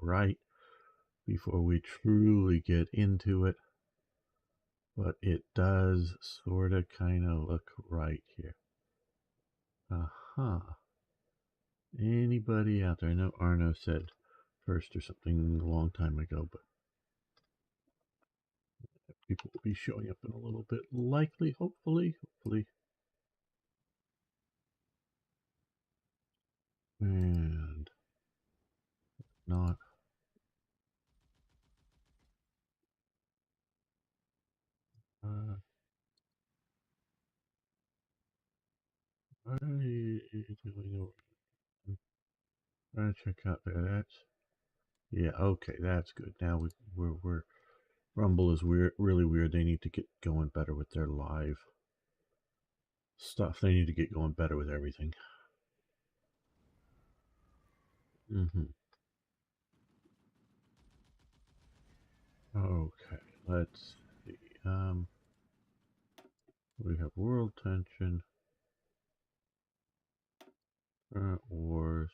right before we truly get into it. But it does sort of kind of look right here. Anybody out there? I know Arno said first or something a long time ago, but people will be showing up in a little bit. Likely, hopefully. And not. What are you doing over? Trying to check out there. That's yeah. Okay, that's good. Now we're Rumble is weird, really weird. They need to get going better with their live stuff. They need to get going better with everything. Okay, let's see. We have world tension, current wars.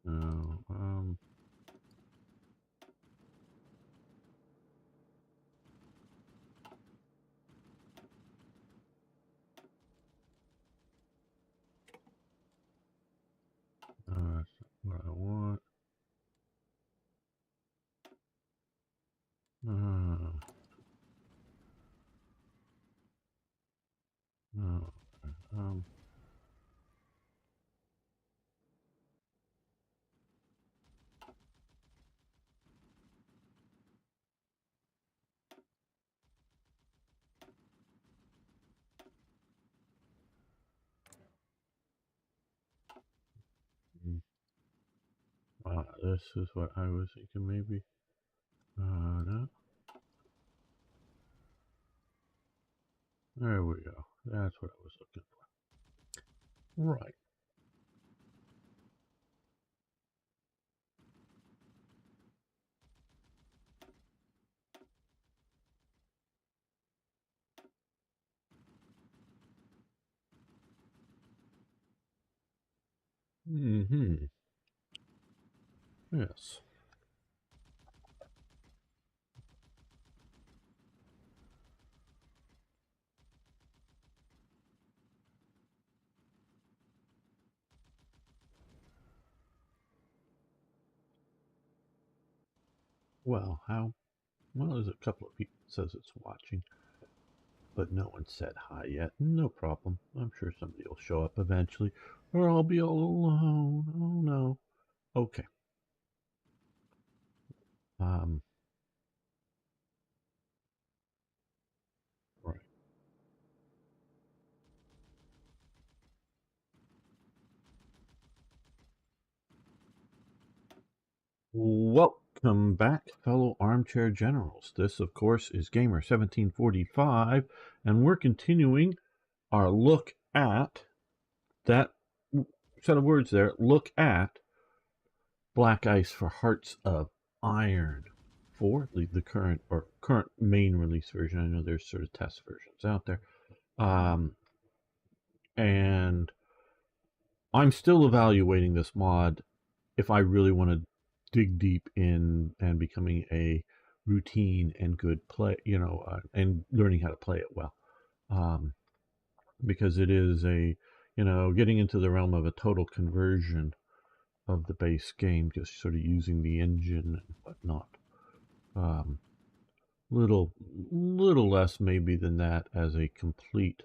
No, that's not what I want. No. This is what I was thinking maybe. No. There we go. That's what I was looking for. Right. Yes. Well, how? Well, there's a couple of people that says it's watching, but no one said hi yet. No problem. I'm sure somebody will show up eventually, or I'll be all alone. Oh no. Okay. Right. Welcome back, fellow armchair generals. This, of course, is Gamer 1745, and we're continuing our look at that set of words there. Look at Black Ice for Hearts of Iron 4, the current main release version. I know there's sort of test versions out there. And I'm still evaluating this mod if I really want to dig deep in and becoming a routine and good play, and learning how to play it well. Because it is getting into the realm of a total conversion of the base game, just sort of using the engine and whatnot. Little less maybe than that as a complete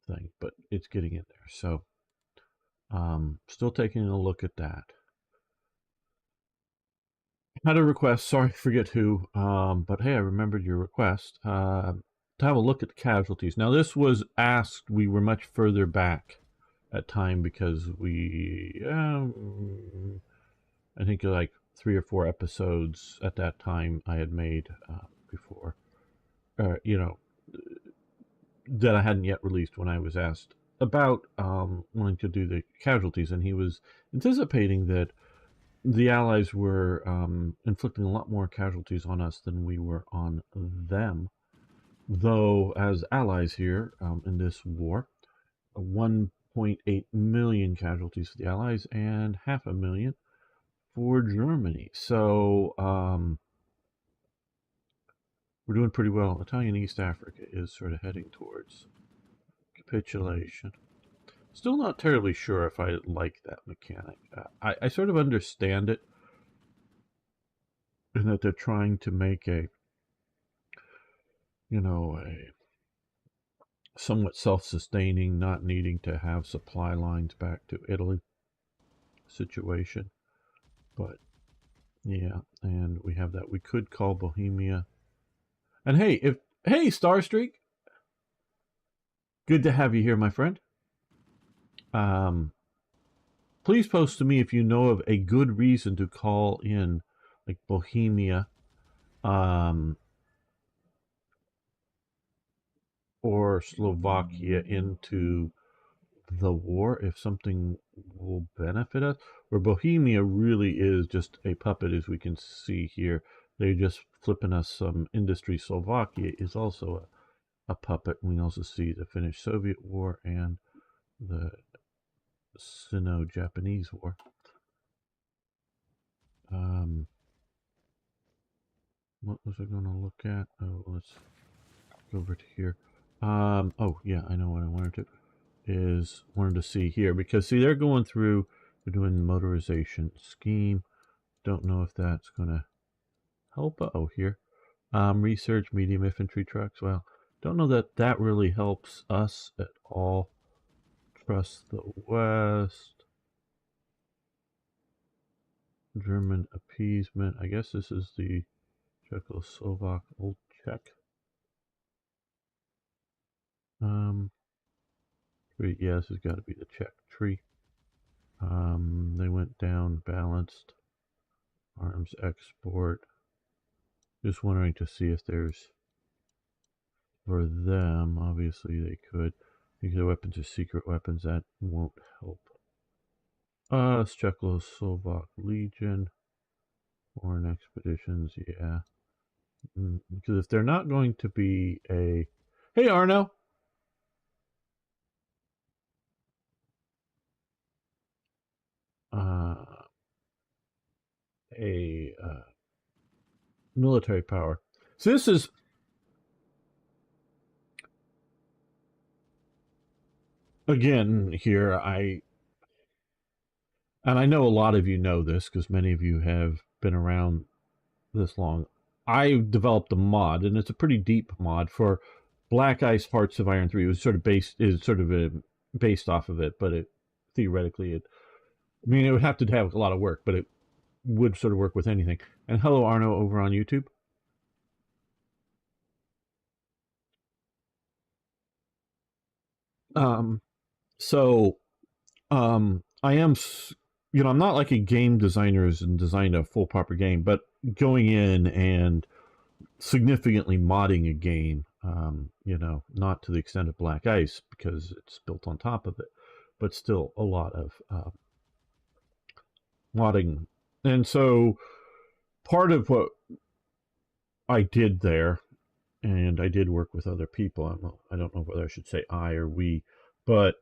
thing, but it's getting in there. So, still taking a look at that. Had a request, sorry, forget who, but hey, I remembered your request, to have a look at the casualties. Now, this was asked, we were much further back at time because we, I think like 3 or 4 episodes at that time I had made before, that I hadn't yet released when I was asked about wanting to do the casualties, and he was anticipating that the Allies were inflicting a lot more casualties on us than we were on them. Though, as allies here in this war, one 0.8 million casualties for the Allies and 500,000 for Germany. So we're doing pretty well. Italian East Africa is sort of heading towards capitulation. Still not terribly sure if I like that mechanic. I sort of understand it in that they're trying to make a somewhat self-sustaining, not needing to have supply lines back to Italy situation. But yeah, and we have that. We could call Bohemia. And hey, Starstreak, good to have you here, my friend. Please post to me if you know of a good reason to call in, like Bohemia, or Slovakia into the war, if something will benefit us. Where Bohemia really is just a puppet, as we can see here. They're just flipping us some industry. Slovakia is also a puppet. We also see the Finnish-Soviet War and the Sino-Japanese War. What was I going to look at? Oh, let's go over to here. Oh, yeah, I know what I wanted to see here, because see, they're going through, they're doing the motorization scheme. Don't know if that's going to help. Oh, here. Research medium infantry trucks. Well, don't know that that really helps us at all. Trust the West. German appeasement. I guess this is the Czechoslovak old Czech. Tree. Yeah, this has got to be the Czech tree. They went down balanced. Arms export. Just wondering to see if there's, for them, obviously they could. Nuclear weapons are secret weapons. That won't help. Czechoslovak Legion. Foreign expeditions, yeah. Because if they're not going to be a... Hey, Arno! Military power. So this is... Again, here, and I know a lot of you know this because many of you have been around this long. I developed a mod, and it's a pretty deep mod for Black Ice Hearts of Iron 3. It was sort of based off of it, but theoretically it would have to have a lot of work, but it would sort of work with anything. And hello, Arno, over on YouTube. I am, I'm not like a game designer and designed a full proper game, but going in and significantly modding a game, not to the extent of Black Ice because it's built on top of it, but still a lot of modding. And so part of what I did there, and I did work with other people, I don't know whether I should say I or we, but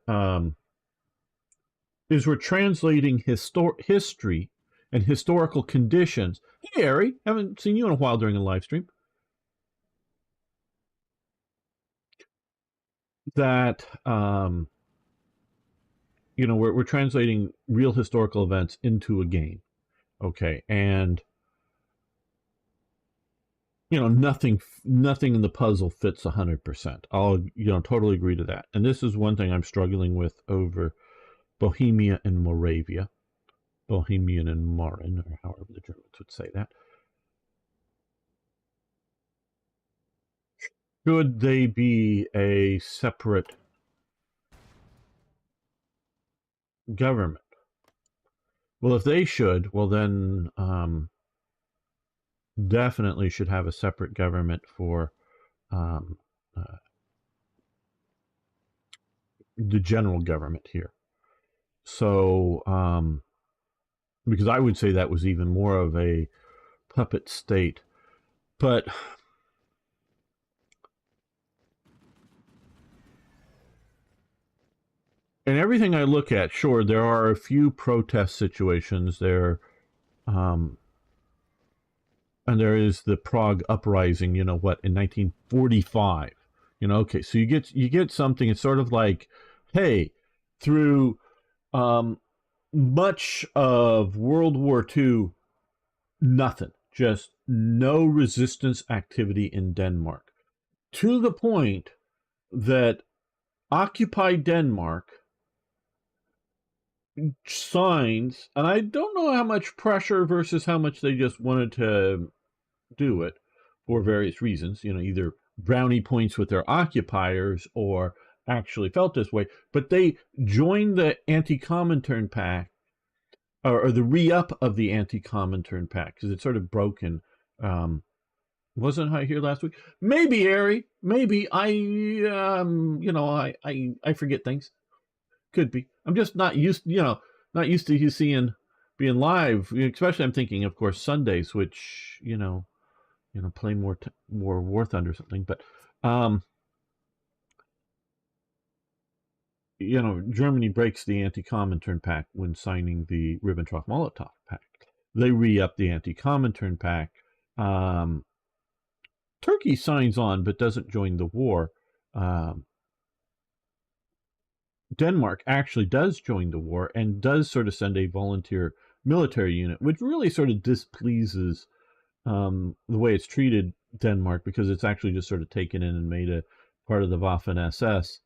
is we're translating history and historical conditions. Hey, Ari, haven't seen you in a while during a live stream. That we're translating real historical events into a game. Okay, and nothing in the puzzle fits 100%. I'll totally agree to that. And this is one thing I'm struggling with over Bohemia and Moravia, Bohemian and Morin, or however the Germans would say that. Should they be a separate government? Well, if they should, well then definitely should have a separate government for the general government here. So, because I would say that was even more of a puppet state. But and everything I look at, sure, there are a few protest situations there, um, and there is the Prague uprising. You know what, in 1945. Okay, so you get something. It's sort of like, hey, through um, much of World War II, nothing, just no resistance activity in Denmark, to the point that Occupy Denmark signs, and I don't know how much pressure versus how much they just wanted to do it for various reasons, either brownie points with their occupiers or actually felt this way, but they joined the Anti-Comintern Pact, or the re-up of the Anti-Comintern Pact, because it's sort of broken. Wasn't I here last week? Maybe, Ari. Maybe I forget things. Could be. I'm just not used, not used to you seeing being live. Especially, I'm thinking, of course, Sundays, which play more War Thunder or something. But Germany breaks the Anti-Comintern Pact when signing the Ribbentrop-Molotov Pact. They re-up the Anti-Comintern Pact. Turkey signs on but doesn't join the war. Denmark actually does join the war and does sort of send a volunteer military unit, which really sort of displeases the way it's treated Denmark, because it's actually just sort of taken in and made a part of the Waffen SS.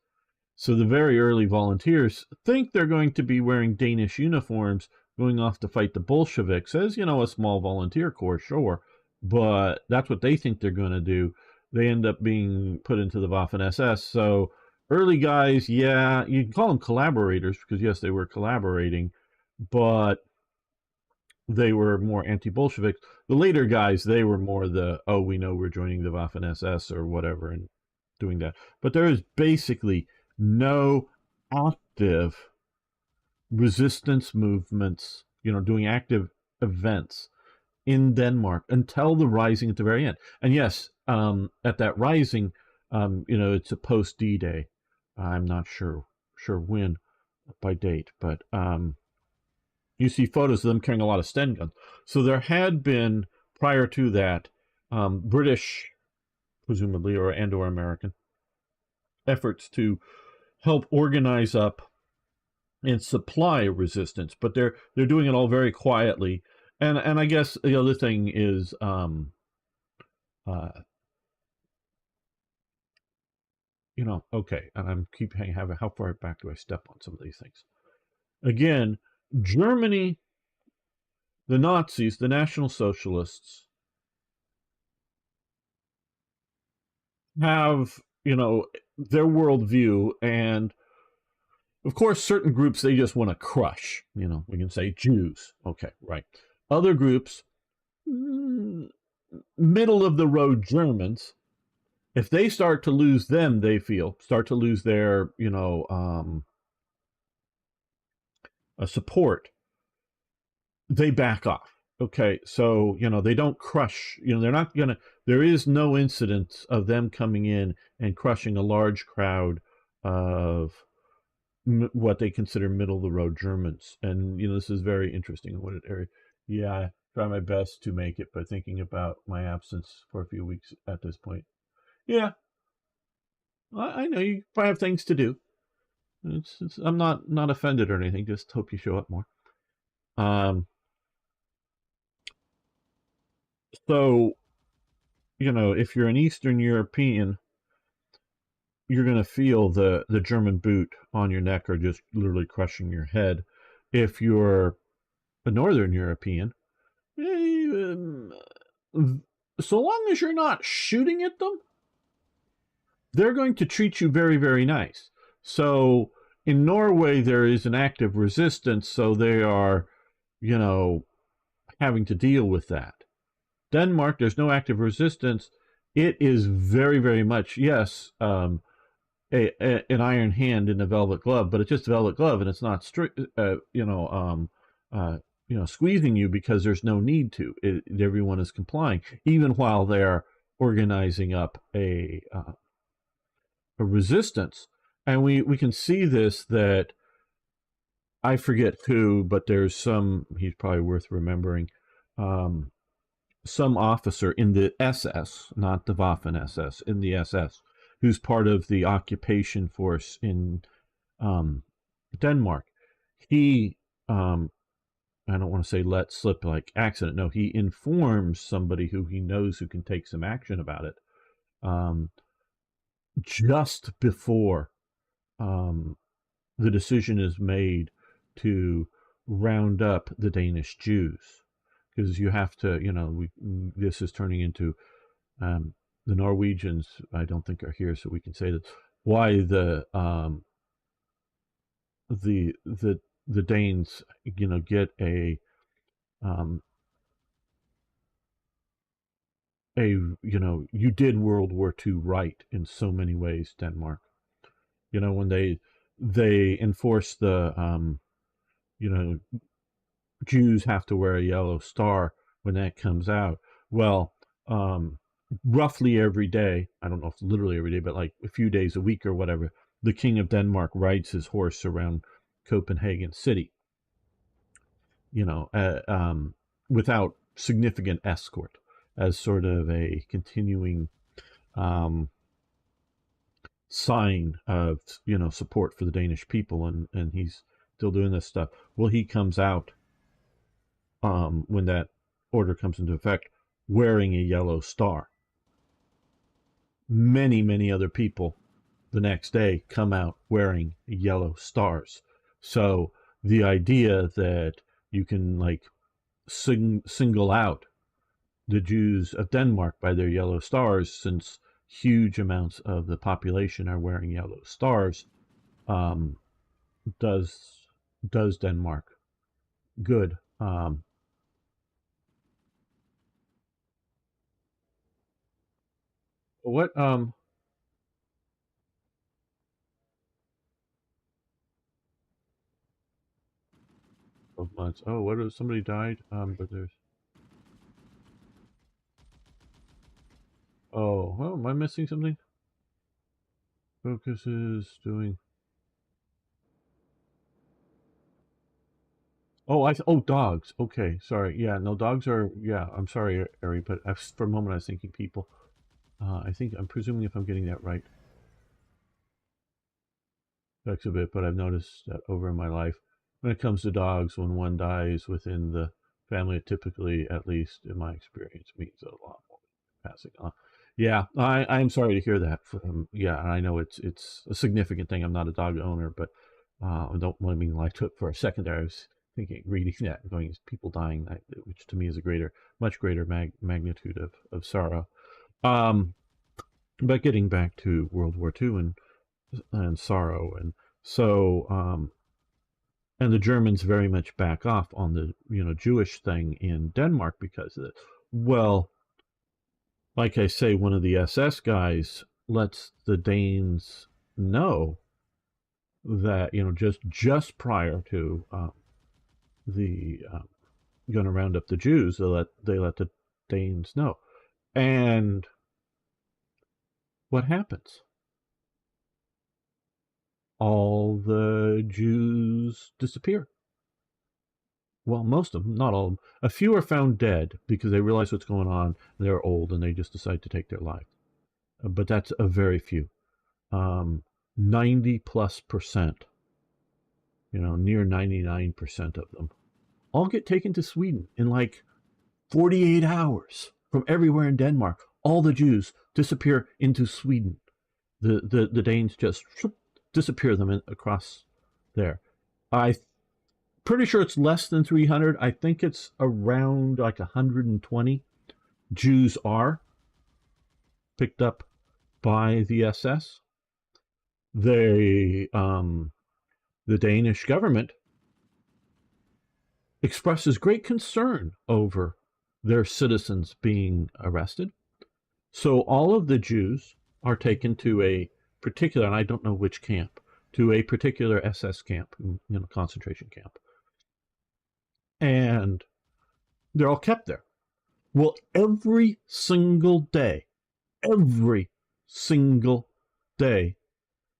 So the very early volunteers think they're going to be wearing Danish uniforms, going off to fight the Bolsheviks as, a small volunteer corps, sure, but that's what they think they're going to do. They end up being put into the Waffen SS. So early guys, yeah, you can call them collaborators, because yes, they were collaborating, but they were more anti-Bolshevik. The later guys, they were more we know we're joining the Waffen SS or whatever and doing that. But there is basically no active resistance movements, doing active events in Denmark until the rising at the very end. And yes, at that rising, it's a post D-Day. I'm not sure when by date, but you see photos of them carrying a lot of Sten guns. So there had been, prior to that, British, presumably, or American, efforts to help organize up and supply resistance, but they're doing it all very quietly. And I guess the other thing is, okay, and I'm having, how far back do I step on some of these things? Again, Germany, the Nazis, the National Socialists, have, their worldview, and of course, certain groups they just want to crush. We can say Jews. Okay, right. Other groups, middle of the road Germans, if they start to lose them, they start to lose their, support, they back off. Okay, so, they don't crush, they're not going to, there is no incidence of them coming in and crushing a large crowd of what they consider middle of the road Germans. And, this is very interesting. What area? Yeah, I try my best to make it, but thinking about my absence for a few weeks at this point. Yeah, I know you probably have things to do. I'm not offended or anything. Just hope you show up more. So, if you're an Eastern European, you're going to feel the German boot on your neck, or just literally crushing your head. If you're a Northern European, so long as you're not shooting at them, they're going to treat you very, very nice. So in Norway, there is an active resistance, so they are, having to deal with that. Denmark, there's no active resistance. It is very, very much, yes, an iron hand in a velvet glove, but it's just a velvet glove, and it's not strict, squeezing you, because there's no need to. Everyone is complying, even while they're organizing up a resistance. And we can see this, that I forget who, but there's some, he's probably worth remembering, um, some officer in the SS, not the Waffen SS, in the SS, who's part of the occupation force in um, Denmark. He, um, I don't want to say let slip like accident. No, he informs somebody who he knows who can take some action about it, um, just before um, the decision is made to round up the Danish Jews, because you have to, this is turning into um, the Norwegians. I don't think are here, so we can say that why the Danes, get um, you did World War II right in so many ways, Denmark. When they enforce the you know Jews have to wear a yellow star when that comes out. Well, um, roughly every day, I don't know if literally every day, but like a few days a week or whatever, the King of Denmark rides his horse around Copenhagen City, you know, uh, um, without significant escort, as sort of a continuing um, sign of, support for the Danish people, and he's still doing this stuff. Well, he comes out when that order comes into effect, wearing a yellow star. Many, many other people the next day come out wearing yellow stars. So the idea that you can like single out the Jews of Denmark by their yellow stars, since huge amounts of the population are wearing yellow stars, um, does does Denmark good. What 12 months? Oh, what if somebody died? But there's oh, am I missing something? Focus is doing. Oh, dogs. Okay, sorry. Yeah, no, dogs are. Yeah, I'm sorry, Ari, but for a moment I was thinking people. I think I'm presuming if I'm getting that right, that's a bit. But I've noticed that over in my life, when it comes to dogs, when one dies within the family, it typically, at least in my experience, means a lot more passing on. Yeah, I'm sorry to hear that. Yeah, I know it's a significant thing. I'm not a dog owner, but I don't want to lie to it for a second there. I was thinking, reading that, and going, people dying, which to me is a much greater magnitude of sorrow. Um, but getting back to World War II and sorrow, and so and the Germans very much back off on the Jewish thing in Denmark because of it. Well, like I say, one of the SS guys lets the Danes know that just prior to the going to round up the Jews, they let the Danes know, and what happens? All the Jews disappear. Well, most of them, not all of them. A few are found dead because they realize what's going on. And they're old and they just decide to take their life. But that's a very few. 90 plus percent, near 99% of them, all get taken to Sweden in like 48 hours from everywhere in Denmark. All the Jews disappear into Sweden. The Danes just disappear them across there. I pretty sure it's less than 300. I think it's around like 120 Jews are picked up by the SS. They, the Danish government expresses great concern over their citizens being arrested. So all of the Jews are taken to a particular, and I don't know which camp, to a particular SS camp, concentration camp. And they're all kept there. Well, every single day,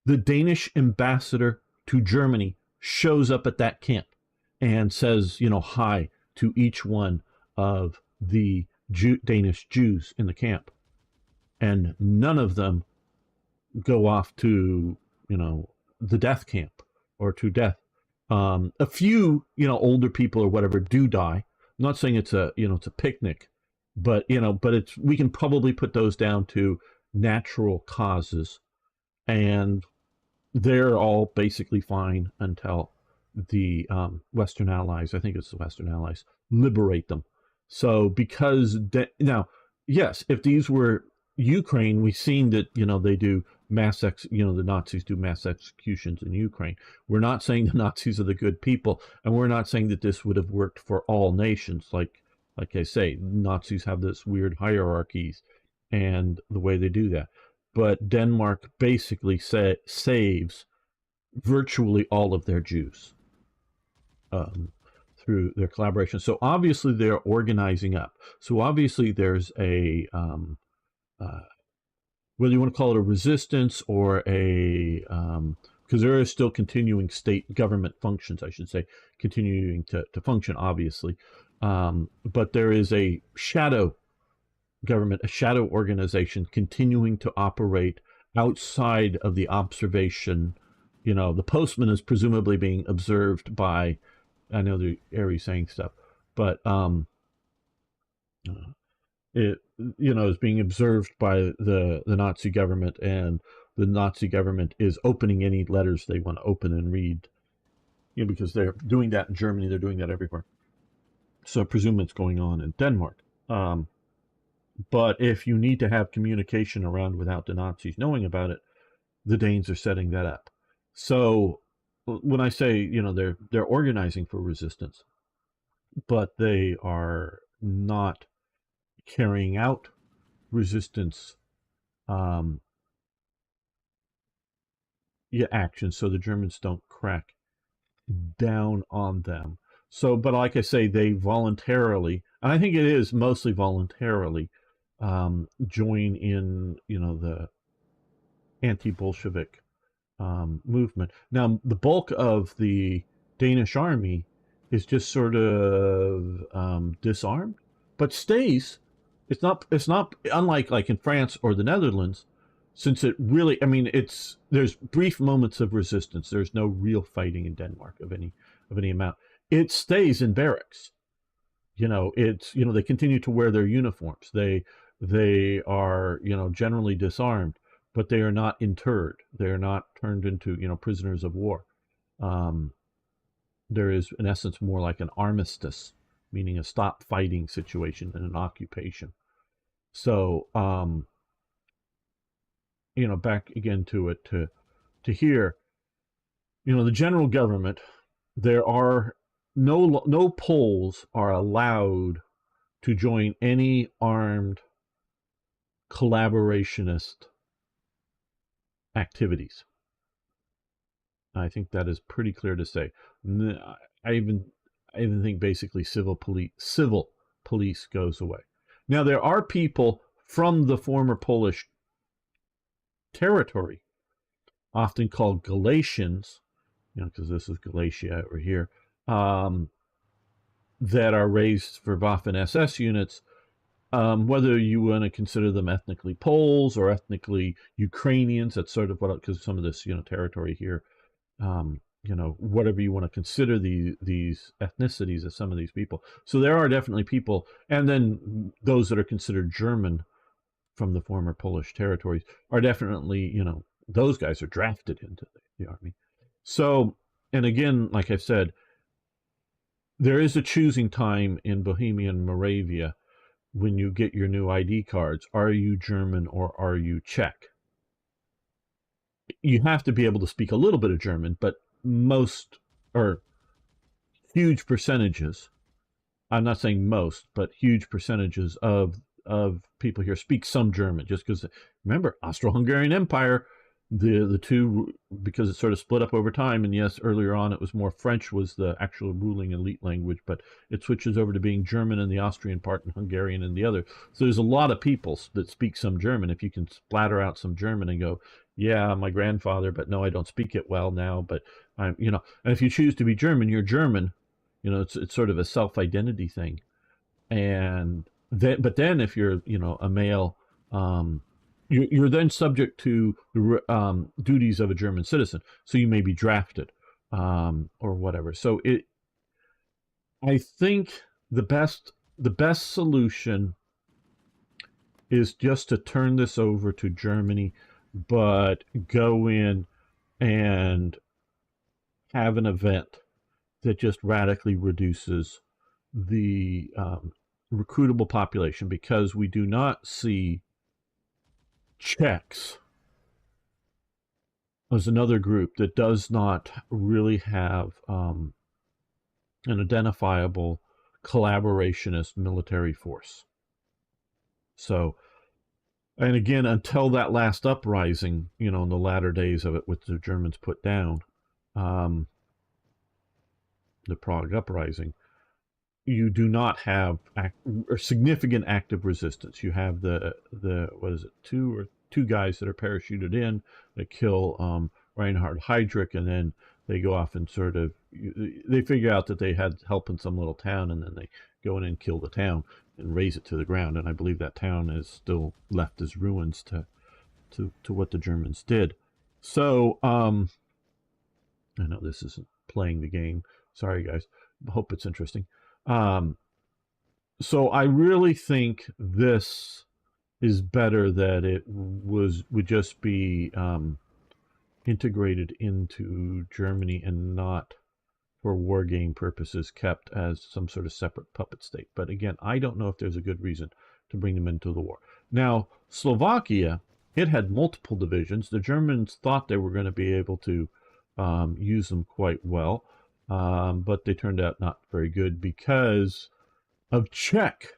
the Danish ambassador to Germany shows up at that camp and says, hi to each one of the Danish Jews in the camp. And none of them go off to, the death camp or to death. A few, older people or whatever do die. I'm not saying it's a picnic, but we can probably put those down to natural causes, and they're all basically fine until the Western Allies, I think it's the Western Allies, liberate them. So now, yes, if these were Ukraine, we've seen that, they do the Nazis do mass executions in Ukraine. We're not saying the Nazis are the good people, and we're not saying that this would have worked for all nations. Like I say, Nazis have this weird hierarchies and the way they do that. But Denmark basically saves virtually all of their Jews through their collaboration. So obviously they're organizing up. So obviously there's a whether you want to call it a resistance or a because there are still continuing state government functions, I should say, continuing to function, obviously. But there is a shadow government, a shadow organization continuing to operate outside of the observation. The postman is presumably being observed by, I know the Aries saying stuff, but it is being observed by the Nazi government, and the Nazi government is opening any letters they want to open and read, because they're doing that in Germany, they're doing that everywhere. So I presume it's going on in Denmark. But if you need to have communication around without the Nazis knowing about it, the Danes are setting that up. So when I say, they're organizing for resistance, but they are not carrying out resistance action, so the Germans don't crack down on them. So, but like I say, they voluntarily, and I think it is mostly voluntarily, join in, the anti-Bolshevik movement. Now, the bulk of the Danish army is just sort of disarmed, but stays. It's not unlike like in France or the Netherlands, since it really, there's brief moments of resistance. There's no real fighting in Denmark of any amount. It stays in barracks. They continue to wear their uniforms. They are, generally disarmed, but they are not interred. They are not turned into, prisoners of war. There is, in essence, more like an armistice, meaning a stop fighting situation than an occupation. So, back again to it, to here, the general government, there are no Poles are allowed to join any armed collaborationist activities. I think that is pretty clear to say. I even think basically civil police goes away. Now, there are people from the former Polish territory, often called Galatians, because this is Galatia over here, that are raised for Waffen SS units, whether you want to consider them ethnically Poles or ethnically Ukrainians. That's sort of what, because some of this, territory here, whatever you want to consider these ethnicities of some of these people. So there are definitely people, and then those that are considered German from the former Polish territories are definitely, those guys are drafted into the army. So, and again, like I said, there is a choosing time in Bohemia and Moravia when you get your new ID cards. Are you German or are you Czech? You have to be able to speak a little bit of German, but most, or huge percentages, I'm not saying most, but huge percentages of people here speak some German, just because, remember, Austro-Hungarian Empire, the two, because it sort of split up over time. And yes, earlier on it was more French was the actual ruling elite language, but it switches over to being German in the Austrian part and Hungarian in the other. So there's a lot of people that speak some German. If you can splatter out some German and go, yeah, my grandfather, but no, I don't speak it well now, but I'm, you know, and if you choose to be German, you're German. You know, it's sort of a self-identity thing. And then, but then if you're, you know, a male, you're then subject to the duties of a German citizen. So you may be drafted, or whatever. So I think the best solution is just to turn this over to Germany, but go in and have an event that just radically reduces the recruitable population, because we do not see Czechs as another group that does not really have an identifiable collaborationist military force. So, and again, until that last uprising, you know, in the latter days of it, which the Germans put down, um, the Prague uprising, you do not have or significant active resistance. You have the what is it, two guys that are parachuted in that kill Reinhard Heydrich, and then they go off and sort of they figure out that they had help in some little town, and then they go in and kill the town and raze it to the ground. And I believe that town is still left as ruins to what the Germans did. So I know this isn't playing the game. Sorry, guys. Hope it's interesting. Um, so I really think this is better that it would just be integrated into Germany and not for war game purposes kept as some sort of separate puppet state. But again, I don't know if there's a good reason to bring them into the war. Now, Slovakia, it had multiple divisions. The Germans thought they were going to be able to use them quite well, but they turned out not very good because of Czech.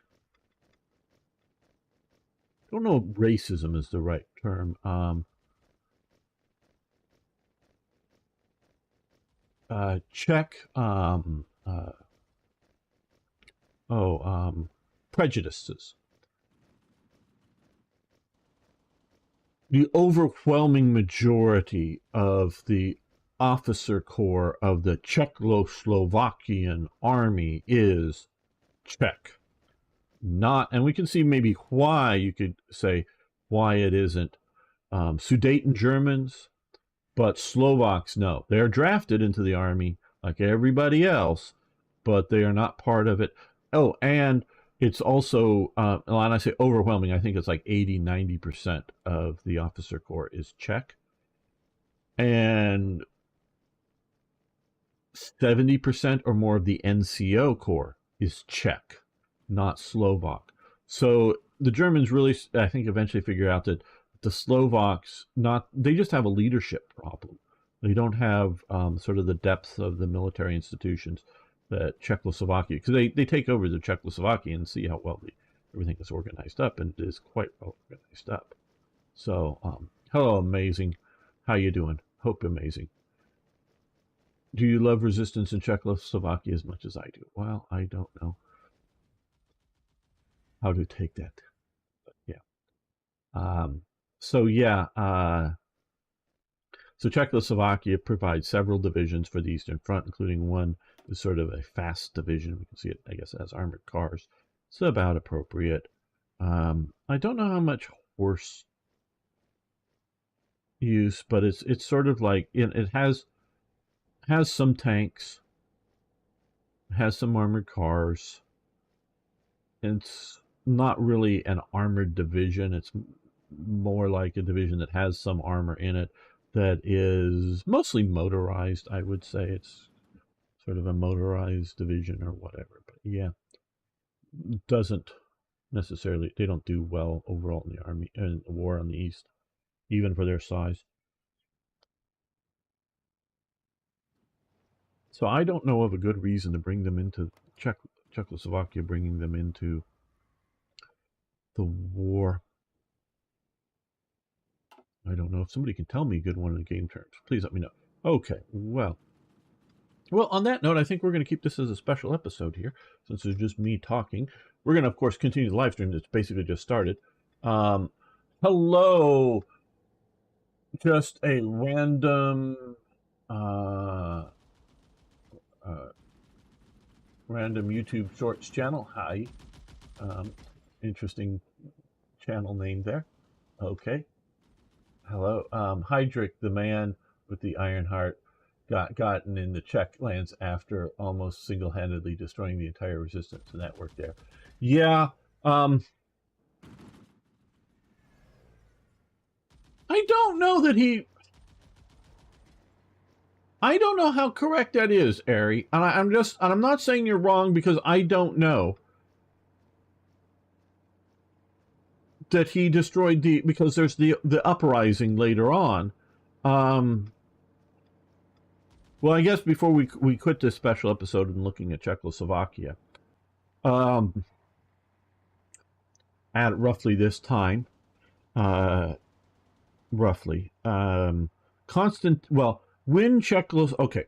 I don't know if racism is the right term. Czech, prejudices. The overwhelming majority of the officer corps of the Czechoslovakian army is Czech. Not, and we can see maybe why you could say why it isn't Sudeten Germans, but Slovaks, no. They're drafted into the army like everybody else, but they are not part of it. Oh, and it's also, and I say overwhelming, I think it's like 80-90% of the officer corps is Czech. And 70% or more of the NCO corps is Czech, not Slovak. So the Germans really, I think, eventually figure out that the Slovaks, they just have a leadership problem. They don't have sort of the depth of the military institutions that Czechoslovakia, because they take over the Czechoslovakia and see how well everything is organized up, and it is quite well organized up. So, hello, amazing. How you doing? Hope amazing. Do you love resistance in Czechoslovakia as much as I do? Well, I don't know how to take that. But yeah. So yeah. So Czechoslovakia provides several divisions for the Eastern Front, including one is sort of a fast division. We can see it, I guess, as armored cars. It's about appropriate. I don't know how much horse use, but it's sort of like it has some tanks, has some armored cars. It's not really an armored division. It's more like a division that has some armor in it that is mostly motorized. I would say it's sort of a motorized division or whatever. But yeah, doesn't necessarily, they don't do well overall in the army and the war on the East, even for their size. So I don't know of a good reason to bring them into Czechoslovakia, bringing them into the war. I don't know if somebody can tell me a good one in game terms. Please let me know. Okay, well, on that note, I think we're going to keep this as a special episode here, since it's just me talking. We're going to, of course, continue the live stream that's basically just started. Hello, just a random random YouTube Shorts channel. Hi. Interesting channel name there. Okay. Hello. Hydric, the man with the Iron Heart, gotten in the Czech lands after almost single-handedly destroying the entire resistance network there. Yeah. I don't know that he... I don't know how correct that is, Ari. And I'm not saying you're wrong because I don't know that he destroyed because there's the uprising later on. Well, I guess before we quit this special episode and looking at Czechoslovakia, at roughly this time, roughly, when okay,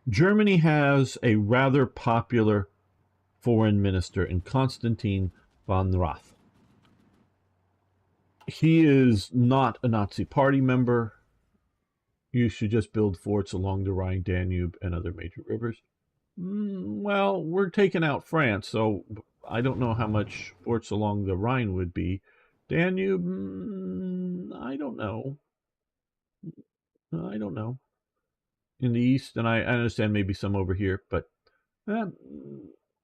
Germany has a rather popular foreign minister in Konstantin von Rath. He is not a Nazi party member. You should just build forts along the Rhine, Danube, and other major rivers. Well, we're taking out France, so I don't know how much forts along the Rhine would be. Danube, I don't know. I don't know. In the east, and I understand maybe some over here, but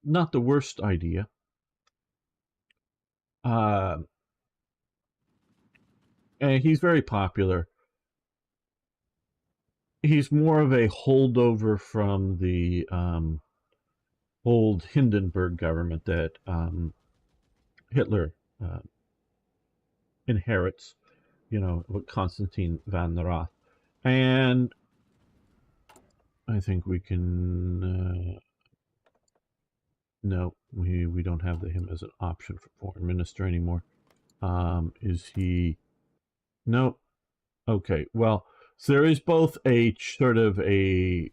not the worst idea. And he's very popular. He's more of a holdover from the old Hindenburg government that Hitler inherits, Konstantin von Rath. And I think we can... no, we don't have him as an option for foreign minister anymore. Is he... No. Okay, well, so there is both a sort of a...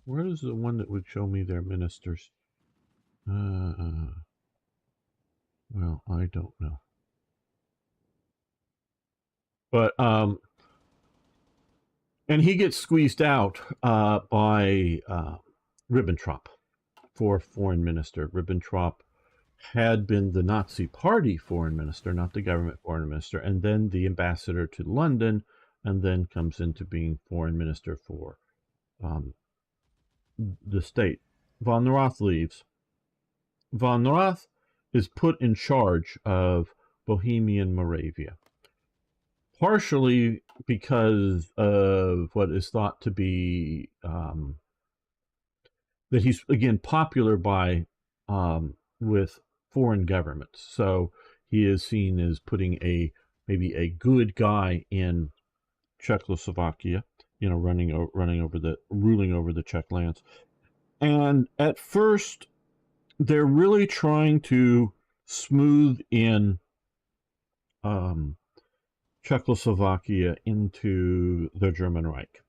where is the one that would show me their ministers? Well, I don't know. But, and he gets squeezed out by Ribbentrop for foreign minister. Ribbentrop had been the Nazi party foreign minister, not the government foreign minister, and then the ambassador to London, and then comes into being foreign minister for the state. Von Rath leaves. Von Rath is put in charge of Bohemian Moravia, partially because of what is thought to be that he's, again, popular by with foreign governments. So he is seen as putting maybe a good guy in Czechoslovakia, ruling over the Czech lands. And at first, they're really trying to smooth in Czechoslovakia into the German Reich.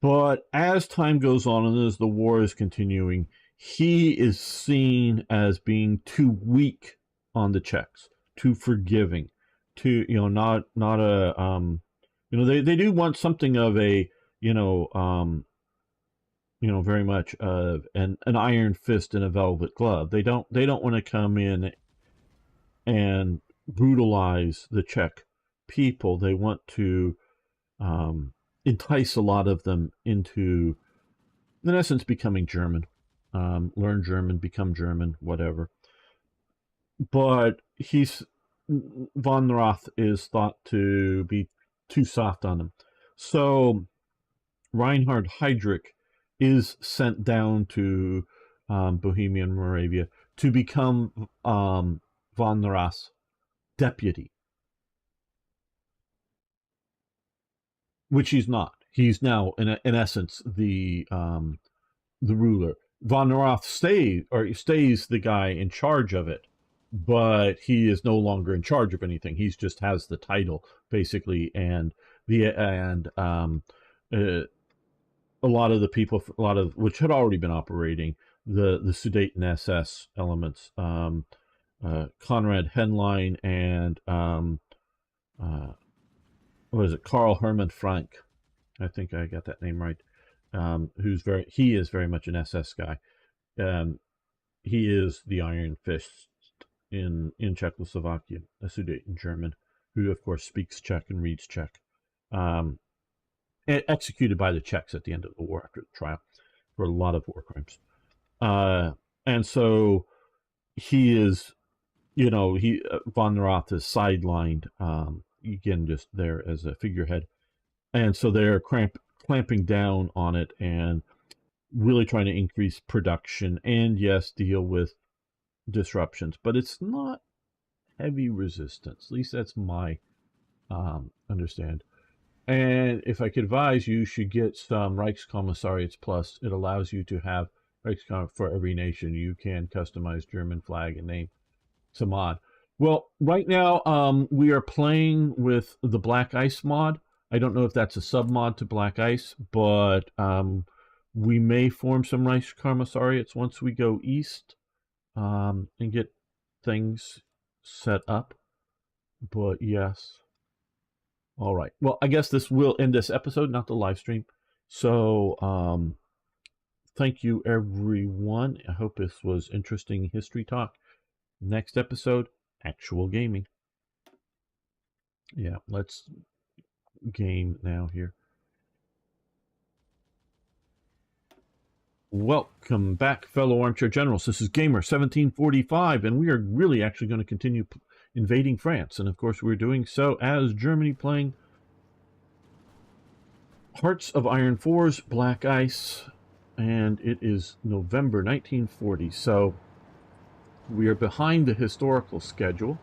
But as time goes on and as the war is continuing, he is seen as being too weak on the Czechs, too forgiving, not a they do want something of a very much of an iron fist and a velvet glove. They don't want to come in and brutalize the Czech people. They want to entice a lot of them into, in essence, becoming German. Learn German, become German, whatever. But von Rath is thought to be too soft on him. So Reinhard Heydrich is sent down to Bohemia and Moravia to become von Rath's deputy, which he's not. He's now, in essence, the ruler. Von Neurath stays the guy in charge of it, but he is no longer in charge of anything. He just has the title basically, and a lot of the people, a lot of which had already been operating the Sudeten SS elements, Conrad Henlein and what is it, Karl Hermann Frank? I think I got that name right. He is very much an SS guy. He is the Iron Fist in Czechoslovakia, a Sudeten German, who of course speaks Czech and reads Czech. Executed by the Czechs at the end of the war after the trial for a lot of war crimes. And so he is, von Neurath is sidelined, again, just there as a figurehead. And so they're clamping down on it and really trying to increase production and, yes, deal with disruptions. But it's not heavy resistance. At least that's my understand. And if I could advise, you should get some Reichskommissariats Plus. It allows you to have for every nation. You can customize German flag and name. It's a mod. Well, right now we are playing with the Black Ice mod. I don't know if that's a sub-mod to Black Ice, but we may form some Reichskommissariats once we go east and get things set up. But yes. All right. Well, I guess this will end this episode, not the live stream. So thank you, everyone. I hope this was interesting history talk. Next episode, actual gaming. Yeah, let's game now here. Welcome back, fellow armchair generals. This is Gamer 1745, and we are really actually going to continue invading France. And of course, we're doing so as Germany, playing Hearts of Iron 4's Black Ice, and it is November 1940. So we are behind the historical schedule.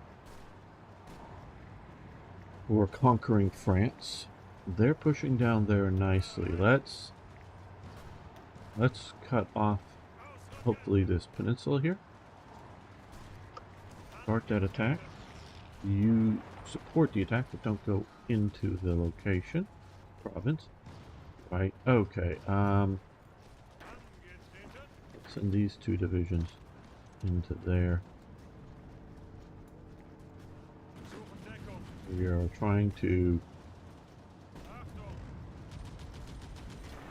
We're conquering France. They're pushing down there nicely. Let's cut off, hopefully, this peninsula here. Start that attack. You support the attack, but don't go into the location. Province. Right, okay. Let's send these two divisions into there. We are trying to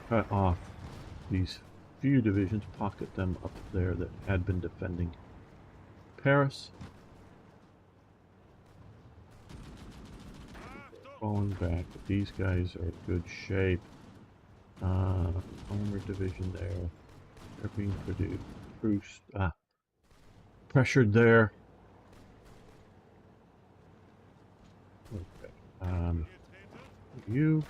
cut off these few divisions, pocket them up there that had been defending Paris. Falling back, but these guys are in good shape. Armored division there. They're being pressured there. Okay. You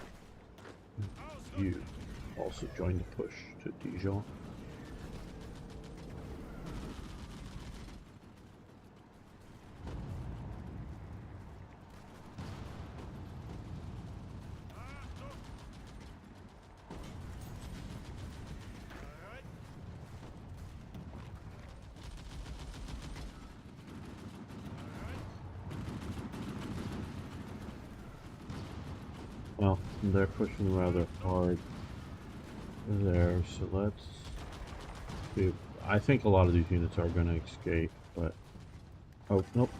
also join the push to Dijon. Well, they're pushing rather hard there, so let's see. I think a lot of these units are going to escape, but oh nope,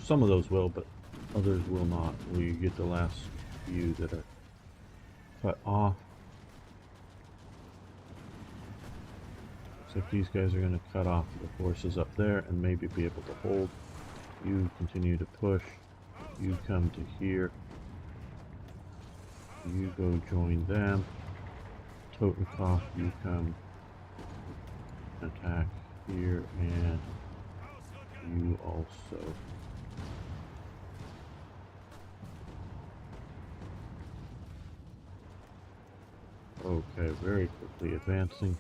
some of those will, but others will not. We get the last few that are cut off. So if these guys are going to cut off the forces up there and maybe be able to hold, you continue to push. You come to here. You go join them. Totenkopf, you come attack here, and you also okay, very quickly advancing.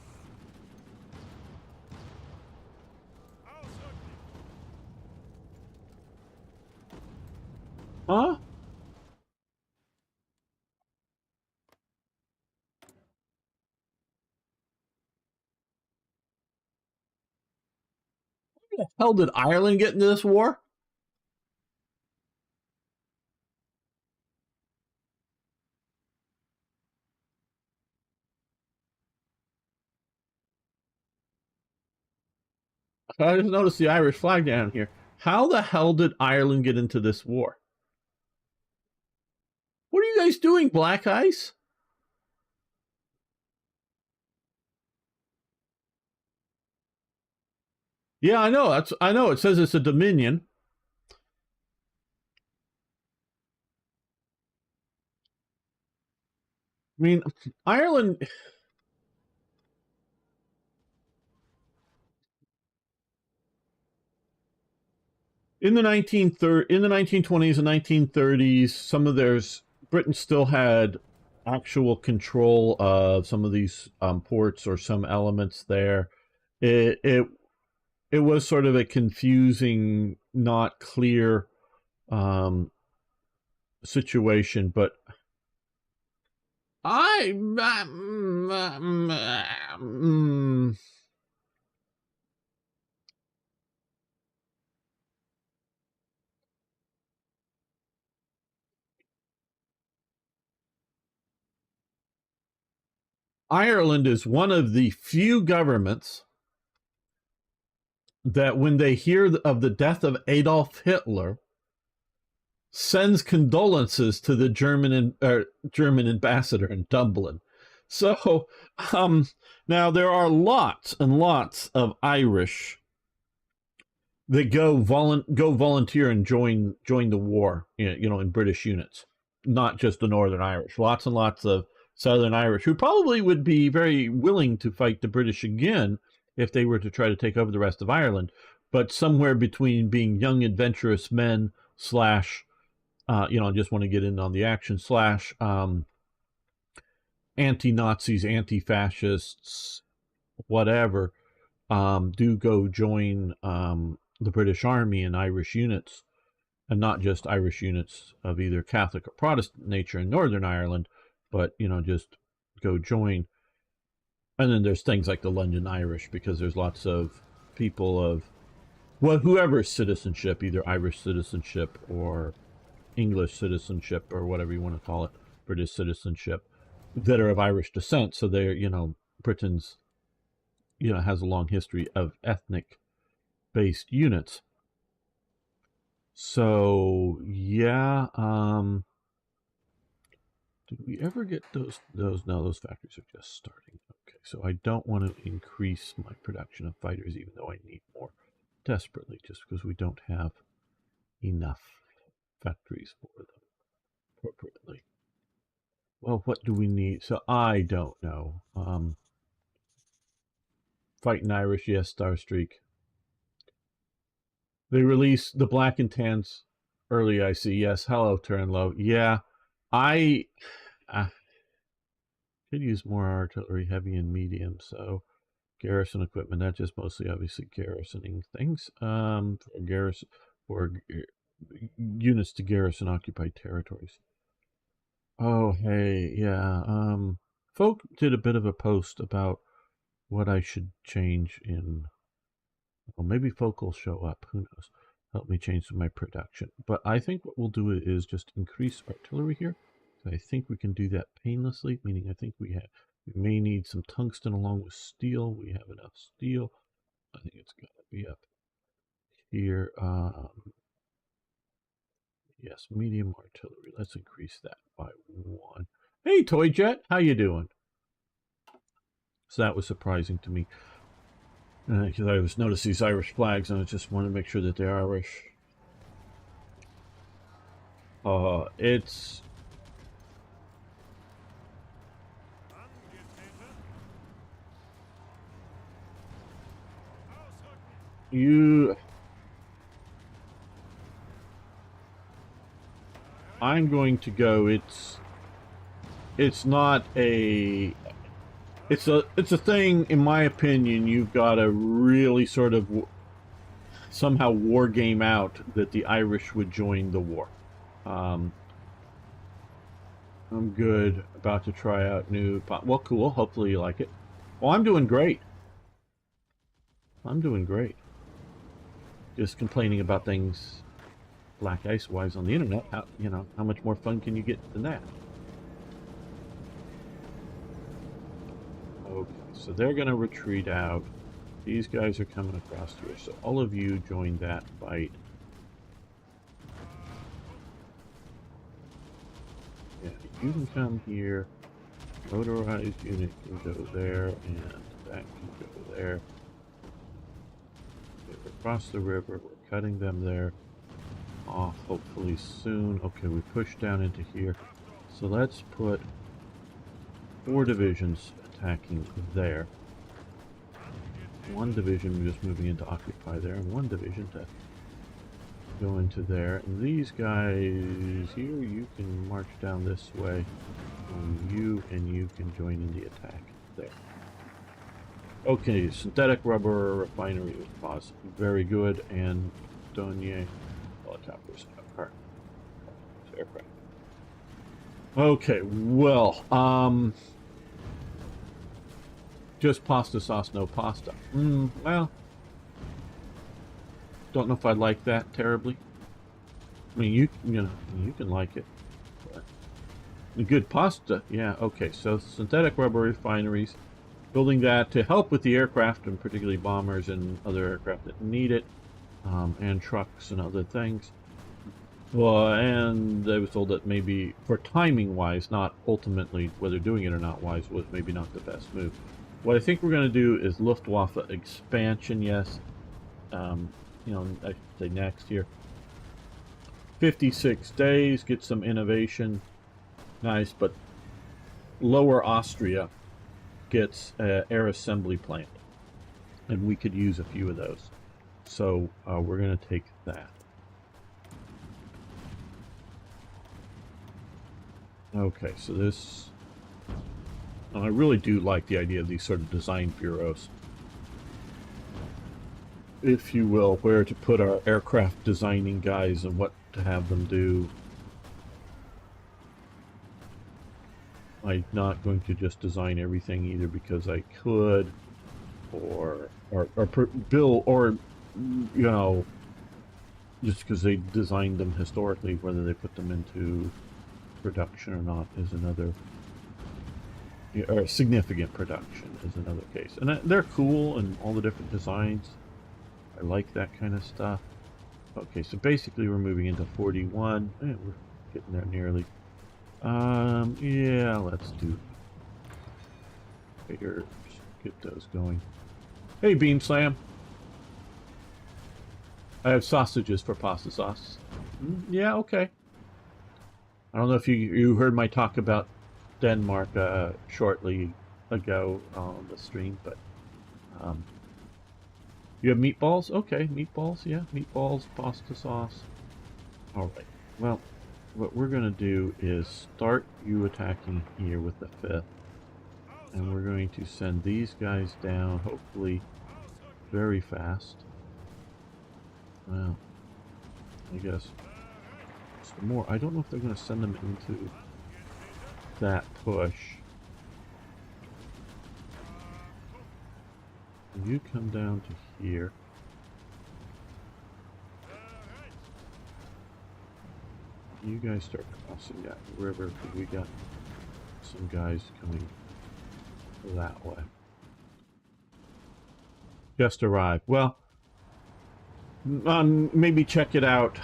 the hell did Ireland get into this war? I just noticed the Irish flag down here. How the hell did Ireland get into this war? What are you guys doing, Black Ice? Yeah, I know. I know. It says it's a dominion. I mean, Ireland. In the 1920s and 1930s, some of there's Britain still had actual control of some of these ports or some elements there. It was sort of a confusing, not clear um, situation, but I Ireland is one of the few governments that, when they hear of the death of Adolf Hitler, sends condolences to the German ambassador in Dublin. So now there are lots and lots of Irish that go volunteer and join the war, in British units, not just the Northern Irish. Lots and lots of Southern Irish who probably would be very willing to fight the British again if they were to try to take over the rest of Ireland, but somewhere between being young adventurous men slash just want to get in on the action slash anti-Nazis, anti-fascists, whatever, do go join the British Army and Irish units, and not just Irish units of either Catholic or Protestant nature in Northern Ireland, but just go join. And then there's things like the London Irish, because there's lots of people of whoever's citizenship, either Irish citizenship or English citizenship or whatever you want to call it, British citizenship, that are of Irish descent. So they're, Britain's, has a long history of ethnic based units. So yeah, did we ever get those? No, those factories are just starting. Okay, so I don't want to increase my production of fighters, even though I need more desperately, just because we don't have enough factories for them appropriately. Well, what do we need? So I don't know. Fighting Irish, yes, Star Streak. They released the Black and Tans early, I see. Yes, hello, Turnlow. Yeah, I could use more artillery, heavy and medium. So garrison equipment, not just mostly obviously garrisoning things. For garrison or units to garrison occupied territories. Oh, hey, yeah. Folk did a bit of a post about what I should change in. Well, maybe folk will show up. Who knows? Help me change my production. But I think what we'll do is just increase artillery here. I think we can do that painlessly, meaning I think we may need some tungsten along with steel. We have enough steel. I think it's going to be up here. Yes, medium artillery. Let's increase that by 1. Hey, Toy Jet, how you doing? So that was surprising to me, because I was noticed these Irish flags, and I just want to make sure that they're Irish. It's you. I'm going to go. It's not a. It's a thing, in my opinion. You've got to really sort of somehow war game out that the Irish would join the war. I'm good. About to try out new. Well, cool. Hopefully you like it. Well, I'm doing great. I'm doing great. just complaining about things black ice wise on the internet. How, you know, how much more fun can you get than that? Okay, so they're going to retreat out. These guys are coming across here, so all of you join that fight. Yeah, you can come here. Motorized unit can go there, and that can go there. Okay, we're across the river. We're cutting them there off hopefully soon. Okay, we push down into here. So let's put 4 divisions attacking there. 1 division just moving into occupy there, and 1 division to go into there. And these guys here, you can march down this way. And you can join in the attack there. Okay, synthetic rubber refinery was very good, and Donye helicopters, aircraft. Okay, well, just pasta sauce, no pasta. Well, don't know if I like that terribly. I mean, you know, you can like it. But good pasta, yeah. Okay, so synthetic rubber refineries, building that to help with the aircraft, and particularly bombers and other aircraft that need it, and trucks and other things. Well, and I was told that maybe for timing wise, not ultimately whether doing it or not wise, was maybe not the best move. What I think we're going to do is Luftwaffe expansion, yes. You know, I should say next year. 56 days, get some innovation. Nice, but Lower Austria gets an air assembly plant. And we could use a few of those. So we're going to take that. Okay, so this... And I really do like the idea of these sort of design bureaus, if you will, where to put our aircraft designing guys and what to have them do. I'm not going to just design everything either because I could, or Bill, or, you know, just because they designed them historically, whether they put them into production or not is another, or significant production is another case. And they're cool, and all the different designs. I like that kind of stuff. Okay, so basically we're moving into 41. We're getting there nearly. Yeah, let's do bigger. Get those going. Hey, Beam Slam. I have sausages for pasta sauce. Yeah, okay. I don't know if you heard my talk about Denmark shortly ago on the stream, but you have meatballs? Okay, meatballs, yeah, meatballs, pasta sauce. Alright, well, what we're going to do is start you attacking here with the 5th, and we're going to send these guys down, hopefully very fast. Well, I guess some more. I don't know if they're going to send them into that push. You come down to here. You guys start crossing that river because we got some guys coming that way. Just arrived. Well, maybe check it out.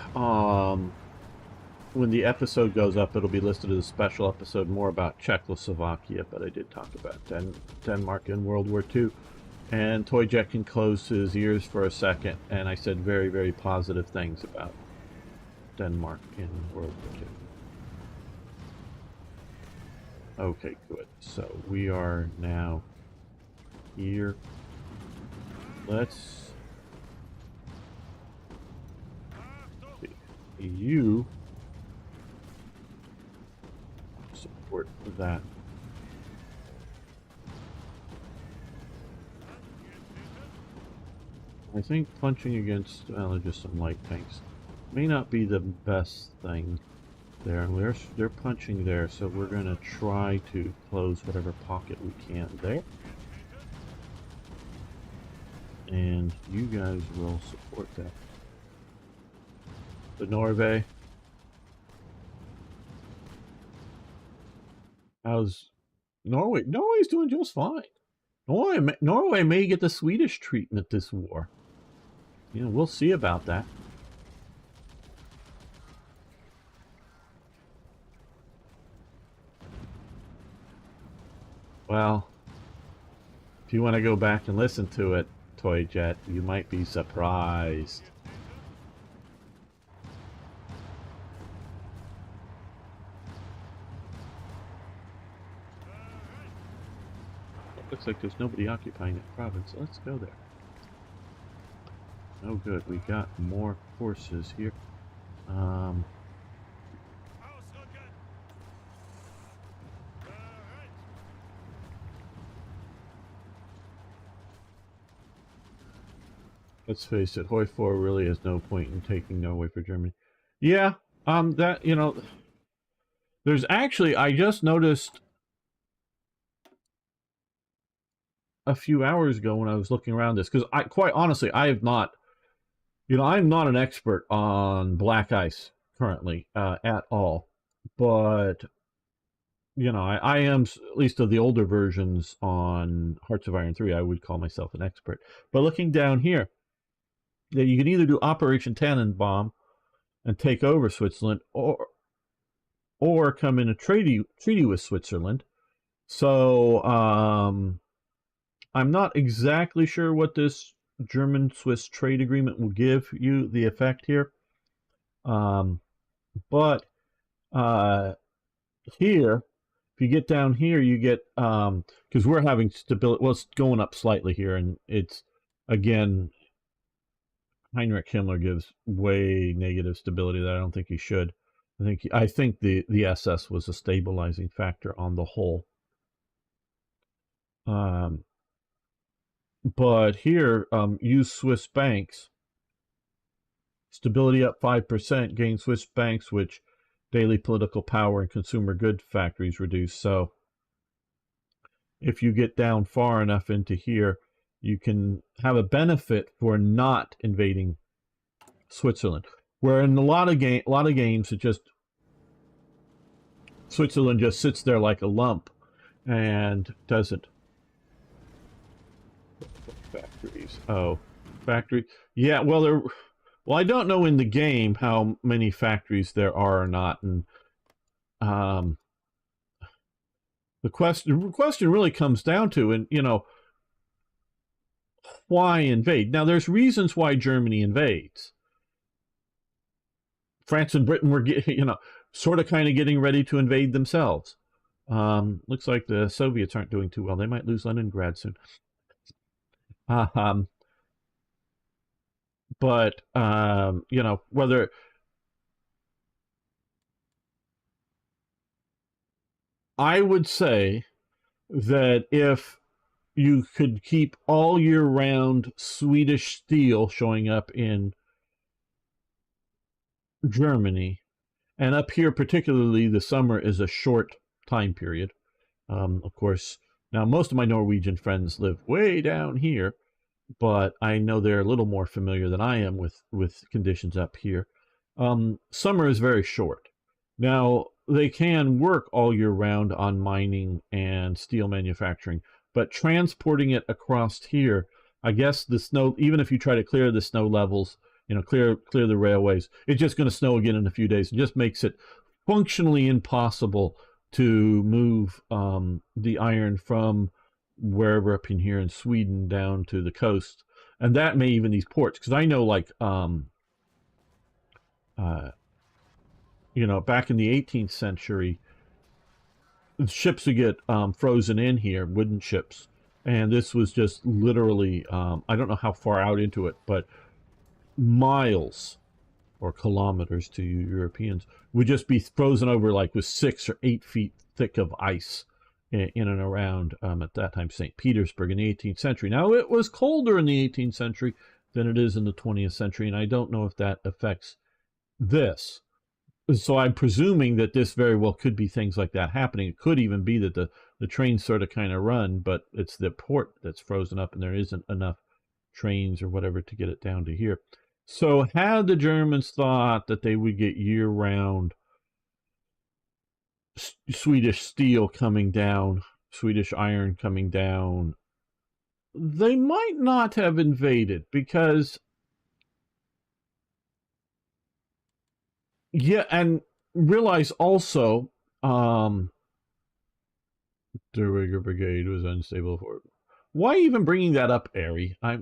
When the episode goes up, it'll be listed as a special episode more about Czechoslovakia, but I did talk about Denmark in World War II. And Toyjet can close his ears for a second, and I said very, very positive things about Denmark in World War II. Okay, good. So we are now here. Let's see. You support that. I think punching against just some light tanks may not be the best thing there. They're punching there, so we're going to try to close whatever pocket we can there. And you guys will support that. to Norway. How's Norway? Norway's doing just fine. Norway may get the Swedish treatment this war. You know, we'll see about that. Well, if you want to go back and listen to it, Toy Jet, you might be surprised. Looks like there's nobody occupying that province. Let's go there. Oh good, we got more forces here. Let's face it, Hoi 4 really has no point in taking Norway for Germany. Yeah, that, you know, there's actually, I just noticed a few hours ago when I was looking around this, because quite honestly, I have not, you know, I'm not an expert on black ice currently at all, but you know, I am, at least of the older versions on Hearts of Iron 3, I would call myself an expert. But looking down here, that you can either do Operation Tannenbaum and take over Switzerland, or come in a treaty with Switzerland. So I'm not exactly sure what this German-Swiss trade agreement will give you the effect here. But here, if you get down here, you get, because we're having stability, well, it's going up slightly here, and it's, again, Heinrich Himmler gives way negative stability that I don't think he should. I think the SS was a stabilizing factor on the whole. But here, use Swiss banks. Stability up 5%, gain Swiss banks, which daily political power and consumer good factories reduce. So if you get down far enough into here, you can have a benefit for not invading Switzerland. Where in a lot of games, it just, Switzerland just sits there like a lump and doesn't. Factories. Oh, factory. Yeah, well, I don't know in the game how many factories there are or not, and the question really comes down to, and you know, why invade? Now, there's reasons why Germany invades. France and Britain were, you know, sort of kind of getting ready to invade themselves. Looks like the Soviets aren't doing too well. They might lose Leningrad soon. But you know, whether I would say that if you could keep all year round Swedish steel showing up in Germany, and up here particularly the summer is a short time period. Of course, now most of my Norwegian friends live way down here, but I know they're a little more familiar than I am with conditions up here. Summer is very short. Now, they can work all year round on mining and steel manufacturing, but transporting it across here, I guess the snow, even if you try to clear the snow levels, you know, clear the railways, it's just going to snow again in a few days. It just makes it functionally impossible to move the iron from wherever up in here in Sweden down to the coast, and that may even these ports, because I know, like, you know, back in the 18th century, ships would get frozen in here, wooden ships, and this was just literally, I don't know how far out into it, but miles or kilometers to you Europeans would just be frozen over, like with 6 or 8 feet thick of ice in and around, at that time, St. Petersburg in the 18th century. Now, it was colder in the 18th century than it is in the 20th century, and I don't know if that affects this. So I'm presuming that this very well could be things like that happening. It could even be that the trains sort of kind of run, but it's the port that's frozen up and there isn't enough trains or whatever to get it down to here. So had the Germans thought that they would get year-round Swedish steel coming down, Swedish iron coming down, they might not have invaded because, yeah, and realize also, Derringer Brigade was unstable for. Why even bringing that up, Ari? I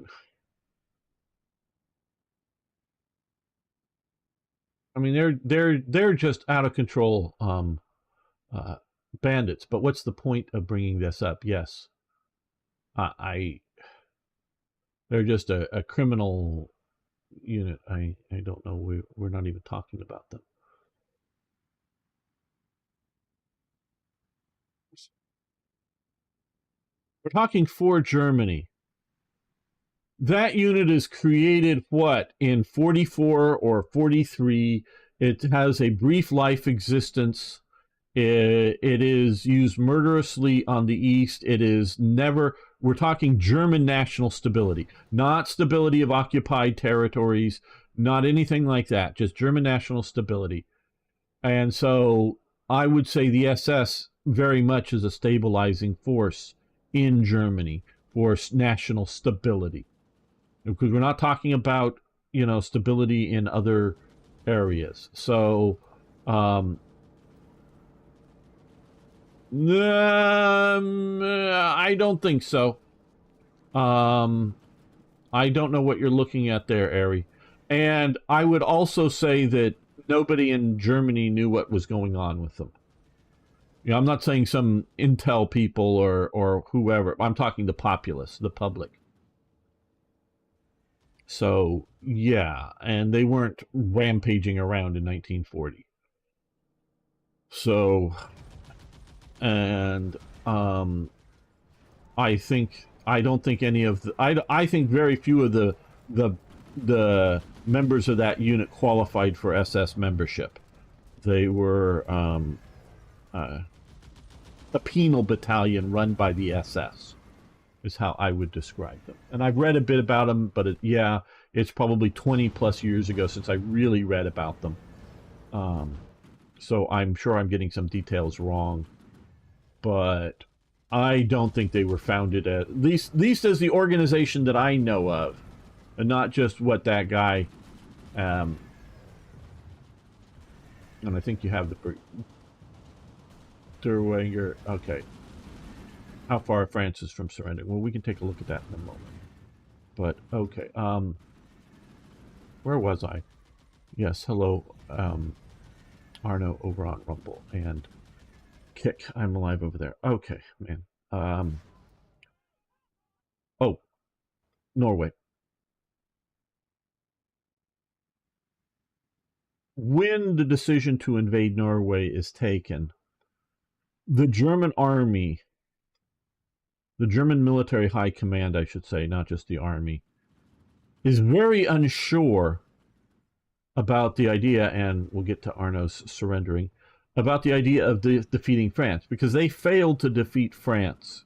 mean, they're just out of control uh, bandits. But what's the point of bringing this up? Yes, I they're just a criminal unit. I don't know. We're not even talking about them. We're talking for Germany. That unit is created what in 44 or 43. It has a brief life existence. It is used murderously on the east. It is never. We're talking German national stability, not stability of occupied territories, not anything like that. Just German national stability. And so I would say the SS very much is a stabilizing force in Germany for national stability, because we're not talking about stability in other areas. So I don't think so. I don't know what you're looking at there, Ari. And I would also say that nobody in Germany knew what was going on with them. I'm not saying some intel people or whoever. I'm talking the populace, the public. So yeah, and they weren't rampaging around in 1940. So, and I don't think any of the I think very few of the members of that unit qualified for SS membership. They were a penal battalion run by the SS, is how I would describe them. And I've read a bit about them, but it's probably 20 plus years ago since I really read about them. So I'm sure I'm getting some details wrong, but I don't think they were founded at least as the organization that I know of, and not just what that guy. And I think you have the Derwanger. Okay, how far France is from surrendering? Well, we can take a look at that in a moment. But okay, where was I? Yes, hello, Arno over on Rumble and Kick. I'm alive over there. Okay, man. Oh, Norway. When the decision to invade Norway is taken, the German army, the German military high command, I should say, not just the army, is very unsure about the idea, and we'll get to Arno's surrendering, about the idea of defeating France, because they failed to defeat France,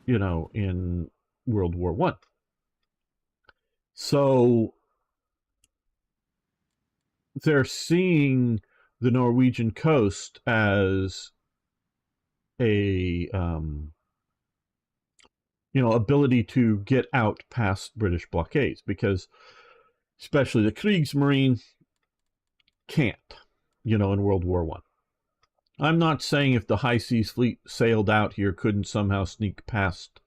in World War I. So they're seeing the Norwegian coast as a ability to get out past British blockades, because especially the Kriegsmarine can't, in World War I. I'm not saying if the high seas fleet sailed out here couldn't somehow sneak past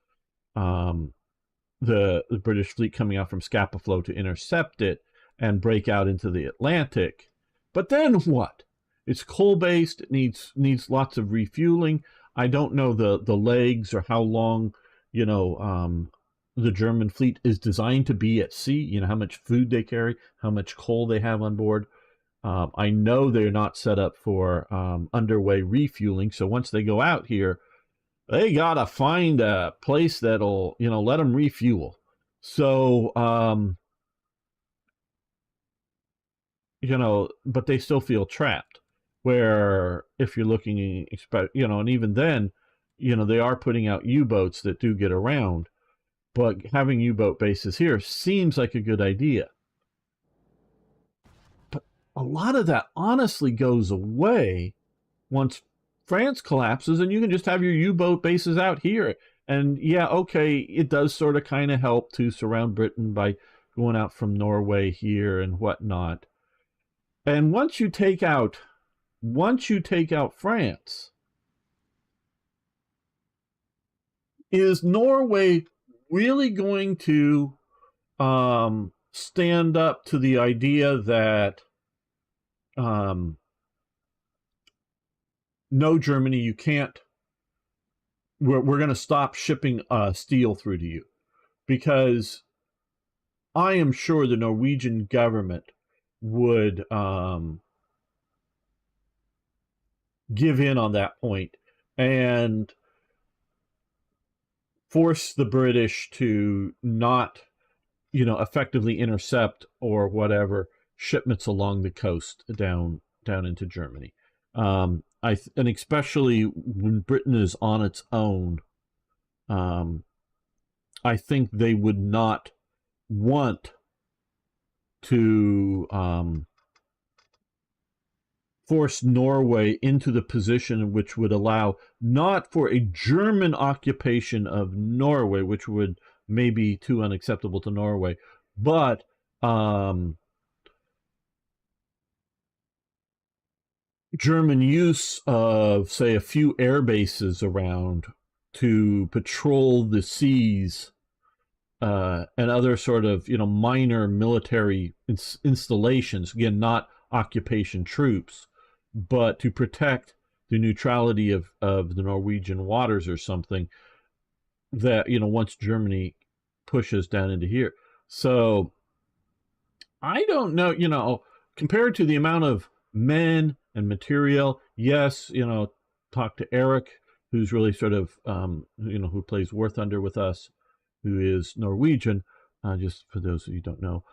the British fleet coming out from Scapa Flow to intercept it and break out into the Atlantic. But then what? It's coal-based. It needs lots of refueling. I don't know the legs or how long, the German fleet is designed to be at sea. How much food they carry, how much coal they have on board. I know they're not set up for underway refueling. So once they go out here, they gotta find a place that'll let them refuel. So but they still feel trapped. Where if you're looking, and even then, they are putting out U-boats that do get around, but having U-boat bases here seems like a good idea. a lot of that honestly goes away once France collapses, and you can just have your U-boat bases out here. And yeah, okay, it does sort of kind of help to surround Britain by going out from Norway here and whatnot. And once you take out France, is Norway really going to stand up to the idea that no, Germany, you can't. We're going to stop shipping steel through to you, because I am sure the Norwegian government would give in on that point and force the British to not, effectively intercept or whatever shipments along the coast down into Germany. And especially when Britain is on its own, I think they would not want to force Norway into the position which would allow not for a German occupation of Norway, which would maybe too unacceptable to Norway, but German use of, say, a few air bases around to patrol the seas and other sort of minor military installations. Again, not occupation troops, but to protect the neutrality of the Norwegian waters or something. That once Germany pushes down into here, so I don't know. Compared to the amount of men and material, yes, talk to Eric, who's really sort of who plays War Thunder with us, who is Norwegian, just for those of you who don't know,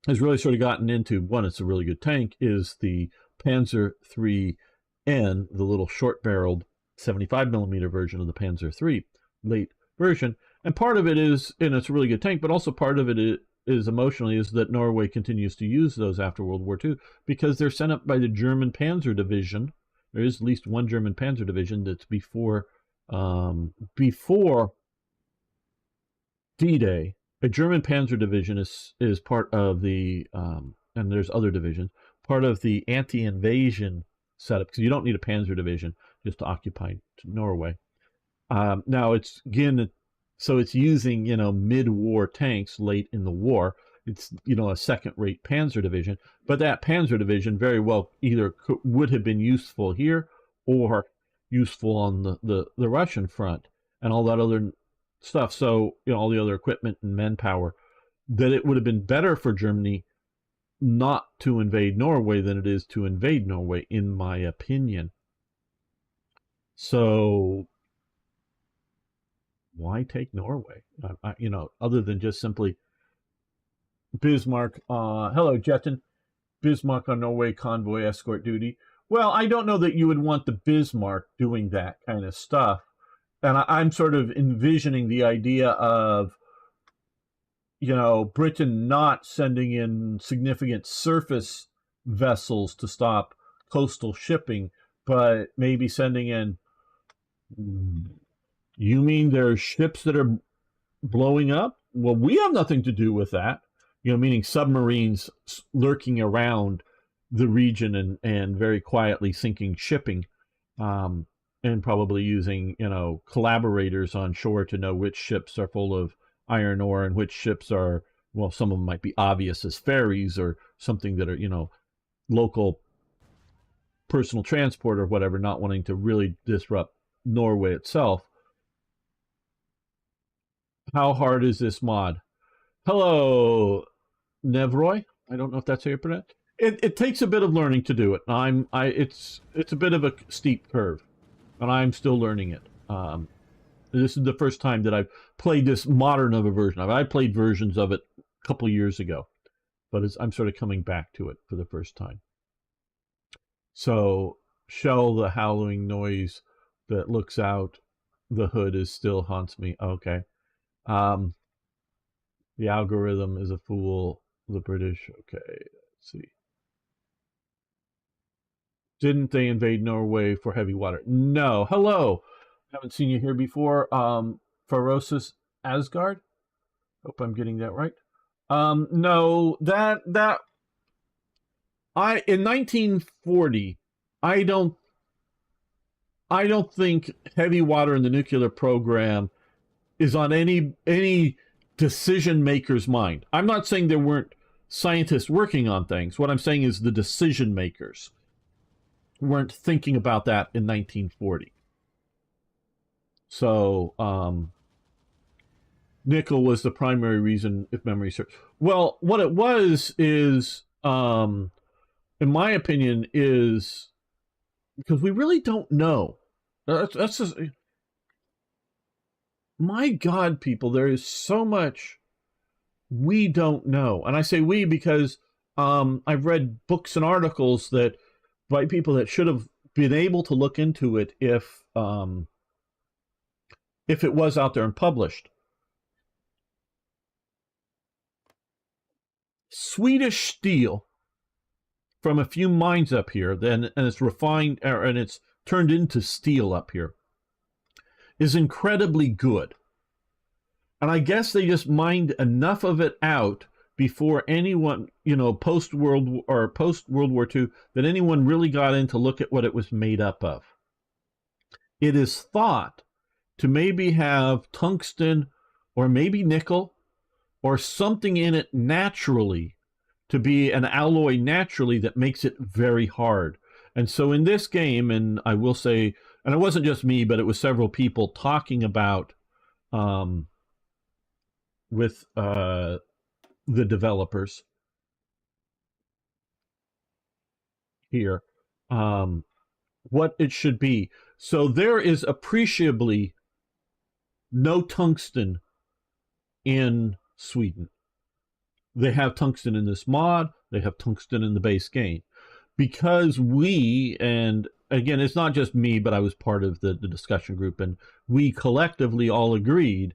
has really sort of gotten into, one, it's a really good tank, is the Panzer IIIN, the little short-barreled 75 millimeter version of the Panzer III, late version. And part of it is, and it's a really good tank, but also part of it is emotionally, is that Norway continues to use those after World War II because they're sent up by the German Panzer Division. There is at least one German Panzer Division that's before D-Day. A German Panzer Division is part of the, and there's other divisions, part of the anti-invasion setup, because you don't need a Panzer Division just to occupy Norway. Now it's, again, so it's using, mid-war tanks late in the war. It's, a second-rate Panzer Division, but that Panzer Division very well either would have been useful here or useful on the Russian front and all that other stuff. So, all the other equipment and manpower, that it would have been better for Germany not to invade Norway than it is to invade Norway, in my opinion. So why take Norway? Other than just simply Bismarck. Hello, Jetton. Bismarck on Norway convoy escort duty. Well, I don't know that you would want the Bismarck doing that kind of stuff. And I'm sort of envisioning the idea of, Britain not sending in significant surface vessels to stop coastal shipping, but maybe sending in, you mean there's ships that are blowing up? Well, we have nothing to do with that. Meaning submarines lurking around the region and very quietly sinking shipping, and probably using, collaborators on shore to know which ships are full of iron ore and which ships are, well, some of them might be obvious as ferries or something that are, local personal transport or whatever, not wanting to really disrupt Norway itself. How hard is this mod? Hello, Nevroy. I don't know if that's how you pronounce it. It takes a bit of learning to do it. It's a bit of a steep curve, and I'm still learning it. This is the first time that I've played this modern of a version of it. I played versions of it a couple years ago, but I'm sort of coming back to it for the first time. So, Shell, the howling noise that looks out the hood is still haunts me. Okay. The algorithm is a fool. the British. Okay, let's see. Didn't they invade Norway for heavy water? No. Hello. Haven't seen you here before. Ferocis Asgard. Hope I'm getting that right. No, that I in 1940, I don't think heavy water in the nuclear program is on any decision maker's mind. I'm not saying there weren't scientists working on things. What I'm saying is the decision makers weren't thinking about that in 1940. So nickel was the primary reason, if memory serves. Well, what it was is, in my opinion, is because we really don't know. That's just, my God, people, there is so much we don't know. And I say we because I've read books and articles that by people that should have been able to look into it if it was out there and published. Swedish steel from a few mines up here, then, and it's refined and it's turned into steel up here, is incredibly good. And I guess they just mined enough of it out before anyone, post World War II, that anyone really got in to look at what it was made up of. It is thought to maybe have tungsten or maybe nickel or something in it naturally, to be an alloy naturally that makes it very hard. And so in this game, and I will say, and it wasn't just me, but it was several people talking about with the developers here, what it should be. So there is appreciably no tungsten in Sweden. They have tungsten in this mod. They have tungsten in the base game. Because we, and again, it's not just me, but I was part of the discussion group, and we collectively all agreed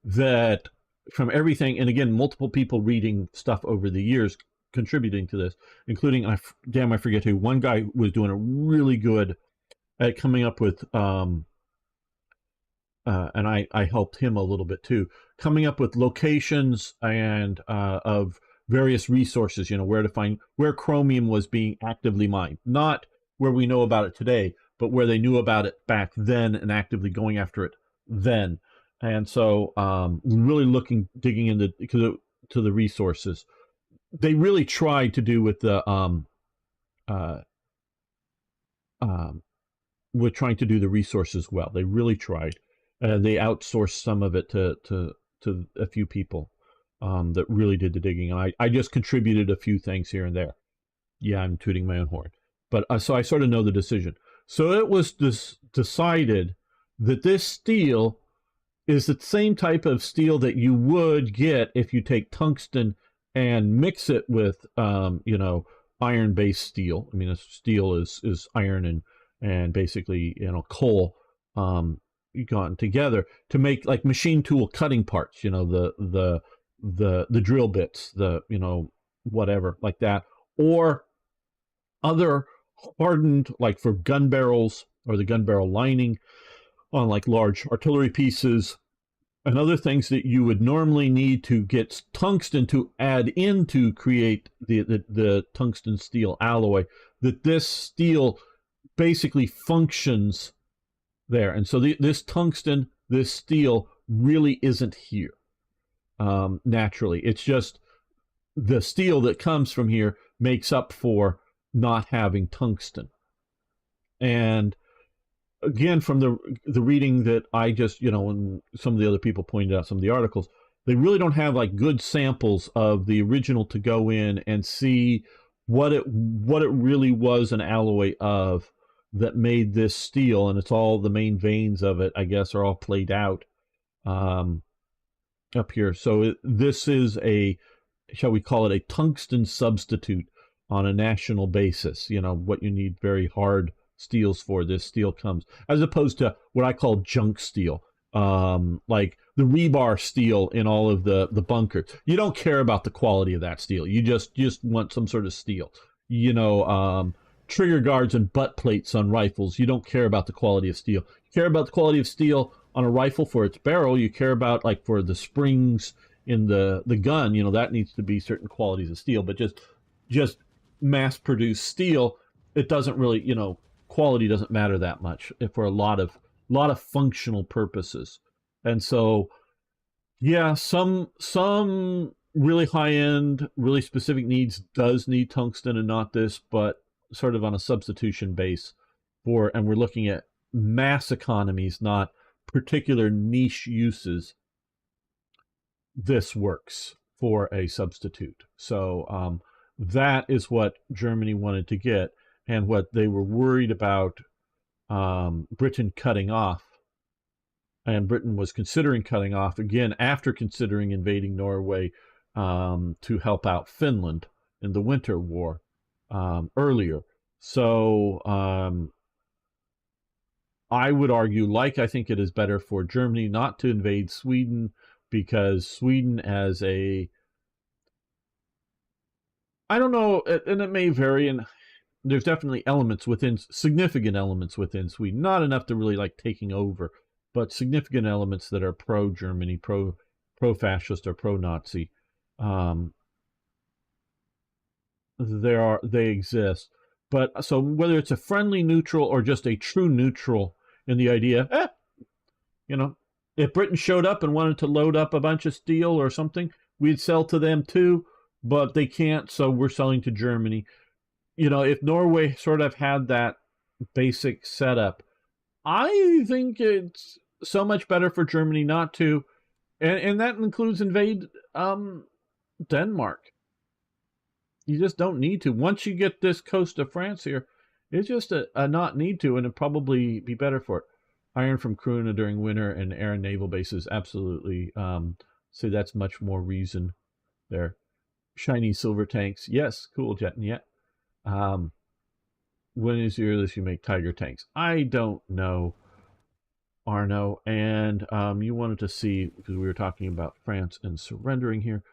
that from everything, and again, multiple people reading stuff over the years contributing to this, including, I forget who, one guy was doing a really good at coming up with, and I helped him a little bit too, coming up with locations and of various resources, where chromium was being actively mined, not where we know about it today, but where they knew about it back then and actively going after it then. And so really digging into to the resources. They really tried to do with the with trying to do the resources well. They really tried. They outsourced some of it to a few people that really did the digging. And I just contributed a few things here and there. Yeah, I'm tooting my own horn. But so I sort of know the decision. So it was decided that this steel is the same type of steel that you would get if you take tungsten and mix it with, iron-based steel. I mean, steel is iron and basically, coal gotten together to make like machine tool cutting parts. The drill bits, whatever like that, or other hardened, like for gun barrels or the gun barrel lining on like large artillery pieces and other things that you would normally need to get tungsten to add in to create the tungsten steel alloy, that this steel basically functions there. And so this tungsten, this steel really isn't here naturally. It's just the steel that comes from here makes up for not having tungsten. And again, from the reading that I just, and some of the other people pointed out, some of the articles, they really don't have like good samples of the original to go in and see what it really was an alloy of that made this steel. And it's all the main veins of it, I guess, are all played out up here. So this is shall we call it a tungsten substitute on a national basis, what you need very hard steels for. This steel comes, as opposed to what I call junk steel. like the rebar steel in all of the bunkers. You don't care about the quality of that steel. You just want some sort of steel. You know, trigger guards and butt plates on rifles. You don't care about the quality of steel. You care about the quality of steel on a rifle for its barrel. You care about like for the springs in the gun. You know, that needs to be certain qualities of steel. But just mass produced steel, it doesn't really, you know, quality doesn't matter that much for a lot of functional purposes. And so yeah, some really high end, really specific needs does need tungsten and not this, but sort of on a substitution base for, and we're looking at mass economies, not particular niche uses. This works for a substitute. So that is what Germany wanted to get, and what they were worried about Britain cutting off. And Britain was considering cutting off again after considering invading Norway to help out Finland in the Winter War earlier. So I would argue, like I think it is better for Germany not to invade Sweden, because Sweden as a, I don't know, and it may vary, and there's definitely elements within, significant elements within Sweden, not enough to really like taking over, but significant elements that are pro-Germany, pro-fascist or pro-Nazi. They exist. But so whether it's a friendly neutral or just a true neutral in the idea, you know, if Britain showed up and wanted to load up a bunch of steel or something, we'd sell to them too, but they can't, so we're selling to Germany. You know, if Norway sort of had that basic setup, I think it's so much better for Germany not to, and that includes invade Denmark. You just don't need to. Once you get this coast of France here, it's just a not need to, and it'd probably be better for it. Iron from Kruna during winter and air and naval bases, absolutely. So that's much more reason there. Shiny silver tanks, yes, cool, Jet, and yet. When is the earliest you make Tiger tanks? I don't know, Arno. And you wanted to see, because we were talking about France and surrendering here.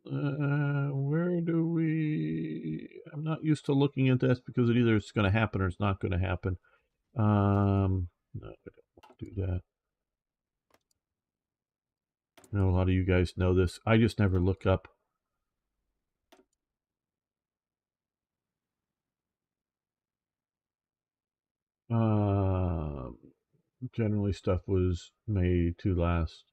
Where do we... I'm not used to looking at this because it either it's going to happen or it's not going to happen. No, I don't want to do that. I know a lot of you guys know this. I just never look up. Generally stuff was made to last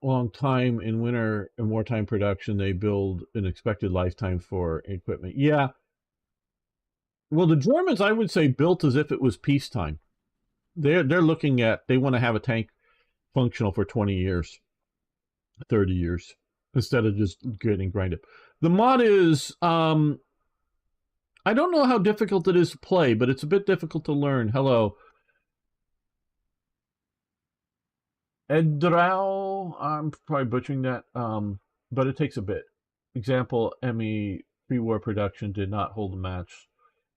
long time in winter and wartime production. They build an expected lifetime for equipment. Yeah. Well, the Germans, I would say, built as if it was peacetime. They're looking at, they want to have a tank functional for 20 years, 30 years, instead of just getting grinded. The mod is, I don't know how difficult it is to play, but it's a bit difficult to learn. Hello. Edrau, I'm probably butchering that, but it takes a bit. Example, ME pre-war production did not hold a match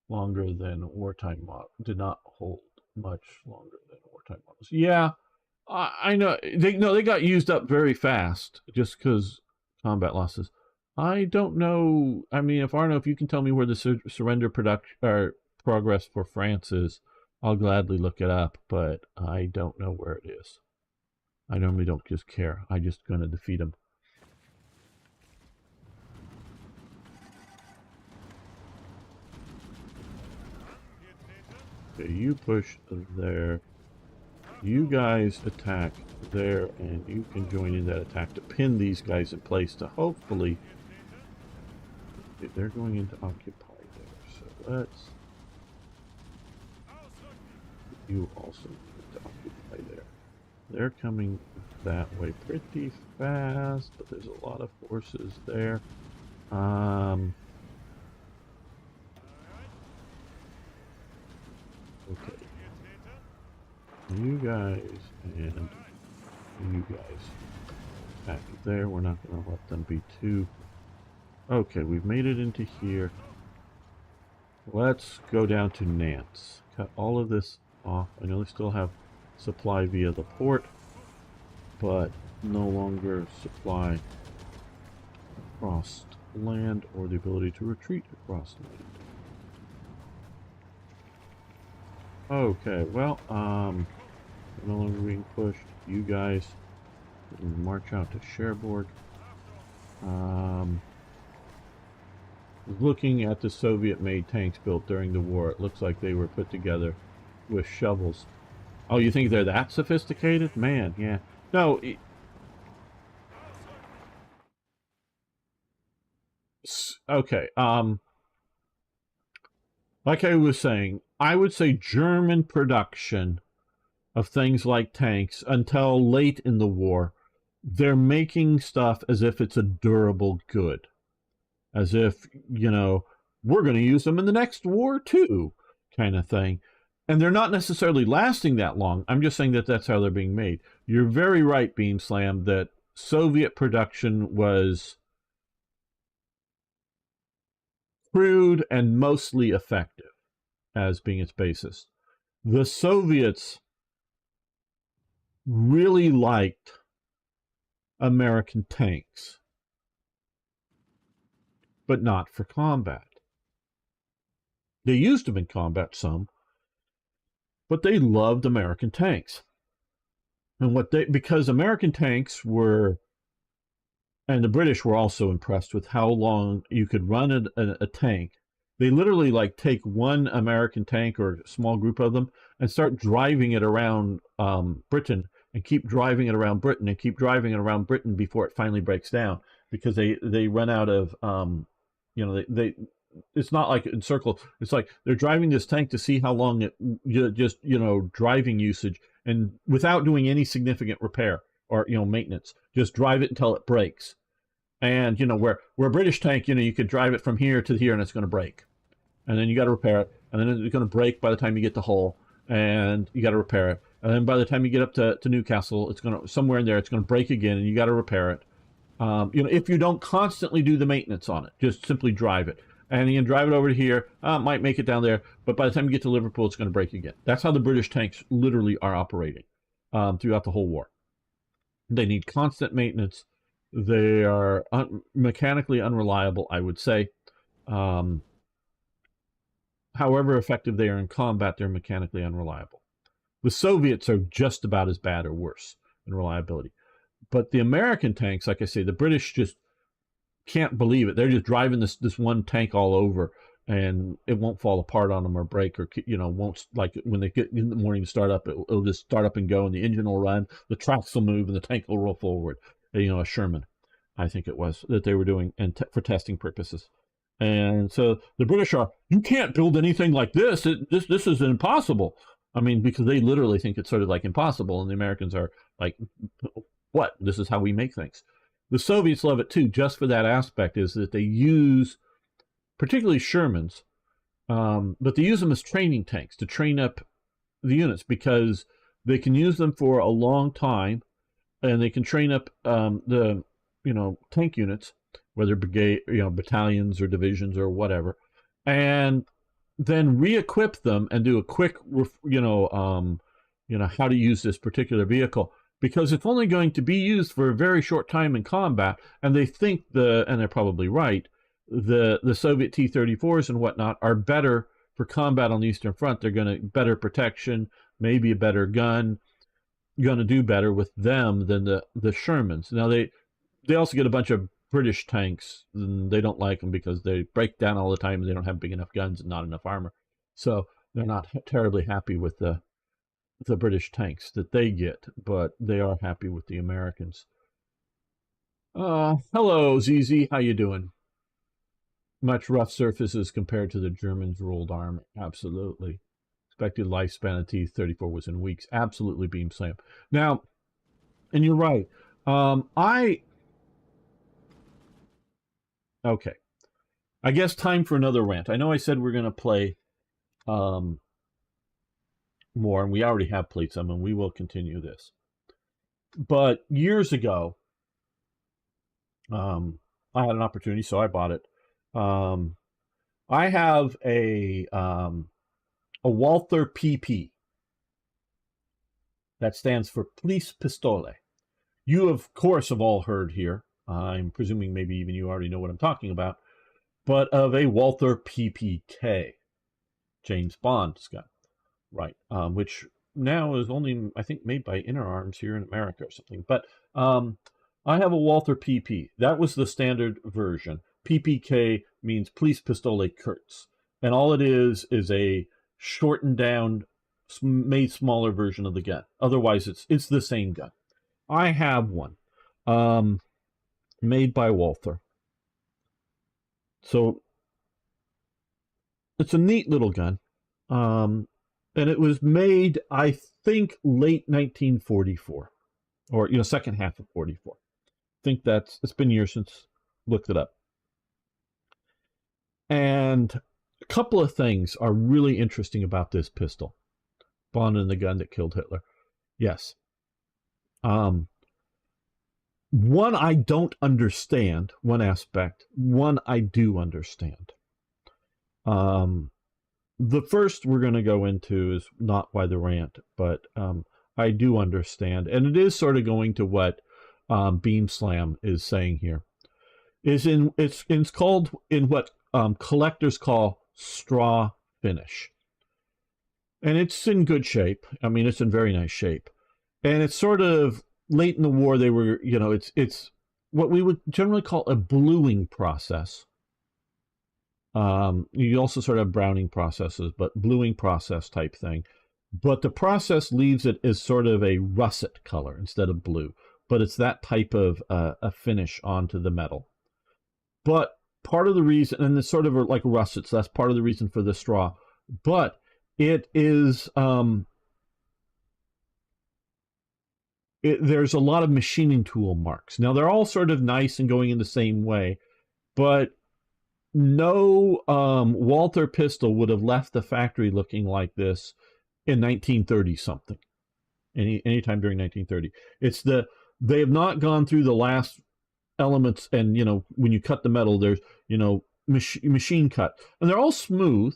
longer than wartime model. Did not hold much longer than wartime models. Yeah, I know. They got used up very fast just because combat losses. I don't know. I mean, if Arno, if you can tell me where the surrender production or progress for France is, I'll gladly look it up. But I don't know where it is. I normally don't just care. I just gonna defeat them. Okay, you push there. You guys attack there, and you can join in that attack to pin these guys in place to hopefully... They're going into occupy there, so let's... You also need to occupy there. They're coming that way pretty fast, but there's a lot of forces there. Okay. You guys and you guys back there. We're not going to let them be too... Okay, we've made it into here. Let's go down to Nantes. Cut all of this off. I know they still have supply via the port, but no longer supply across land or the ability to retreat across land. Okay, well, no longer being pushed. You guys march out to Cherbourg. Looking at the Soviet-made tanks built during the war, it looks like they were put together with shovels. Oh, you think they're that sophisticated? Man, yeah. No. Okay. Like I was saying, I would say German production of things like tanks until late in the war, they're making stuff as if it's a durable good. As if, you know, we're going to use them in the next war too, kind of thing. And they're not necessarily lasting that long. I'm just saying that that's how they're being made. You're very right, Beam Slam, that Soviet production was crude and mostly effective as being its basis. The Soviets really liked American tanks, but not for combat. They used them in combat some, but they loved American tanks. And because American tanks were, and the British were also impressed with how long you could run a tank. They literally like take one American tank or a small group of them and start driving it around Britain and keep driving it around Britain and keep driving it around Britain before it finally breaks down, because they run out of they it's not like in circle. It's like they're driving this tank to see how long it just driving usage, and without doing any significant repair or maintenance, just drive it until it breaks. And where a British tank, you could drive it from here to here and it's going to break, and then you got to repair it, and then it's going to break by the time you get to Hull, and you got to repair it, and then by the time you get up to Newcastle, it's going to somewhere in there it's going to break again, and you got to repair it. If you don't constantly do the maintenance on it, just simply drive it, and you can drive it over to here, might make it down there, but by the time you get to Liverpool, it's going to break again. That's how the British tanks literally are operating throughout the whole war. They need constant maintenance. They are mechanically unreliable, I would say. However effective they are in combat, they're mechanically unreliable. The Soviets are just about as bad or worse in reliability. But the American tanks, like I say, the British just can't believe it. They're just driving this one tank all over, and it won't fall apart on them or break, or won't, like when they get in the morning to start up, it'll just start up and go, and the engine will run, the tracks will move, and the tank will roll forward. A Sherman, I think it was, that they were doing and for testing purposes. And so the British are, you can't build anything like this. This is impossible. I mean, because they literally think it's sort of like impossible, and the Americans are like, what? This is how we make things. The Soviets love it too, just for that aspect, is that they use, particularly Shermans, but they use them as training tanks to train up the units, because they can use them for a long time, and they can train up the tank units, whether brigade, battalions or divisions or whatever, and then re-equip them and do a quick, how to use this particular vehicle, because it's only going to be used for a very short time in combat. And they think and they're probably right, the Soviet T-34s and whatnot are better for combat on the Eastern Front. They're going to better protection, maybe a better gun, going to do better with them than the Shermans. Now they also get a bunch of British tanks, and they don't like them because they break down all the time, and they don't have big enough guns and not enough armor. So they're not terribly happy with the British tanks that they get, but they are happy with the Americans. Hello, ZZ. How you doing? Much rough surfaces compared to the Germans' rolled armor. Absolutely. Expected lifespan of T-34 was in weeks. Absolutely, Beam Slam. Now, and you're right. Okay. I guess time for another rant. I know I said we're going to play more, and we already have played some, and we will continue this. But years ago, I had an opportunity, so I bought it. I have a Walther PP. That stands for Police Pistole. You, of course, have all heard here. I'm presuming maybe even you already know what I'm talking about, but of a Walther PPK, James Bond's gun, right? Which now is only, I think, made by Inner Arms here in America or something. But I have a Walther PP. That was the standard version. PPK means Police Pistole Kurz, and all it is a shortened down, made smaller version of the gun. Otherwise, it's the same gun. I have one, made by Walther. So it's a neat little gun, and it was made, I think, late 1944, or second half of 44. I think it's been years since looked it up. And a couple of things are really interesting about this pistol. Bond and the gun that killed Hitler. Yes. One I don't understand, one aspect. One I do understand. The first we're going to go into is not why the rant, but I do understand. And it is sort of going to what Beam Slam is saying here. It's called in what collectors call straw finish. And it's in good shape. I mean, it's in very nice shape. And it's sort of late in the war, they were, it's what we would generally call a bluing process. You also sort of have browning processes, but bluing process type thing. But the process leaves it as sort of a russet color instead of blue. But it's that type of a finish onto the metal. But part of the reason, and it's sort of like russet, so that's part of the reason for the straw. But it is, there's a lot of machining tool marks. Now, they're all sort of nice and going in the same way, but no Walther pistol would have left the factory looking like this in 1930 something. Anytime during 1930. They have not gone through the last elements, and when you cut the metal, there's machine cut, and they're all smooth,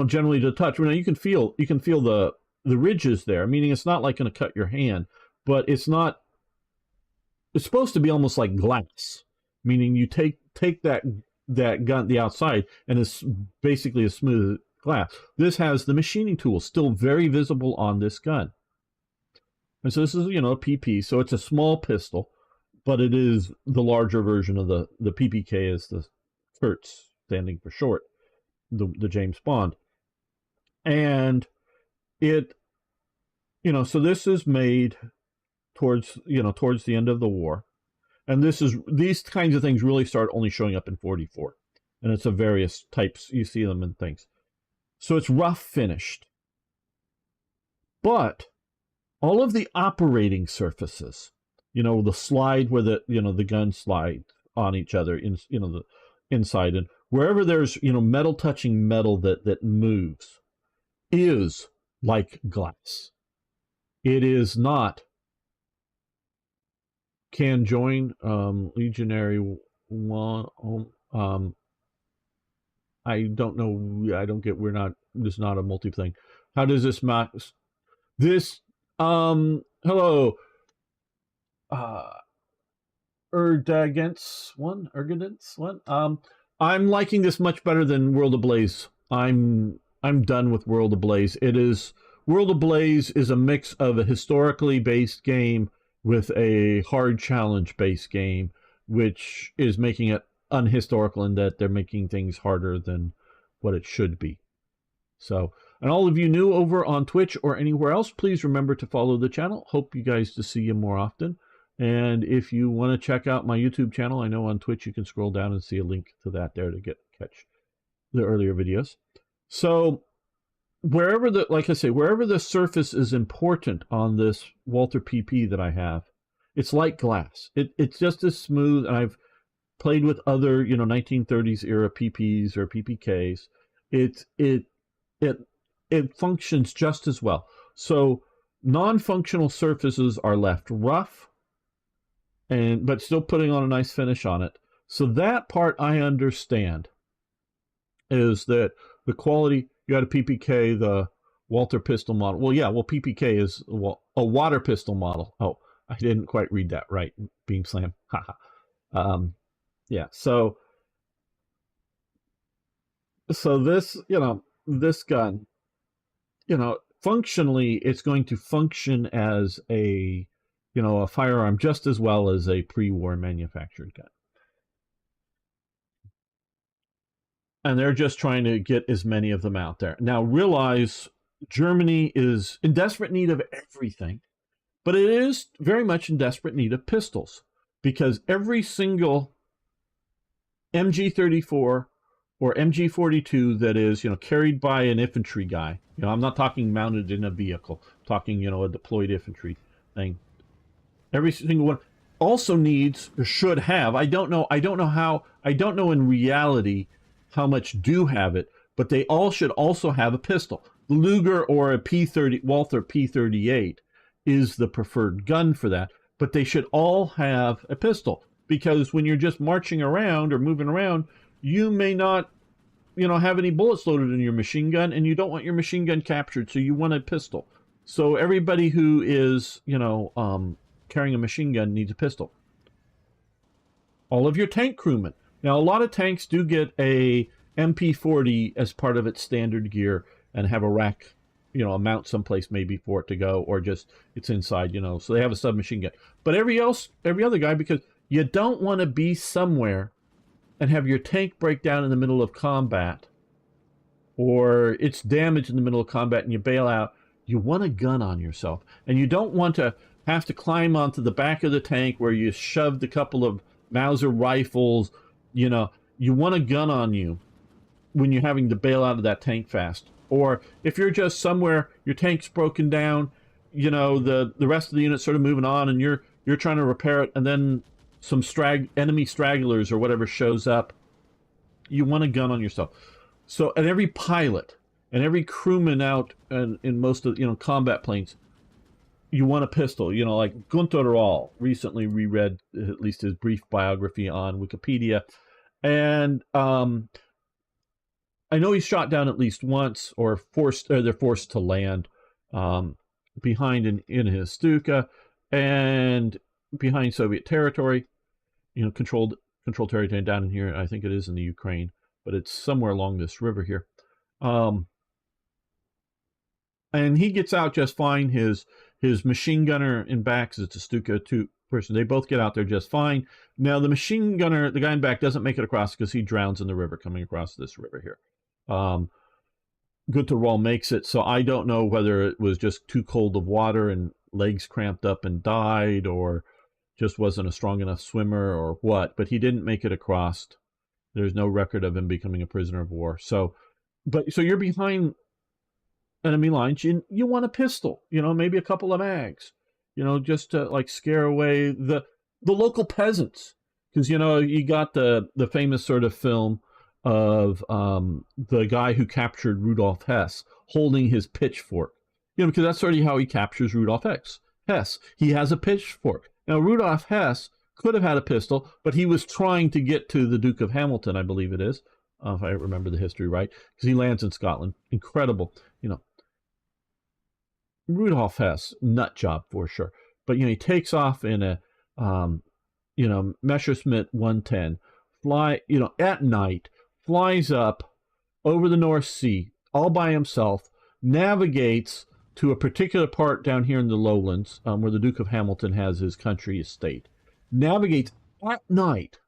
generally to touch. You can feel the ridges there, meaning it's not like going to cut your hand, but it's supposed to be almost like glass, meaning you take that gun, the outside, and it's basically a smooth glass. This has the machining tool still very visible on this gun. And so this is, a PP, so it's a small pistol, but it is the larger version of the PPK, is the Kurz, standing for short, the James Bond. And it, so this is made towards the end of the war. And these kinds of things really start only showing up in 44. And it's of various types. You see them in things. So it's rough finished. But all of the operating surfaces, the slide where the guns slide on each other, the inside, and wherever there's, metal touching metal that moves, is like glass. It is not. Can join Legionary one. I don't know. I don't get. This is not a multi thing. How does this match? This hello. Ergedence one. I'm liking this much better than World Ablaze. I'm done with World Ablaze. World Ablaze is a mix of a historically based game with a hard challenge based game, which is making it unhistorical in that they're making things harder than what it should be. So, and all of you new over on Twitch or anywhere else, please remember to follow the channel. Hope you guys to see you more often. And if you want to check out my YouTube channel, I know on Twitch you can scroll down and see a link to that there to catch the earlier videos. So wherever the surface is important on this Walther PP that I have, it's like glass. It's just as smooth, and I've played with other 1930s era PPs or PPKs. It functions just as well. So non-functional surfaces are left rough, but still putting on a nice finish on it. So that part I understand. is that the quality, you had a PPK, the Walther pistol model. Well, yeah, well, PPK is a water pistol model. Oh, I didn't quite read that right. Beam slam. Haha. Yeah, so this, this gun, functionally, it's going to function as a, a firearm just as well as a pre-war manufactured gun. And they're just trying to get as many of them out there. Now, realize Germany is in desperate need of everything, but it is very much in desperate need of pistols, because every single MG34 or MG42 that is, carried by an infantry guy, I'm not talking mounted in a vehicle, I'm talking, a deployed infantry thing. Every single one also needs or should have, I don't know in reality how much do have it, but they all should also have a pistol. The Luger or a P30, Walther P38 is the preferred gun for that, but they should all have a pistol, because when you're just marching around or moving around, you may not, have any bullets loaded in your machine gun, and you don't want your machine gun captured, so you want a pistol. So everybody who is, carrying a machine gun needs a pistol. All of your tank crewmen. Now, a lot of tanks do get a MP40 as part of its standard gear and have a rack, a mount someplace maybe for it to go, or just it's inside, so they have a submachine gun. But every other guy, because you don't want to be somewhere and have your tank break down in the middle of combat, or it's damaged in the middle of combat and you bail out. You want a gun on yourself, and you don't want to have to climb onto the back of the tank where you shoved a couple of Mauser rifles. You want a gun on you when you're having to bail out of that tank fast. Or if you're just somewhere, your tank's broken down, the rest of the unit's sort of moving on, and you're trying to repair it, and then some enemy stragglers or whatever shows up. You want a gun on yourself. So, and every pilot and every crewman out in most of combat planes, you want a pistol. Like Gunther Rahl, recently reread at least his brief biography on Wikipedia, and I know he's shot down at least once, or they're forced to land behind in his Stuka and behind Soviet territory, controlled territory down in here. I think it is in the Ukraine, but it's somewhere along this river here. And he gets out just fine. His machine gunner in back, because it's a Stuka 2 person, they both get out there just fine. Now the machine gunner, the guy in back, doesn't make it across because he drowns in the river coming across this river here. Gunther Rahl makes it, so I don't know whether it was just too cold of water and legs cramped up and died, or just wasn't a strong enough swimmer, or what, but he didn't make it across. There's no record of him becoming a prisoner of war. So you're behind enemy lines. You want a pistol, maybe a couple of mags, just to like scare away the local peasants, because you got the famous sort of film of the guy who captured Rudolf Hess holding his pitchfork, because that's sort of how he captures Rudolf Hess. He has a pitchfork. Now, Rudolf Hess could have had a pistol, but he was trying to get to the Duke of Hamilton, I believe it is, if I remember the history right, because he lands in Scotland. Incredible, Rudolf Hess, nut job for sure. But, he takes off in a, Messerschmitt 110, at night, flies up over the North Sea all by himself, navigates to a particular part down here in the lowlands, where the Duke of Hamilton has his country estate, navigates at night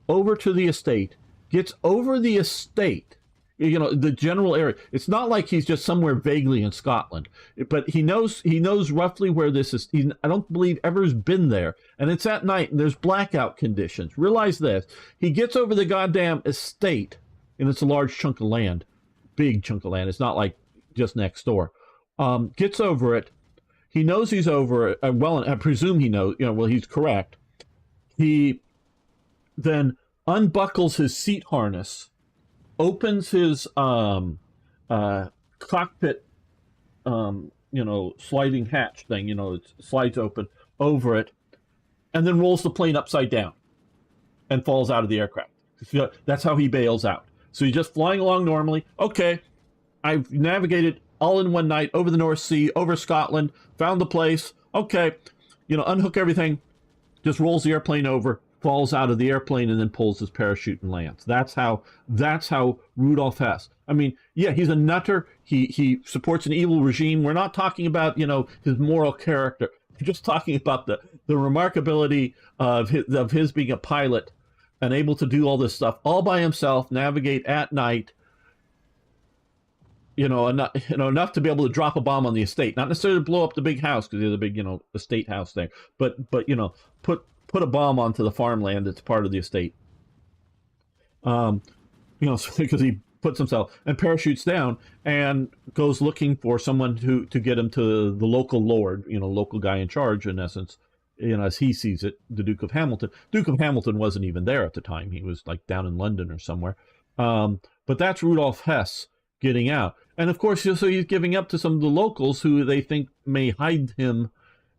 over to the estate, gets over the estate, the general area. It's not like he's just somewhere vaguely in Scotland, but he knows roughly where this is. I don't believe ever's been there, and it's at night, and there's blackout conditions. Realize this. He gets over the goddamn estate, and it's a large chunk of land, big chunk of land. It's not like just next door. Gets over it. He knows he's over it. Well, I presume he knows, well, he's correct. He then unbuckles his seat harness, opens his cockpit, sliding hatch thing, it slides open over it, and then rolls the plane upside down and falls out of the aircraft. That's how he bails out. So you're just flying along normally. Okay, I've navigated all in one night over the North Sea, over Scotland, found the place. Okay, unhook everything, just rolls the airplane over, falls out of the airplane, and then pulls his parachute and lands. That's how Rudolf Hess. I mean, yeah, he's a nutter. He supports an evil regime. We're not talking about his moral character. We're just talking about the remarkability of his being a pilot and able to do all this stuff all by himself, navigate at night. Enough to be able to drop a bomb on the estate, not necessarily to blow up the big house because there's a big, estate house there, but put a bomb onto the farmland that's part of the estate. Because he puts himself and parachutes down and goes looking for someone to get him to the local lord, local guy in charge, in essence, as he sees it, the Duke of Hamilton. Duke of Hamilton wasn't even there at the time. He was like down in London or somewhere. But that's Rudolf Hess getting out. And of course, so he's giving up to some of the locals who they think may hide him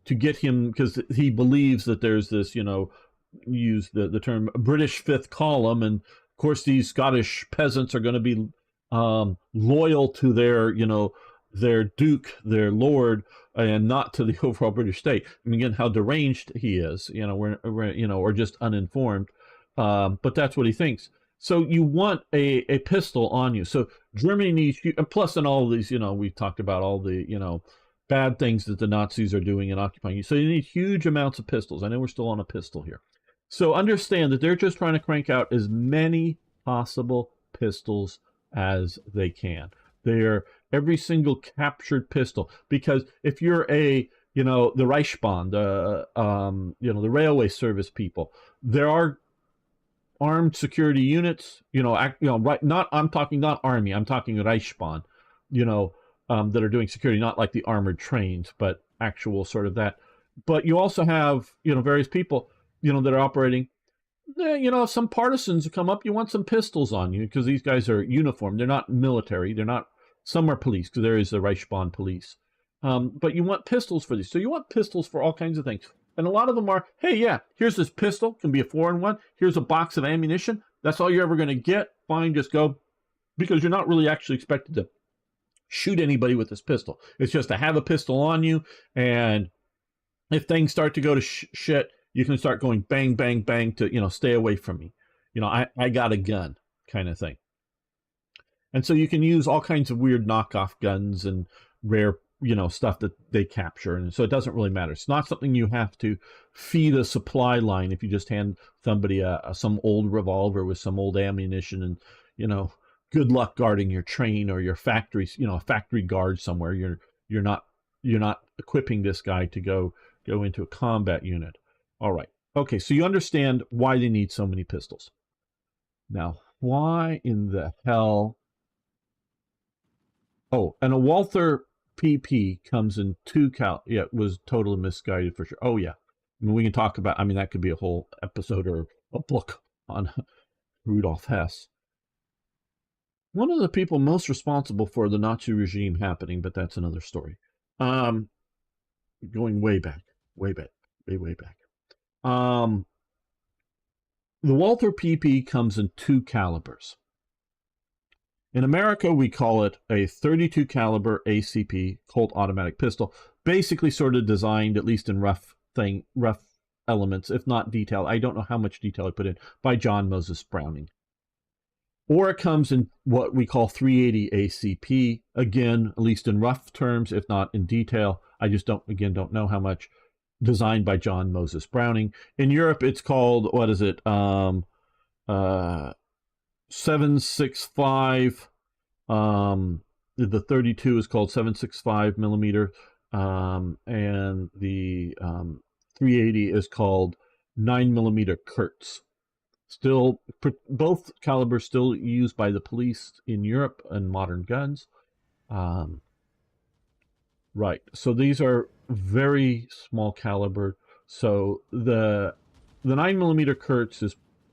to get him, because he believes that there's this, use the term British fifth column. And of course, these Scottish peasants are going to be loyal to their duke, their lord, and not to the overall British state. And again, how deranged he is, or just uninformed. But that's what he thinks. So you want a pistol on you. So Germany needs, plus in all of these, we've talked about all the, bad things that the Nazis are doing and occupying you. So you need huge amounts of pistols. I know we're still on a pistol here. So understand that they're just trying to crank out as many possible pistols as they can. They're every single captured pistol, because if you're the Reichsbahn, the railway service people, there are armed security units, right? I'm talking not army, I'm talking Reichsbahn, that are doing security, not like the armored trains, but actual sort of that. But you also have, various people, that are operating. If some partisans come up, you want some pistols on you, because these guys are uniformed. They're not military. They're not. Some are police, because there is the Reichsbahn police. But you want pistols for these. So you want pistols for all kinds of things. And a lot of them are, hey, yeah, here's this pistol. Can be a 4-in-1. Here's a box of ammunition. That's all you're ever going to get. Fine, just go. Because you're not really actually expected to shoot anybody with this pistol. It's just to have a pistol on you. And if things start to go to shit, you can start going bang, bang, bang to, stay away from me. I got a gun kind of thing. And so you can use all kinds of weird knockoff guns and rare, stuff that they capture. And so it doesn't really matter. It's not something you have to feed a supply line if you just hand somebody some old revolver with some old ammunition and, good luck guarding your train or your factory, a factory guard somewhere. You're not equipping this guy to go into a combat unit. All right. Okay, so you understand why they need so many pistols. Now, why in the hell? Oh, and a Walther PP comes in 2 yeah, it was totally misguided for sure. Oh, yeah. I mean, we can talk about, that could be a whole episode or a book on Rudolf Hess. One of the people most responsible for the Nazi regime happening, but that's another story. Going way back. The Walther PP comes in 2 calibers. In America, we call it a 32 caliber ACP, Colt automatic pistol, basically sort of designed, at least in rough elements, if not detail. I don't know how much detail I put in, by John Moses Browning. Or it comes in what we call 380 ACP, again, at least in rough terms, if not in detail. I just don't know how much, designed by John Moses Browning. In Europe, it's called, 765. The 32 is called 765 millimeter, and the 380 is called 9 millimeter Kurtz. Still, both calibers still used by the police in Europe and modern guns. Right. So these are very small caliber. So the 9 millimeter Kurtz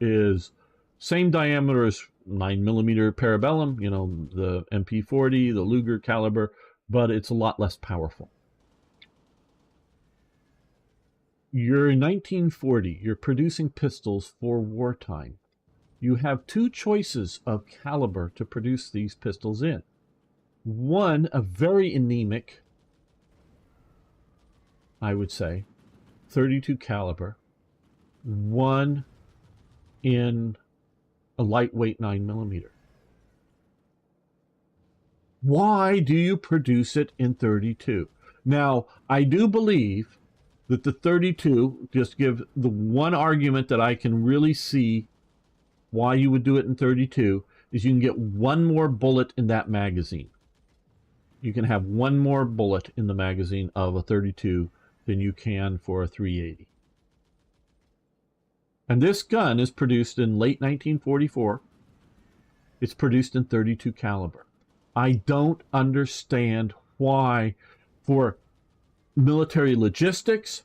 is same diameter as 9 millimeter Parabellum, the MP40, the Luger caliber, but it's a lot less powerful. You're in 1940, you're producing pistols for wartime. you have two choices of caliber to produce these pistols in. One, a very anemic, I would say, 32 caliber. One in a lightweight 9mm. Why do you produce it in 32? Now, I do believe that the 32, just give the one argument that I can really see why you would do it in 32, is you can get one more bullet in that magazine. You can have one more bullet in the magazine of a 32 than you can for a 380. And this gun is produced in late 1944. It's produced in 32 caliber. I don't understand why, for military logistics,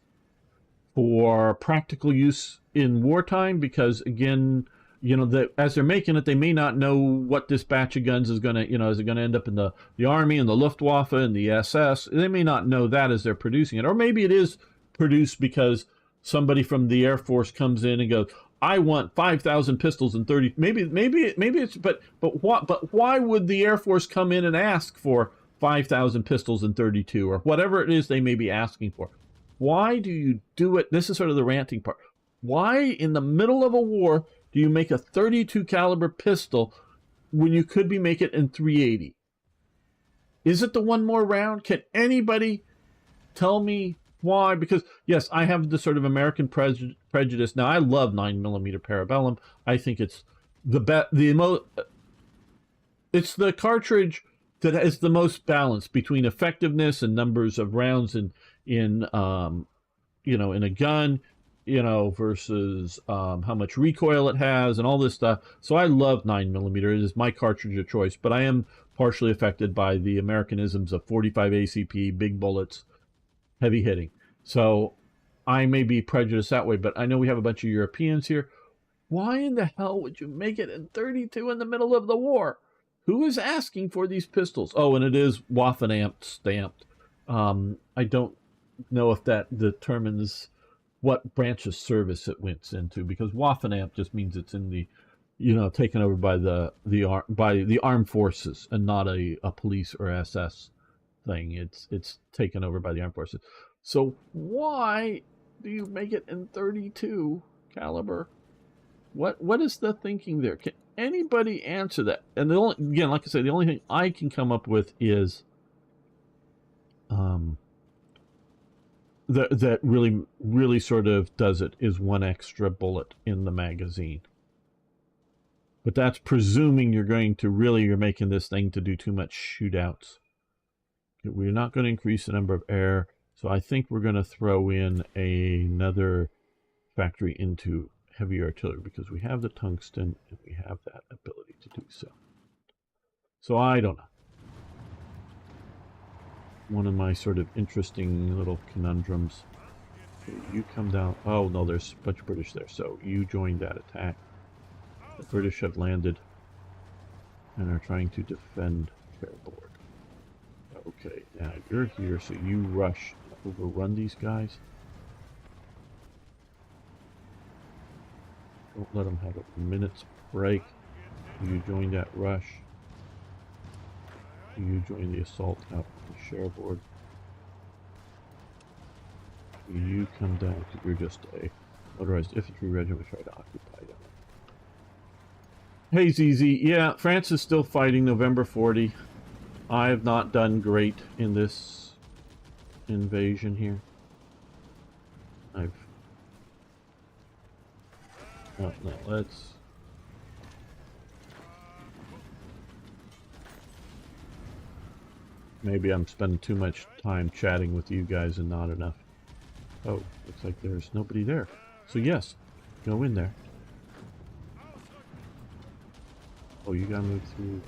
for practical use in wartime, because again, you know, as they're making it, they may not know what this batch of guns is going to, you know, is it going to end up in the Army and the Luftwaffe and the SS? They may not know that as they're producing it. Or maybe it is produced because somebody from the Air Force comes in and goes, I want 5,000 pistols and 30. Maybe it's, but why would the Air Force come in and ask for 5,000 pistols and 32 or whatever it is they may be asking for? Why do you do it? This is sort of the ranting part. Why in the middle of a war do you make a 32 caliber pistol when you could be making it in 380? Is it the one more round? Can anybody tell me why? Because yes, I have the sort of American prejudice. Now I love 9mm Parabellum. I think it's it's the cartridge that is the most balanced between effectiveness and numbers of rounds in you know, in a gun, you know, versus how much recoil it has and all this stuff. So I love 9mm. It is my cartridge of choice, but I am partially affected by the Americanisms of 45 ACP, big bullets, heavy hitting. So I may be prejudiced that way, but I know we have a bunch of Europeans here. Why in the hell would you make it in 32 in the middle of the war? Who is asking for these pistols? Oh, and it is Waffen-Amt stamped. I don't know if that determines what branch of service it went into, because Waffen-Amt just means it's in the, you know, taken over by the armed forces and not a police or SS thing. It's taken over by the armed forces. So why do you make it in 32 caliber? What is the thinking there? Can anybody answer that? And again, like I say, the only thing I can come up with is that really sort of does it is one extra bullet in the magazine. But that's presuming you're making this thing to do too much shootouts. We're not going to increase the number of air, so I think we're going to throw in another factory into heavy artillery, because we have the tungsten and we have that ability to do so. So I don't know. One of my sort of interesting little conundrums. Okay, you come down. Oh no, there's a bunch of British there, so you joined that attack. The British have landed and are trying to defend Fairboard. Okay, now you're here, so you rush and overrun these guys. Don't let them have a minute's break. You join that rush. You join the assault out the Cherbourg. You come down because you're just a motorized infantry regiment trying to occupy them. Hey ZZ, yeah, France is still fighting November 40. I have not done great in this invasion here. No, let's... Maybe I'm spending too much time chatting with you guys and not enough. Oh, looks like there's nobody there. So yes, go in there. Oh, you gotta move through.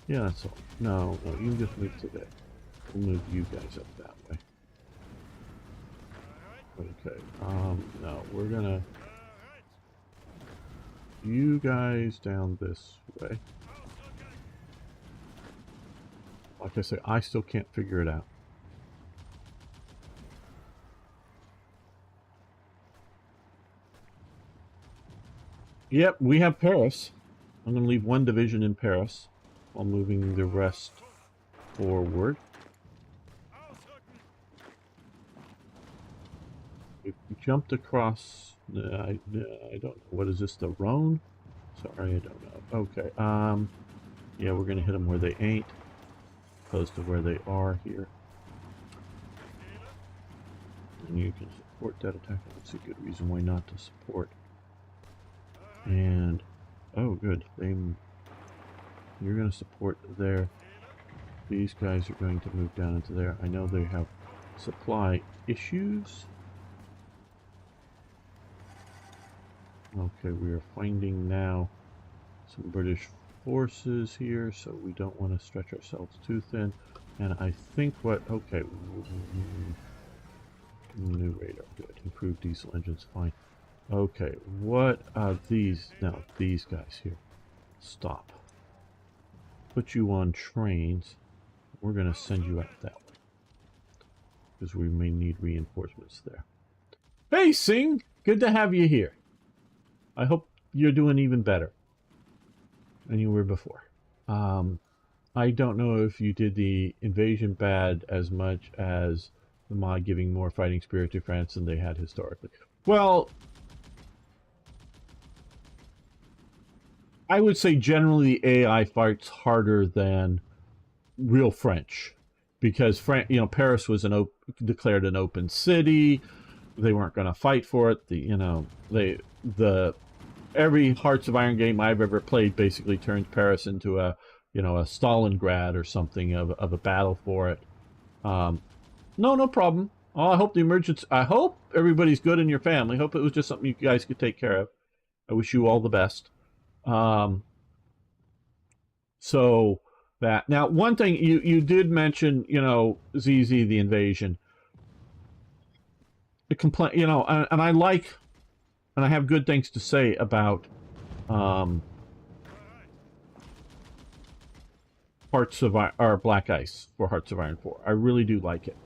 Yeah, that's all. No, you can just move to there. We'll move you guys up that way. Okay, no, we're gonna... You guys down this way. Like I say, I still can't figure it out. Yep, we have Paris. I'm going to leave one division in Paris while moving the rest forward. We jumped across... I don't know. What is this, the Rhone? Sorry, I don't know. Okay, yeah, we're going to hit them where they ain't, opposed to where they are here. And you can support that attack. That's a good reason why not to support. And, oh good, you're going to support there. These guys are going to move down into there. I know they have supply issues. Okay, we are finding now some British forces here, so we don't want to stretch ourselves too thin. And I think okay, new radar, good. Improved diesel engines, fine. Okay, what are these? Now, these guys here. Stop. Put you on trains. We're going to send you out that way, because we may need reinforcements there. Hey, Singh! Good to have you here. I hope you're doing even better than you were before. I don't know if you did the invasion bad as much as the mod giving more fighting spirit to France than they had historically. Well, I would say generally the AI fights harder than real French, because Paris was declared an open city. They weren't going to fight for it. Every Hearts of Iron game I've ever played basically turns Paris into a Stalingrad or something of a battle for it. No problem. Oh, I hope everybody's good in your family. Hope it was just something you guys could take care of. I wish you all the best. So that now, one thing you did mention, ZZ, the invasion. The complaint, and I like. And I have good things to say about Hearts of Iron, or Black Ice for Hearts of Iron 4. I really do like it.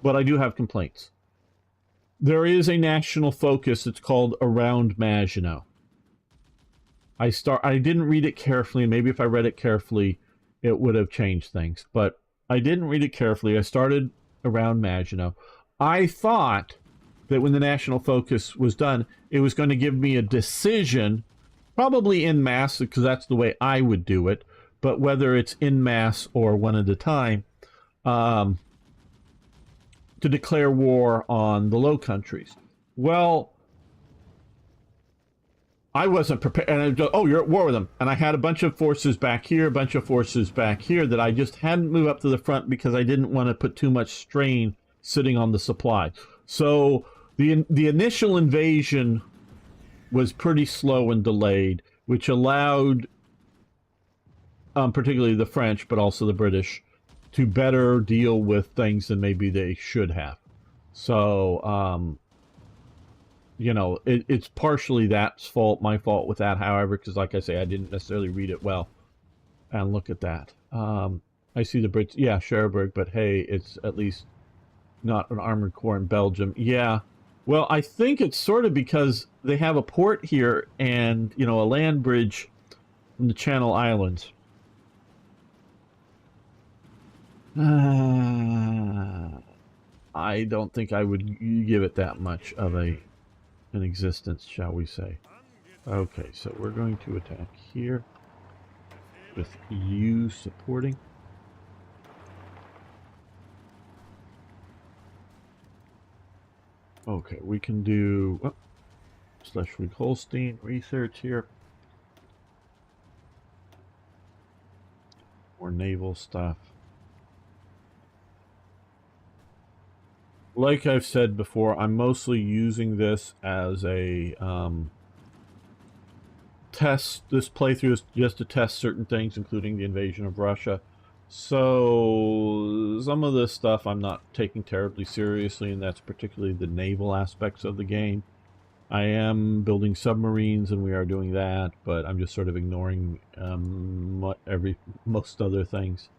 But I do have complaints. There is a national focus that's called Around Maginot. I didn't read it carefully, and maybe if I read it carefully, it would have changed things. But I didn't read it carefully. I started Around Maginot. I thought that when the national focus was done, it was going to give me a decision, probably en masse, because that's the way I would do it, but whether it's en masse or one at a time, to declare war on the Low Countries. Well, I wasn't prepared, and I go, oh, you're at war with them. And I had a bunch of forces back here, a bunch of forces back here that I just hadn't moved up to the front because I didn't want to put too much strain sitting on the supply. So the initial invasion was pretty slow and delayed, which allowed, particularly the French, but also the British, to better deal with things than maybe they should have. So, it's partially that's fault, my fault with that, however, because like I say, I didn't necessarily read it well. And look at that. I see the Brits, yeah, Cherbourg, but hey, it's at least not an armored corps in Belgium. Yeah. Well, I think it's sort of because they have a port here and, a land bridge from the Channel Islands. I don't think I would give it that much of an existence, shall we say. Okay, so we're going to attack here with you supporting. Okay, we can do Schleswig-Holstein research here. More naval stuff. Like I've said before, I'm mostly using this as a test. This playthrough is just to test certain things, including the invasion of Russia. So some of this stuff I'm not taking terribly seriously, and that's particularly the naval aspects of the game. I am building submarines, and we are doing that, but I'm just sort of ignoring most other things.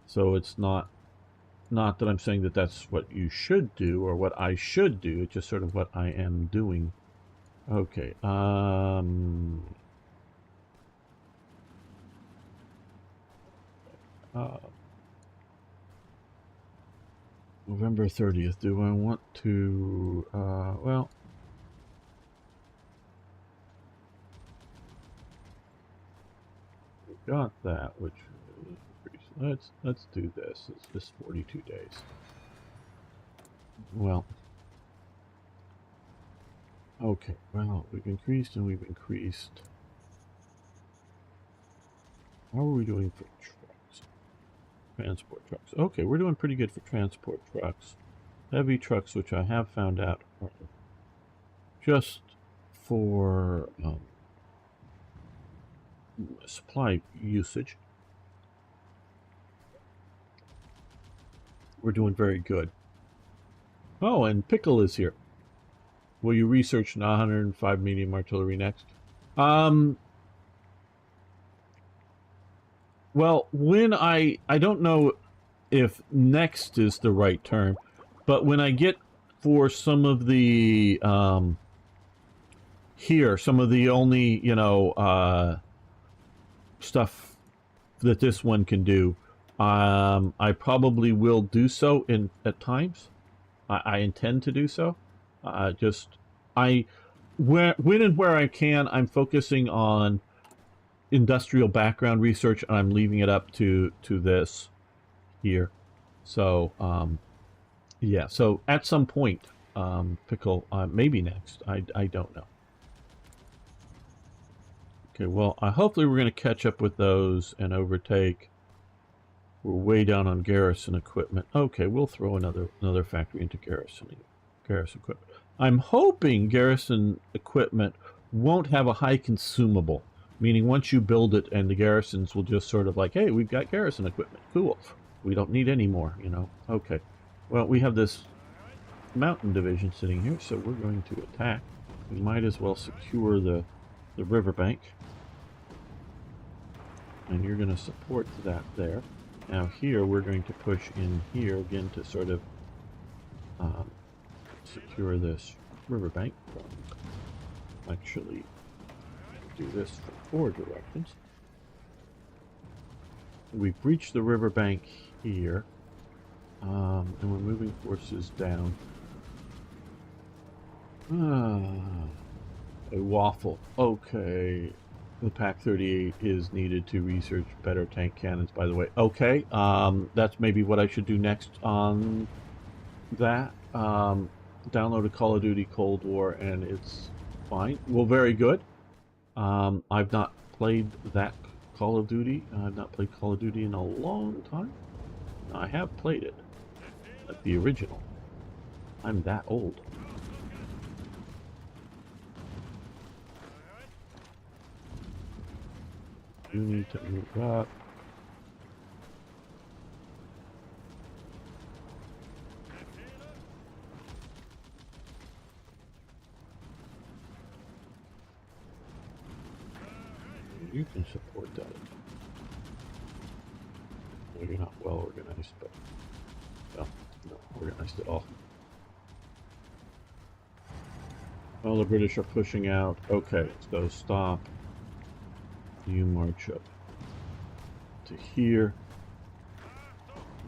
So it's not that I'm saying that that's what you should do or what I should do. It's just sort of what I am doing. Okay. November 30th. Do I want to? Well. We got that, which let's do this. It's just 42 days. Well. Okay, well, we've increased and we've increased. How are we doing for trucks? Transport trucks. Okay, we're doing pretty good for transport trucks. Heavy trucks, which I have found out are just for supply usage. We're doing very good. Oh, and Pickle is here. Will you research 105 medium artillery next? Well, when I don't know if next is the right term, but when I get for some of the here, some of the only, you know, stuff that this one can do, I probably will do so at times. I intend to do so. When and where I can, I'm focusing on industrial background research, and I'm leaving it up to this here. So yeah, so at some point, Pickle, maybe next. I don't know. Okay, well, hopefully we're going to catch up with those and overtake. We're way down on garrison equipment. Okay, we'll throw another factory into garrison equipment. I'm hoping garrison equipment won't have a high consumable, meaning once you build it and the garrisons will just sort of like, hey, we've got garrison equipment. Cool. We don't need any more, you know. Okay. Well, we have this mountain division sitting here, so we're going to attack. We might as well secure the riverbank. And you're going to support that there. Now here, we're going to push in here again to sort of secure this riverbank. Actually, do this from 4 directions. We've reached the riverbank here, and we're moving forces down. A waffle. Okay. The PaK-38 is needed to research better tank cannons, by the way. Okay, that's maybe what I should do next on that. Download a Call of Duty Cold War, and it's fine. Well, very good. I've not played that Call of Duty. I've not played Call of Duty in a long time. I have played it, like the original. I'm that old. You need to move up. You can support that. Well, you're not well organized, but well, not organized at all. Well, the British are pushing out. Okay, so stop. You march up to here.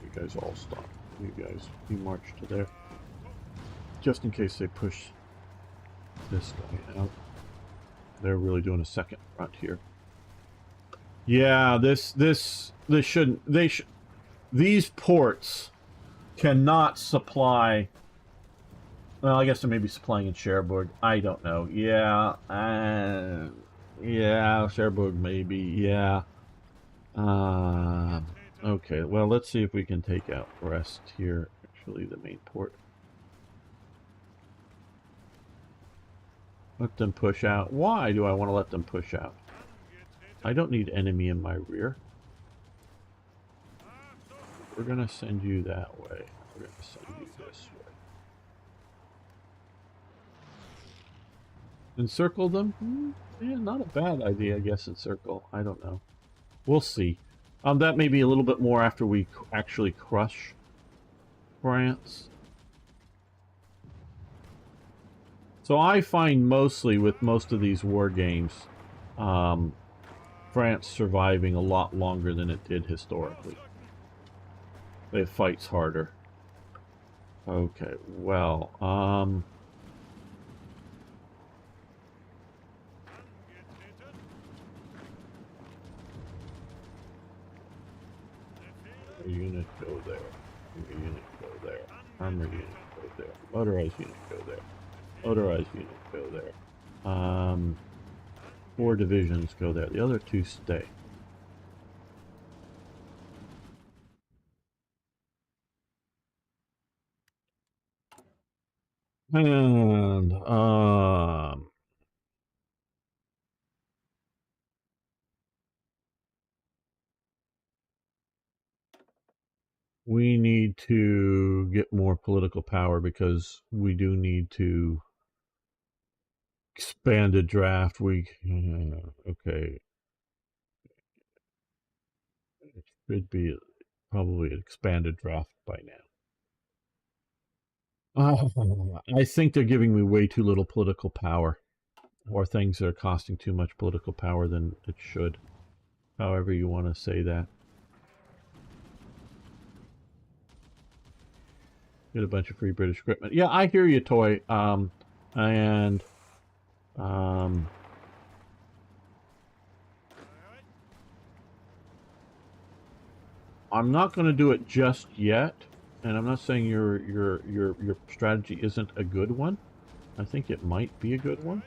You guys all stop. You march to there. Just in case they push this guy out. They're really doing a second front here. Yeah, this shouldn't. These ports cannot supply. Well, I guess they may be supplying in Cherbourg. I don't know. Yeah. Yeah, Cherbourg maybe, yeah. Okay, well, let's see if we can take out Brest here, actually the main port. Let them push out. Why do I want to let them push out? I don't need enemy in my rear. We're going to send you that way. We're going to send you this way. Encircle them? Yeah, not a bad idea, I guess, encircle. I don't know. We'll see. That may be a little bit more after we actually crush France. So I find mostly with most of these war games, France surviving a lot longer than it did historically. It fights harder. Okay, well, are you gonna go there? Armor unit go there. Armor unit go there. Motorized unit go there. Motorized unit go there. 4 divisions go there. The other 2 stay. And we need to get more political power because we do need to expand a draft. Okay. It should be probably an expanded draft by now. I think they're giving me way too little political power, or things that are costing too much political power than it should. However you want to say that. Get a bunch of free British equipment. Yeah, I hear you, Toy. And I'm not going to do it just yet, and I'm not saying your strategy isn't a good one. I think it might be a good one,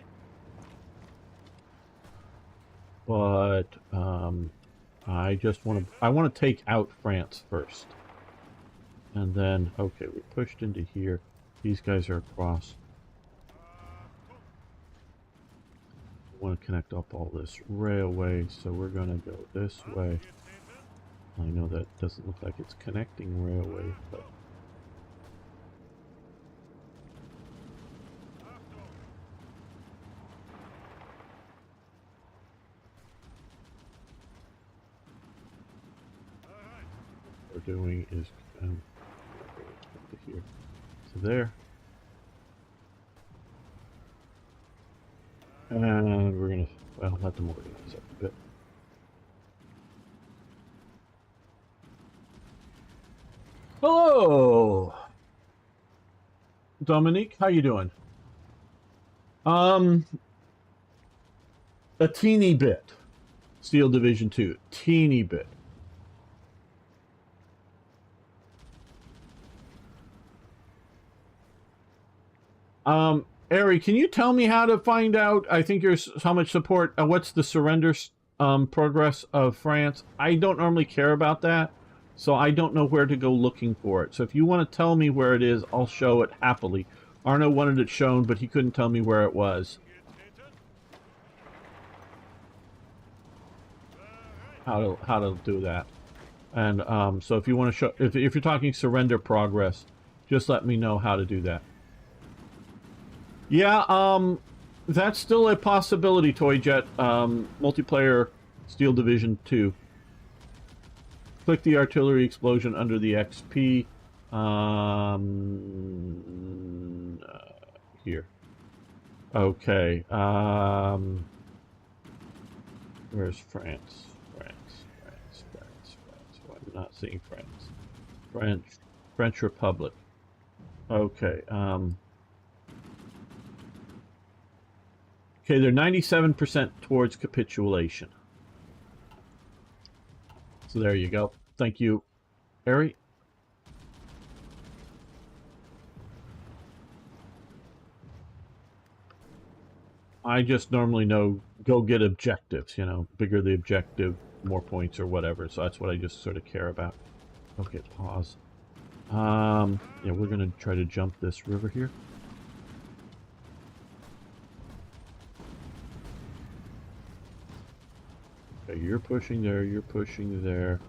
but I just want to take out France first, and then okay, we're pushed into here. These guys are across. I want to connect up all this railway, so we're going to go this way. I know that doesn't look like it's connecting railway, but what we're doing is here to there, and we're gonna let them organize up a bit. Hello, Dominique. How you doing? A teeny bit. Steel Division 2. Teeny bit. Ari, can you tell me how to find out, I think there's how much support, what's the surrender progress of France? I don't normally care about that, so I don't know where to go looking for it. So if you want to tell me where it is, I'll show it happily. Arno wanted it shown, but he couldn't tell me where it was. How to do that. And so if you want to show, if you're talking surrender progress, just let me know how to do that. Yeah, that's still a possibility, Toyjet. Multiplayer Steel Division 2. Click the artillery explosion under the XP. Here. Okay. Where's France? Why am I not seeing France? French Republic. Okay. Okay, they're 97% towards capitulation. So there you go. Thank you, Harry. I just normally know, go get objectives, you know, bigger the objective, more points or whatever. So that's what I just sort of care about. Okay, pause. Yeah, we're going to try to jump this river here. Okay, you're pushing there, you're pushing there.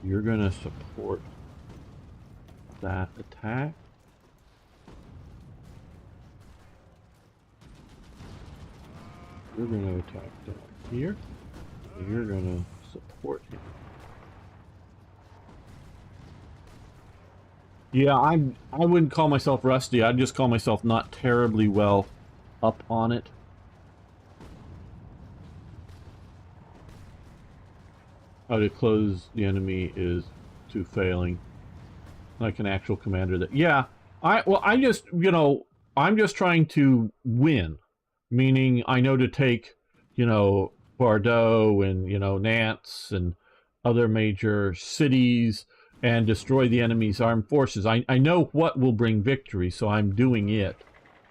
You're going to support that attack. You're going to attack down here. And you're going to support him. Yeah, I wouldn't call myself rusty. I'd just call myself not terribly well up on it. How to close the enemy is to failing. Like an actual commander that, yeah, I just, you know, I'm just trying to win. Meaning I know to take, you know, Bordeaux and, you know, Nantes and other major cities and destroy the enemy's armed forces. I know what will bring victory, so I'm doing it.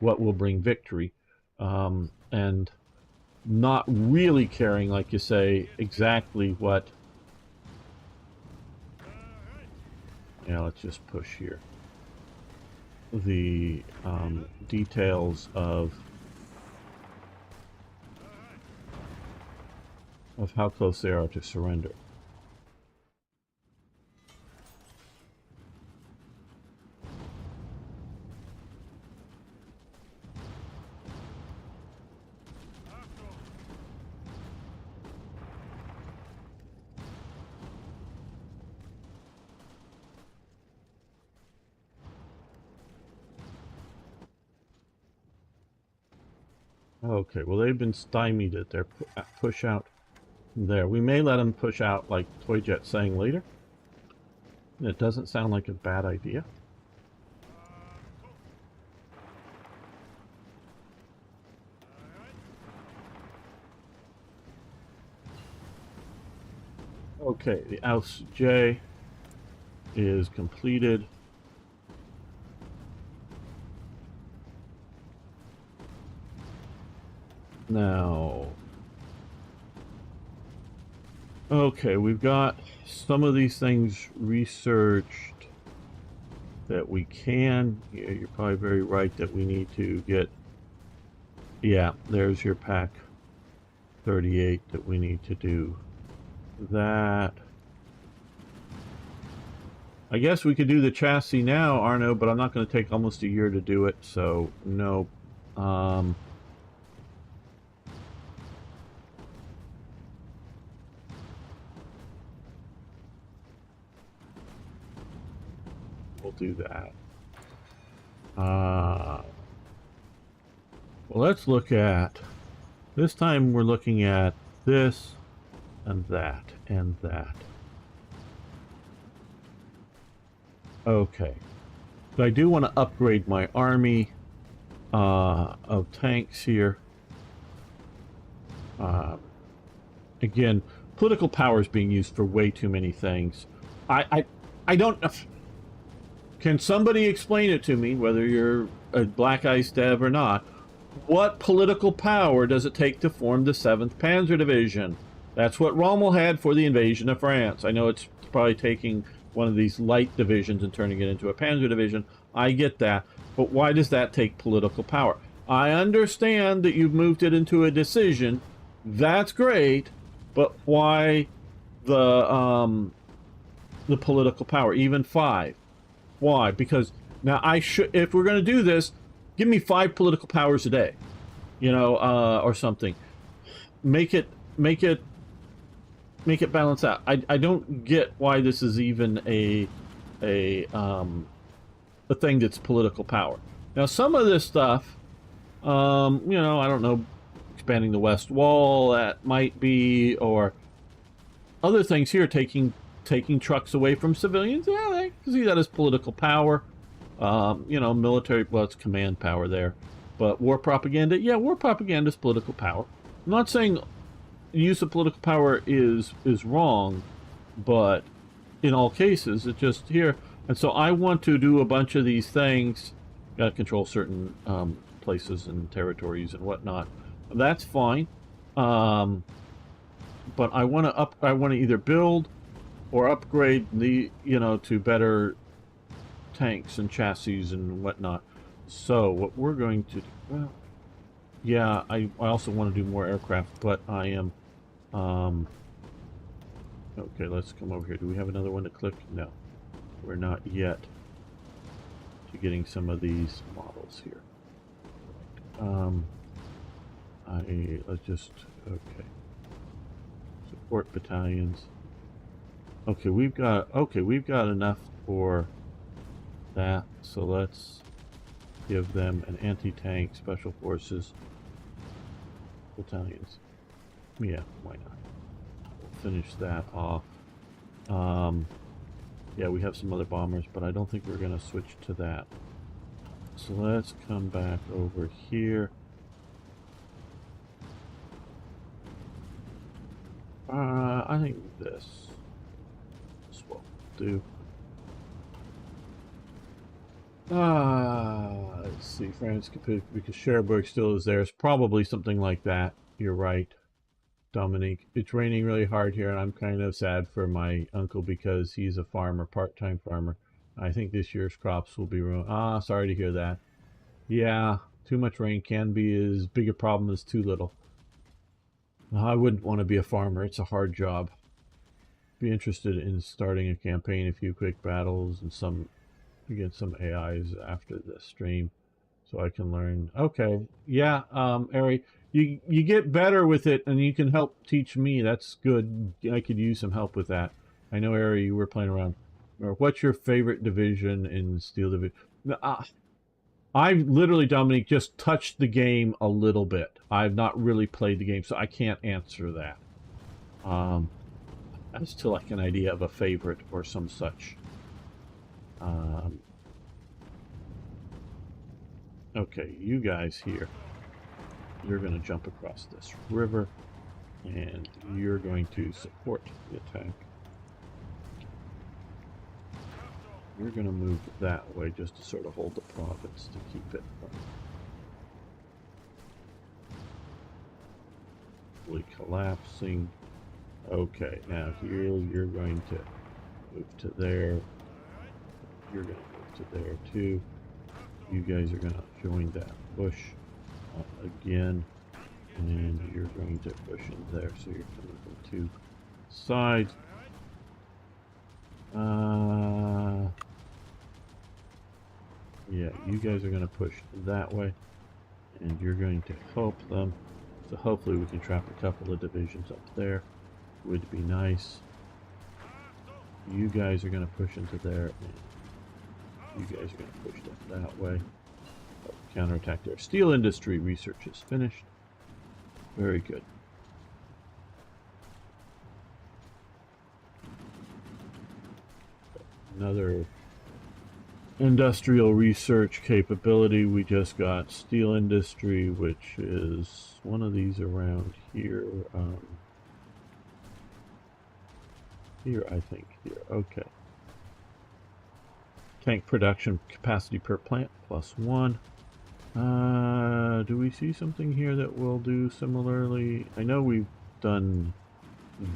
What will bring victory. And not really caring, like you say, exactly what. Yeah, let's just push here. The details of how close they are to surrender. Okay, well, they've been stymied at their push out there. We may let them push out, like Toyjet's saying later. It doesn't sound like a bad idea. Okay, the Aus J is completed. Now, okay, we've got some of these things researched that we can. Yeah, you're probably very right that we need to get. Yeah, there's your pack 38 that we need to do that. I guess we could do the chassis now, Arno, but I'm not going to take almost a year to do it, so no. We'll do that. Well, let's look at, this time we're looking at this and that and that. Okay. So I do want to upgrade my army of tanks here. Again, political power is being used for way too many things. I don't. Can somebody explain it to me, whether you're a Black Ice dev or not? What political power does it take to form the 7th Panzer Division? That's what Rommel had for the invasion of France. I know it's probably taking one of these light divisions and turning it into a Panzer Division. I get that. But why does that take political power? I understand that you've moved it into a decision. That's great. But why the political power? Even 5. Why? Because now I should, if we're going to do this, give me 5 political powers a day, you know, or something. Make it balance out. I don't get why this is even a thing that's political power. Now, some of this stuff, you know, I don't know, expanding the West Wall, that might be, or other things here, taking trucks away from civilians. Yeah, they see that as political power. You know, military, well, it's command power there. But war propaganda, yeah, war propaganda is political power. I'm not saying use of political power is wrong, but in all cases, it's just here. And so I want to do a bunch of these things. Got to control certain places and territories and whatnot. That's fine. But I want to I want to either build or upgrade the, you know, to better tanks and chassis and whatnot. So what we're going to do, well, yeah, I also want to do more aircraft, but I am, okay, let's come over here. Do we have another one to click? No, we're not yet to getting some of these models here. Let's just, okay, support battalions. Okay, we've got enough for that. So let's give them an anti-tank special forces battalions. Yeah, why not? We'll finish that off. Yeah, we have some other bombers, but I don't think we're going to switch to that. So let's come back over here. I think this will do. Let's see. France, because Cherbourg still is there. It's probably something like that. You're right, Dominique. It's raining really hard here, and I'm kind of sad for my uncle because he's a farmer, part-time farmer. I think this year's crops will be ruined. Sorry to hear that. Yeah, too much rain can be as big a problem as too little. I wouldn't want to be a farmer. It's a hard job. Be interested in starting a campaign, a few quick battles, and some against some AIs after the stream, so I can learn. Okay, yeah, Ari, you get better with it, and you can help teach me. That's good. I could use some help with that. I know, Ari, you were playing around. What's your favorite division in Steel Division? I've literally, Dominique, just touched the game a little bit. I've not really played the game, so I can't answer that. That's still like an idea of a favorite or some such. Okay, you guys here, you're going to jump across this river, and you're going to support the attack. We're going to move that way just to sort of hold the province to keep it fully collapsing. Okay, now here you're going to move to there. You're going to move to there too. You guys are going to join that push again, and you're going to push in there. So you're coming from two sides. Yeah, you guys are going to push that way, and you're going to help them. So hopefully we can trap a couple of divisions up there. Would be nice. You guys are going to push into there, and you guys are going to push that way. Counterattack there. Steel industry research is finished. Very good. Another industrial research capability. We just got steel industry, which is one of these around here. Here, I think. Here. Okay. Tank production capacity per plant +1. Do we see something here that will do similarly? I know we've done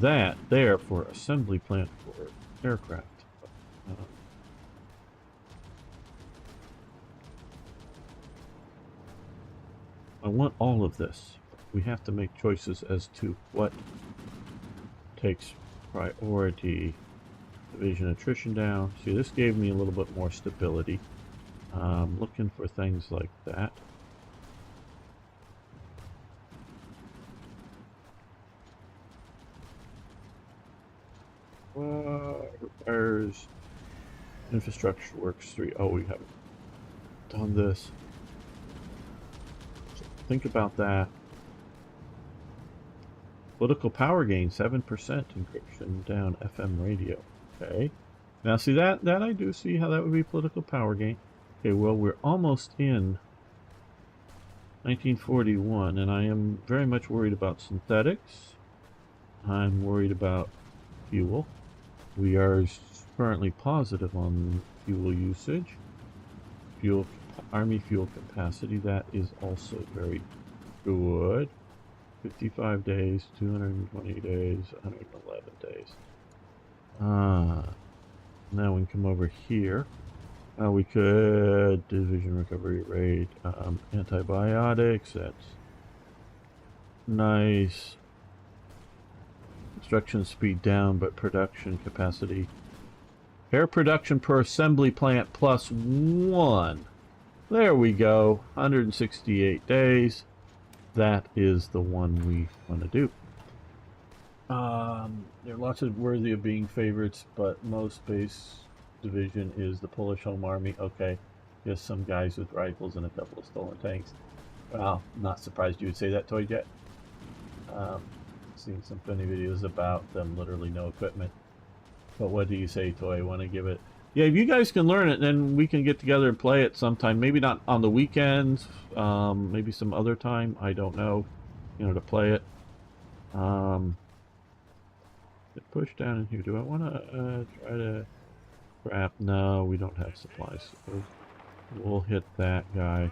that there for assembly plant for aircraft. I want all of this. We have to make choices as to what takes priority. Division attrition down. See, this gave me a little bit more stability. Looking for things like that. Repairs. Infrastructure works 3. Oh, we haven't done this. So think about that. Political power gain 7% encryption down FM radio. Okay. Now see that I do see how that would be political power gain. Okay, well we're almost in 1941, and I am very much worried about synthetics. I'm worried about fuel. We are currently positive on fuel usage. Army fuel capacity, that is also very good. 55 days, 220 days, 111 days. Now we can come over here. We could division recovery rate, antibiotics, that's nice. Construction speed down, but production capacity. Air production per assembly plant +1. There we go, 168 days. That is the one we want to do. There are lots of worthy of being favorites, but most base division is the Polish Home Army. Okay, just some guys with rifles and a couple of stolen tanks. Well, not surprised you would say that, Toy Jet. Seen some funny videos about them, literally no equipment. But what do you say, Toy? Want to give it? Yeah, if you guys can learn it, then we can get together and play it sometime. Maybe not on the weekends. Maybe some other time. I don't know. You know, to play it. Push down in here. Do I want to try to grab? No, we don't have supplies. We'll hit that guy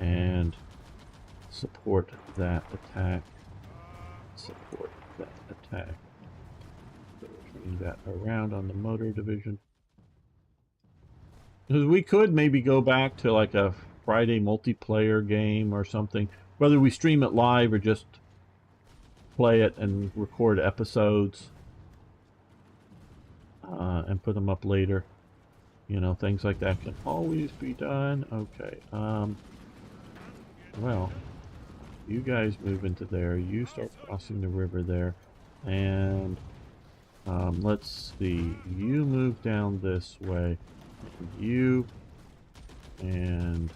and support that attack. Support that attack. So we're turning that around on the motor division. Because we could maybe go back to like a Friday multiplayer game or something. Whether we stream it live or just play it and record episodes and put them up later. You know, things like that can always be done. Okay. Well, you guys move into there. You start crossing the river there. And let's see. You move down this way. You and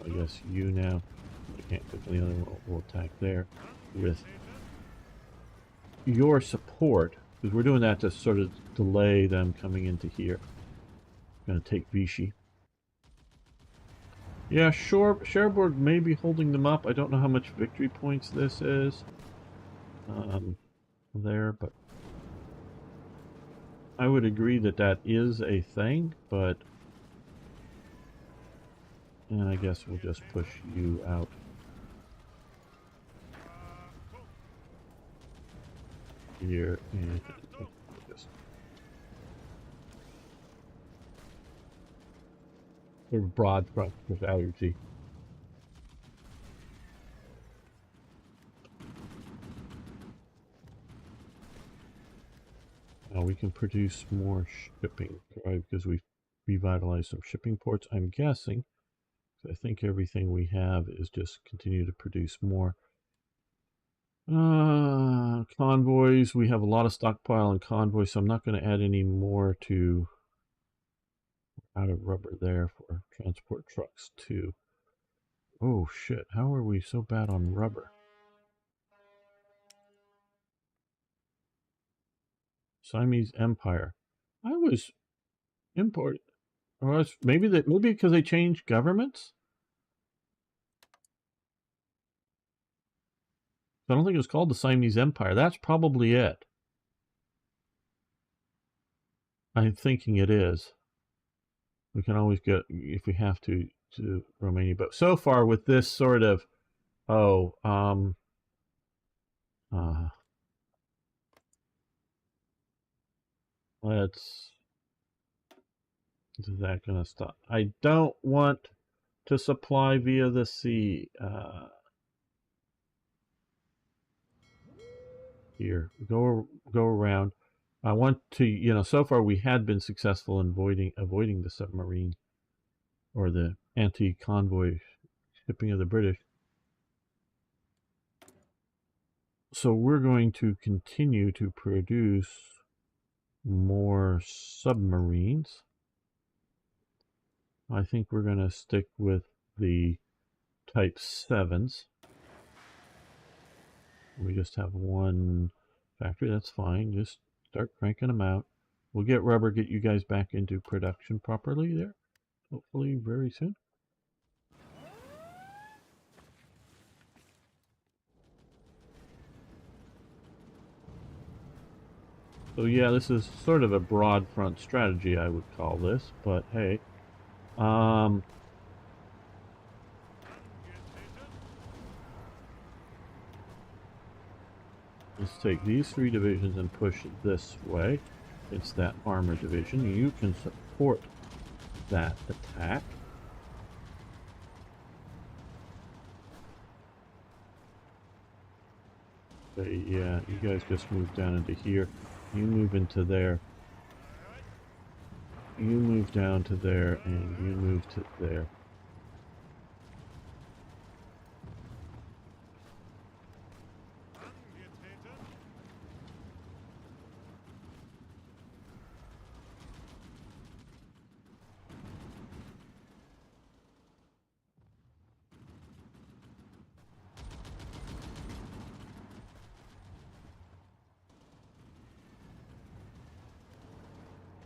I guess you now. I can't click the other one. We'll attack there with your support, because we're doing that to sort of delay them coming into here. Going to take Vichy. Yeah, sure. Cherbourg may be holding them up. I don't know how much victory points this is there, but I would agree that that is a thing, but and I guess we'll just push you out. Here and just sort of broad front with allergy. Now we can produce more shipping, right? Because we've revitalized some shipping ports. I'm guessing. I think everything we have is just continue to produce more. Convoys. We have a lot of stockpile and convoys, so I'm not going to add any more to out of rubber there for transport trucks too. Oh shit, how are we so bad on rubber? Siamese Empire. I was imported. Or maybe because they changed governments? I don't think it was called the Siamese Empire. That's probably it. I'm thinking it is. We can always get, if we have to Romania. But so far with this sort of, let's, is that going to stop? I don't want to supply via the sea. Here, go around. I want to, you know, so far we had been successful in avoiding the submarine or the anti-convoy shipping of the British. So we're going to continue to produce more submarines. I think we're going to stick with the Type 7s. We just have one factory. That's fine. Just start cranking them out. We'll get rubber, get you guys back into production properly there. Hopefully very soon. So yeah, this is sort of a broad front strategy, I would call this, but hey. Let's take these 3 divisions and push it this way. It's that armor division. You can support that attack. Okay, yeah, you guys just move down into here. You move into there. You move down to there, and you move to there.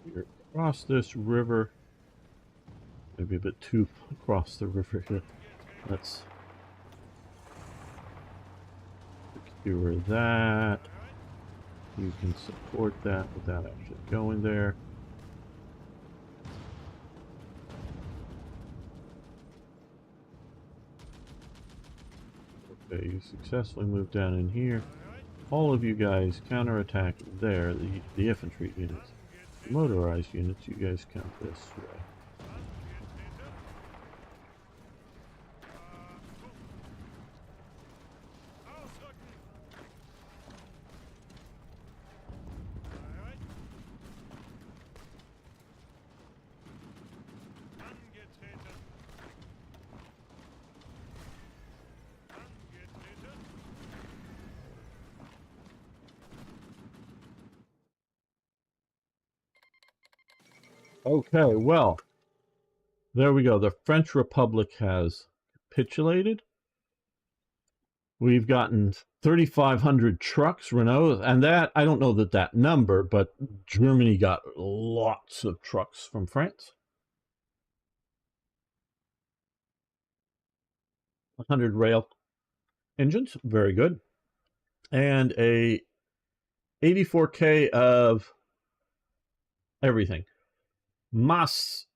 Here, across this river. Maybe a bit too across the river here. Let's secure that. You can support that without actually going there. Okay, you successfully moved down in here. All of you guys counterattack there, the infantry units. The motorized units, you guys count this way. Okay, well, there we go. The French Republic has capitulated. We've gotten 3,500 trucks, Renault, and that, I don't know that number, but Germany got lots of trucks from France. 100 rail engines, very good. And a 84K of everything. Mas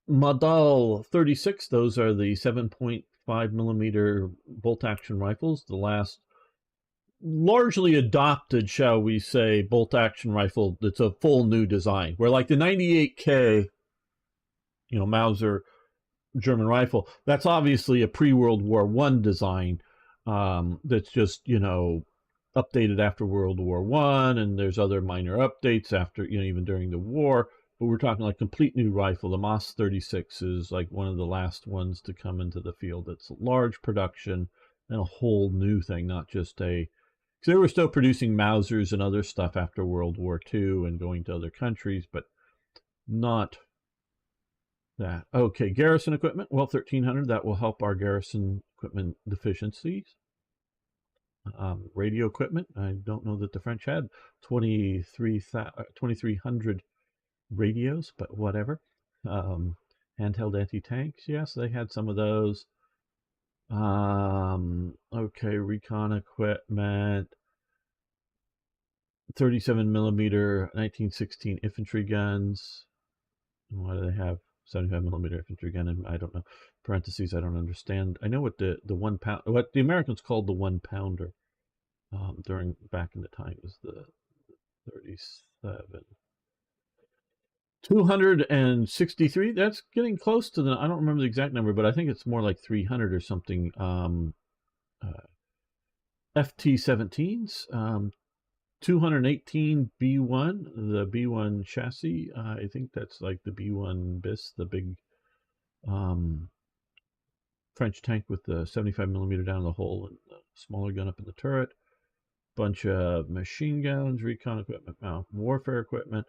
Model 36, those are the 7.5 millimeter bolt action rifles, the last largely adopted, shall we say, bolt action rifle that's a full new design. Where like the 98K, Mauser German rifle, that's obviously a pre-World War I design that's just, updated after World War I, and there's other minor updates after, even during the war. But we're talking like complete new rifle. The MAS 36 is like one of the last ones to come into the field. It's large production and a whole new thing, not just a. Because they were still producing Mausers and other stuff after World War II and going to other countries, but not that. Okay, garrison equipment. Well, 1,300. That will help our garrison equipment deficiencies. Radio equipment. I don't know that the French had 2,300 radios, but whatever. Handheld anti-tanks. Yes, they had some of those. Okay, recon equipment. 37 millimeter 1916 infantry guns. Why do they have 75 millimeter infantry gun? And I don't know. Parentheses, I don't understand. I know what the 1 pound, what the Americans called the 1 pounder during back in the time was the 37. 263. That's getting close to the. I don't remember the exact number, but I think it's more like 300 or something. FT-17s. 218 B1, the B1 chassis. I think that's like the B1 BIS, the big French tank with the 75 millimeter down the hole and the smaller gun up in the turret. Bunch of machine guns, recon equipment, warfare equipment.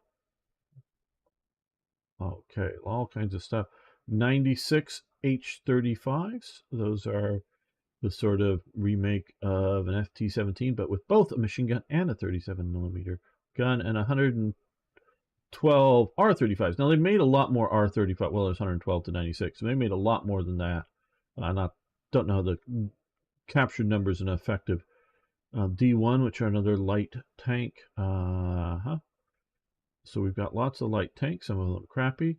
Okay, all kinds of stuff. 96 H-35s. Those are the sort of remake of an FT-17, but with both a machine gun and a 37 millimeter gun, and 112 R-35s. Now, they made a lot more R-35. Well, there's 112 to 96, so they made a lot more than that. Don't know the captured numbers and effective. D1, which are another light tank. So we've got lots of light tanks, some of them crappy.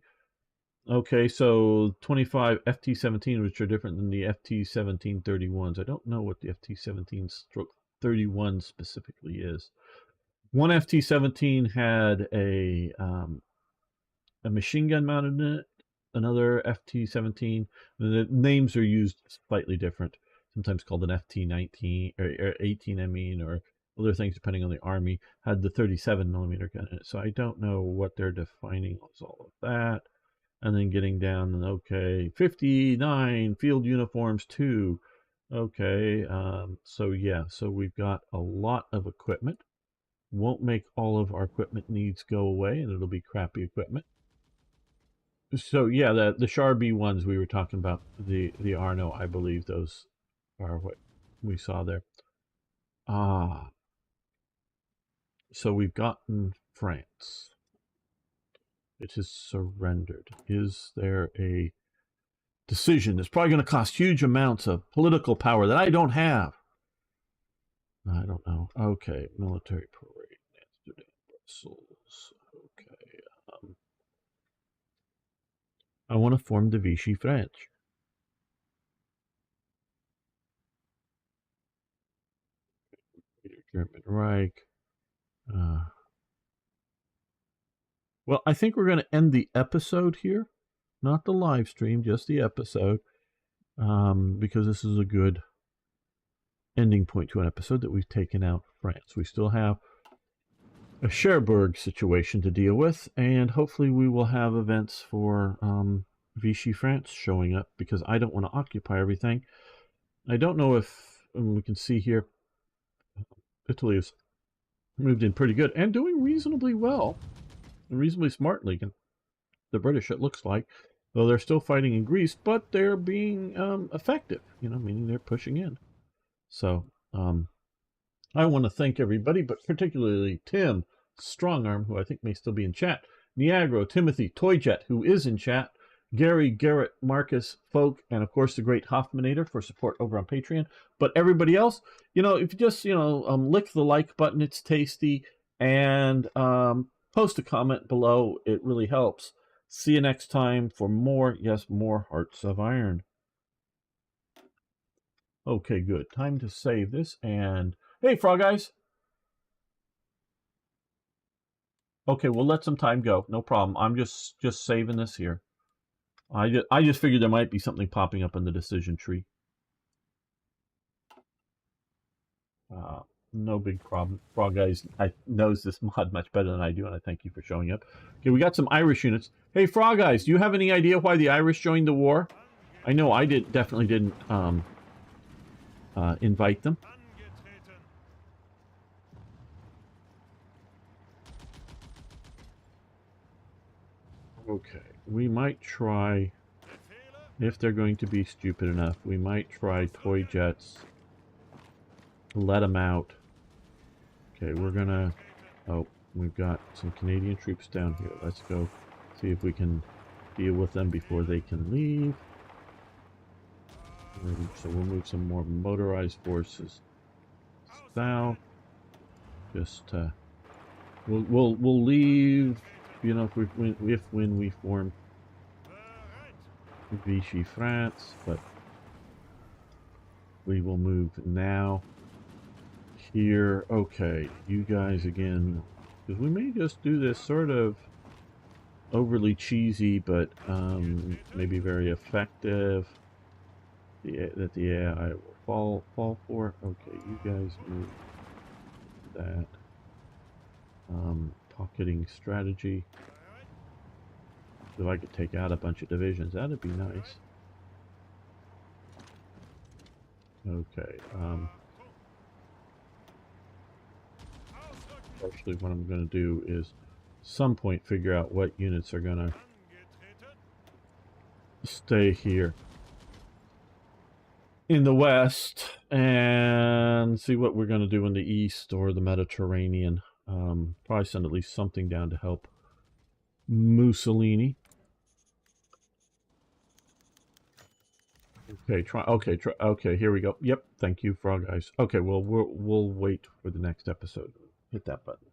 Okay, so 25 FT-17, which are different than the FT-17 31s. I don't know what the FT-17/31 specifically is. One FT-17 had a machine gun mounted in it. Another FT-17. The names are used slightly different. Sometimes called an FT-19 or 18, I mean, or other things depending on the army. Had the 37 millimeter gun in it. So I don't know what they're defining as all of that. And then getting down, and okay, 59 field uniforms 2. Okay, so yeah, so we've got a lot of equipment. Won't make all of our equipment needs go away, and it'll be crappy equipment. So yeah, the Char B1s we were talking about, the Arno, I believe those are what we saw there. So we've gotten France. It has surrendered. Is there a decision? It's probably going to cost huge amounts of political power that I don't have. I don't know. Okay, military parade, Amsterdam, Brussels. Okay. I want to form the Vichy French. German Reich. Well, I think we're going to end the episode here. Not the live stream, just the episode. Because this is a good ending point to an episode that we've taken out France. We still have a Cherbourg situation to deal with, and hopefully we will have events for Vichy France showing up, because I don't want to occupy everything. I don't know if we can see here, Italy has moved in pretty good and doing reasonably well, and reasonably smartly. The British, it looks like, though they're still fighting in Greece, but they're being effective, meaning they're pushing in. So I want to thank everybody, but particularly Tim Strongarm, who I think may still be in chat, Niagara, Timothy, Toyjet, who is in chat, Gary, Garrett, Marcus, Folk, and of course the great Hoffmanator for support over on Patreon. But everybody else, if you just, lick the like button, it's tasty, and post a comment below, it really helps. See you next time for more Hearts of Iron. Okay, good. Time to save this, and hey, Frog Eyes. Okay, we'll let some time go. No problem. I'm just saving this here. I just figured there might be something popping up in the decision tree. No big problem. Frog Guys knows this mod much better than I do, and I thank you for showing up. Okay, we got some Irish units. Hey, Frog Guys, do you have any idea why the Irish joined the war? I know I definitely didn't invite them. Okay, we might try, if they're going to be stupid enough, we might try toy jets. Let them out. Okay, we're gonna... Oh, we've got some Canadian troops down here. Let's go see if we can deal with them before they can leave. So we'll move some more motorized forces south. Just we'll leave. If when we form Vichy France, but we will move now. Here, okay, you guys again, because we may just do this sort of overly cheesy, but maybe very effective. That the AI will fall for. Okay, you guys move that. Pocketing strategy. If I could take out a bunch of divisions, that'd be nice. Okay. Actually, what I'm going to do is some point figure out what units are going to stay here in the west and see what we're going to do in the east or the Mediterranean. Probably send at least something down to help Mussolini. Okay, here we go. Yep, thank you, Frog Eyes. Okay, well, we'll wait for the next episode. Hit that button.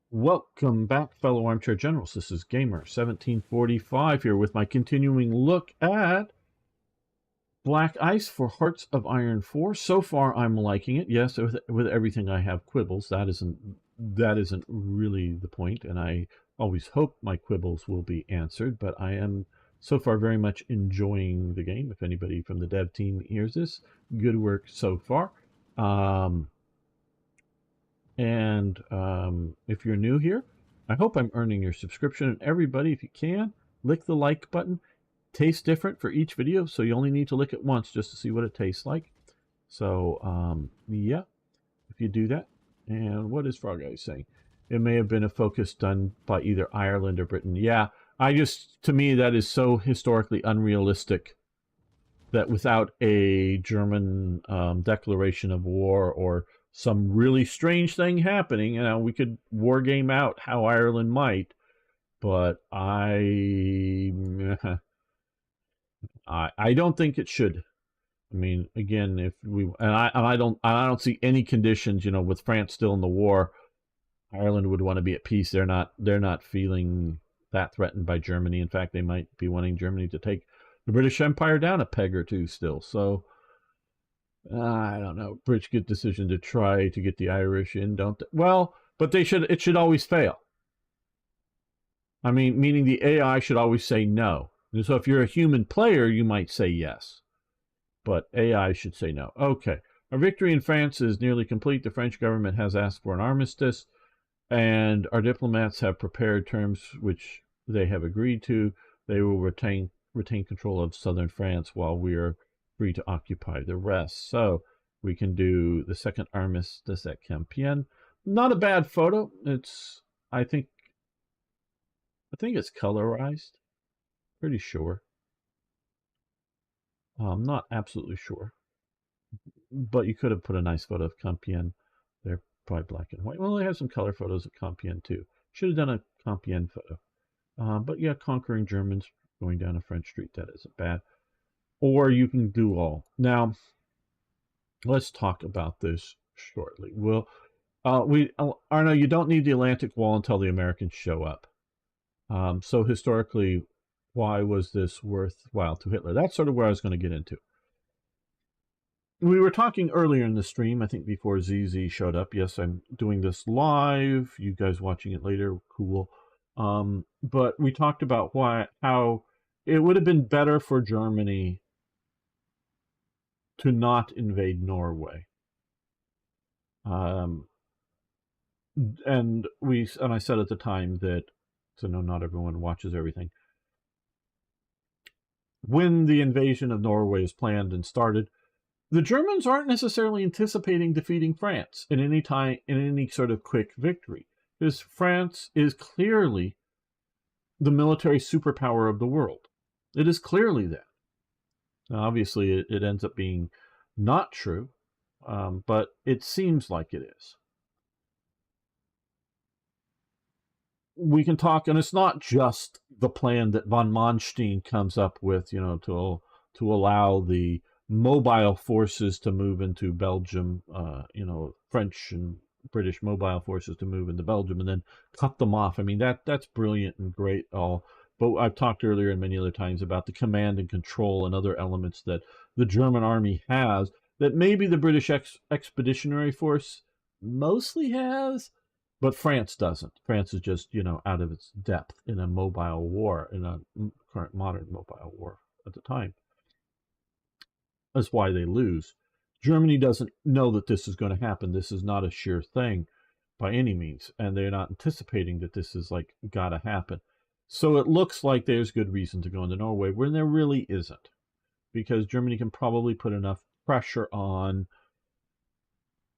Welcome back, fellow armchair generals. This is Gamer1745 here with my continuing look at Black Ice for Hearts of Iron 4. So far, I'm liking it. Yes, with everything I have quibbles. That isn't really the point, and I always hope my quibbles will be answered, but I am so far very much enjoying the game. If anybody from the dev team hears this, good work so far. If you're new here, I hope I'm earning your subscription. And everybody, if you can, lick the like button. Tastes different for each video, so you only need to lick it once just to see what it tastes like. So, yeah, if you do that. And what is Frog Eyes saying? It may have been a focus done by either Ireland or Britain. Yeah, to me, that is so historically unrealistic that without a German declaration of war or some really strange thing happening, we could war game out how Ireland might, but I don't think it should. I mean, again, if we and I don't see any conditions, with France still in the war, Ireland would want to be at peace. They're not feeling that threatened by Germany. In fact, they might be wanting Germany to take the British Empire down a peg or two still. So I don't know. British good decision to try to get the Irish in, don't they? Well, but it should always fail. I mean, meaning the AI should always say no. So if you're a human player, you might say yes, but AI should say no. Okay. Our victory in France is nearly complete. The French government has asked for an armistice, and our diplomats have prepared terms which they have agreed to. They will retain control of southern France while we are free to occupy the rest. So we can do the second armistice at Compiègne. Not a bad photo. I think it's colorized. Pretty sure. I'm not absolutely sure. But you could have put a nice photo of Compiègne. They're probably black and white. Well, they have some color photos of Compiègne too. Should have done a Compiègne photo. But yeah, conquering Germans going down a French street, that isn't bad. Or you can do all. Now, let's talk about this shortly. Arno, you don't need the Atlantic Wall until the Americans show up. So historically, why was this worthwhile to Hitler? That's sort of where I was going to get into. We were talking earlier in the stream, I think before ZZ showed up. Yes, I'm doing this live. You guys watching it later, cool. But we talked about how it would have been better for Germany to not invade Norway. And I said at the time that, so no, not everyone watches everything. When the invasion of Norway is planned and started, the Germans aren't necessarily anticipating defeating France in any sort of quick victory, because France is clearly the military superpower of the world. It is clearly that. Now, obviously, it ends up being not true, but it seems like it is. We can talk, and it's not just the plan that von Manstein comes up with, to allow the mobile forces to move into Belgium, French and British mobile forces to move into Belgium and then cut them off. I mean, that's brilliant and great all. But I've talked earlier and many other times about the command and control and other elements that the German army has that maybe the British Expeditionary Force mostly has, but France doesn't. France is just, out of its depth in a mobile war, in a current modern mobile war at the time. That's why they lose. Germany doesn't know that this is going to happen. This is not a sure thing by any means, and they're not anticipating that this is got to happen. So it looks like there's good reason to go into Norway when there really isn't, because Germany can probably put enough pressure on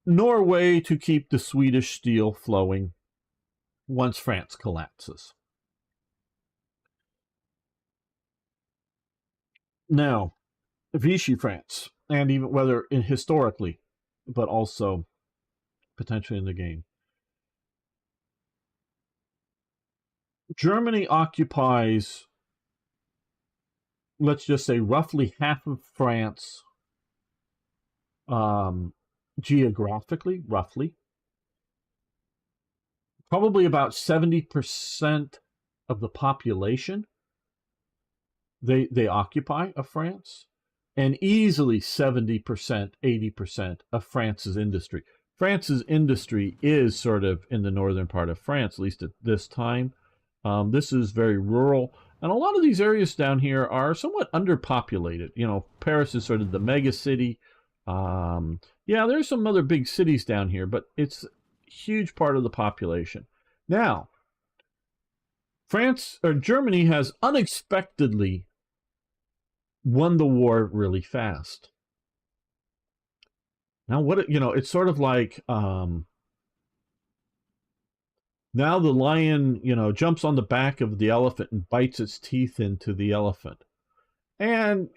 Norway to keep the Swedish steel flowing once France collapses. Now, Vichy France, and even whether historically, but also potentially in the game. Germany occupies, let's just say, roughly half of France geographically, roughly. Probably about 70% of the population they occupy of France, and easily 70%, 80% of France's industry. France's industry is sort of in the northern part of France, at least at this time. This is very rural, and a lot of these areas down here are somewhat underpopulated. Paris is sort of the mega city. Yeah, there's some other big cities down here, but it's a huge part of the population. Now, Germany has unexpectedly won the war really fast. Now, it's sort of like now the lion, jumps on the back of the elephant and bites its teeth into the elephant. And,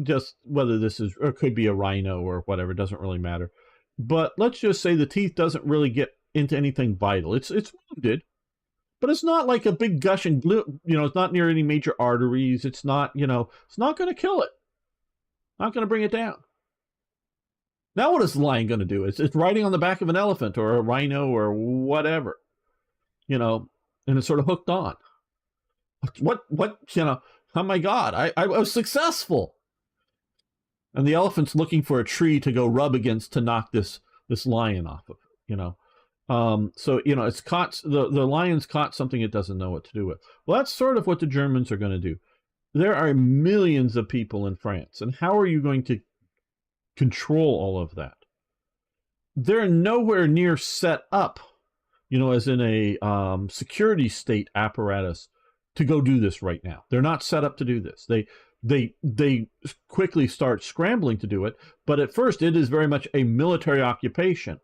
just whether this is, or could be a rhino or whatever, doesn't really matter. but let's just say the teeth doesn't really get into anything vital. It's wounded, but it's not like a big gush and glue. It's not near any major arteries. It's not, it's not going to kill it. Not going to bring it down. Now what is the lion going to do? It's riding on the back of an elephant or a rhino or whatever, and it's sort of hooked on. What, oh my God, I was successful. And the elephant's looking for a tree to go rub against to knock this lion off of, So, it's caught, the lion's caught something it doesn't know what to do with. Well, that's sort of what the Germans are going to do. There are millions of people in France, and how are you going to control all of that? They're nowhere near set up, as in a security state apparatus to go do this right now. They're not set up to do this. They quickly start scrambling to do it, but at first it is very much a military occupation.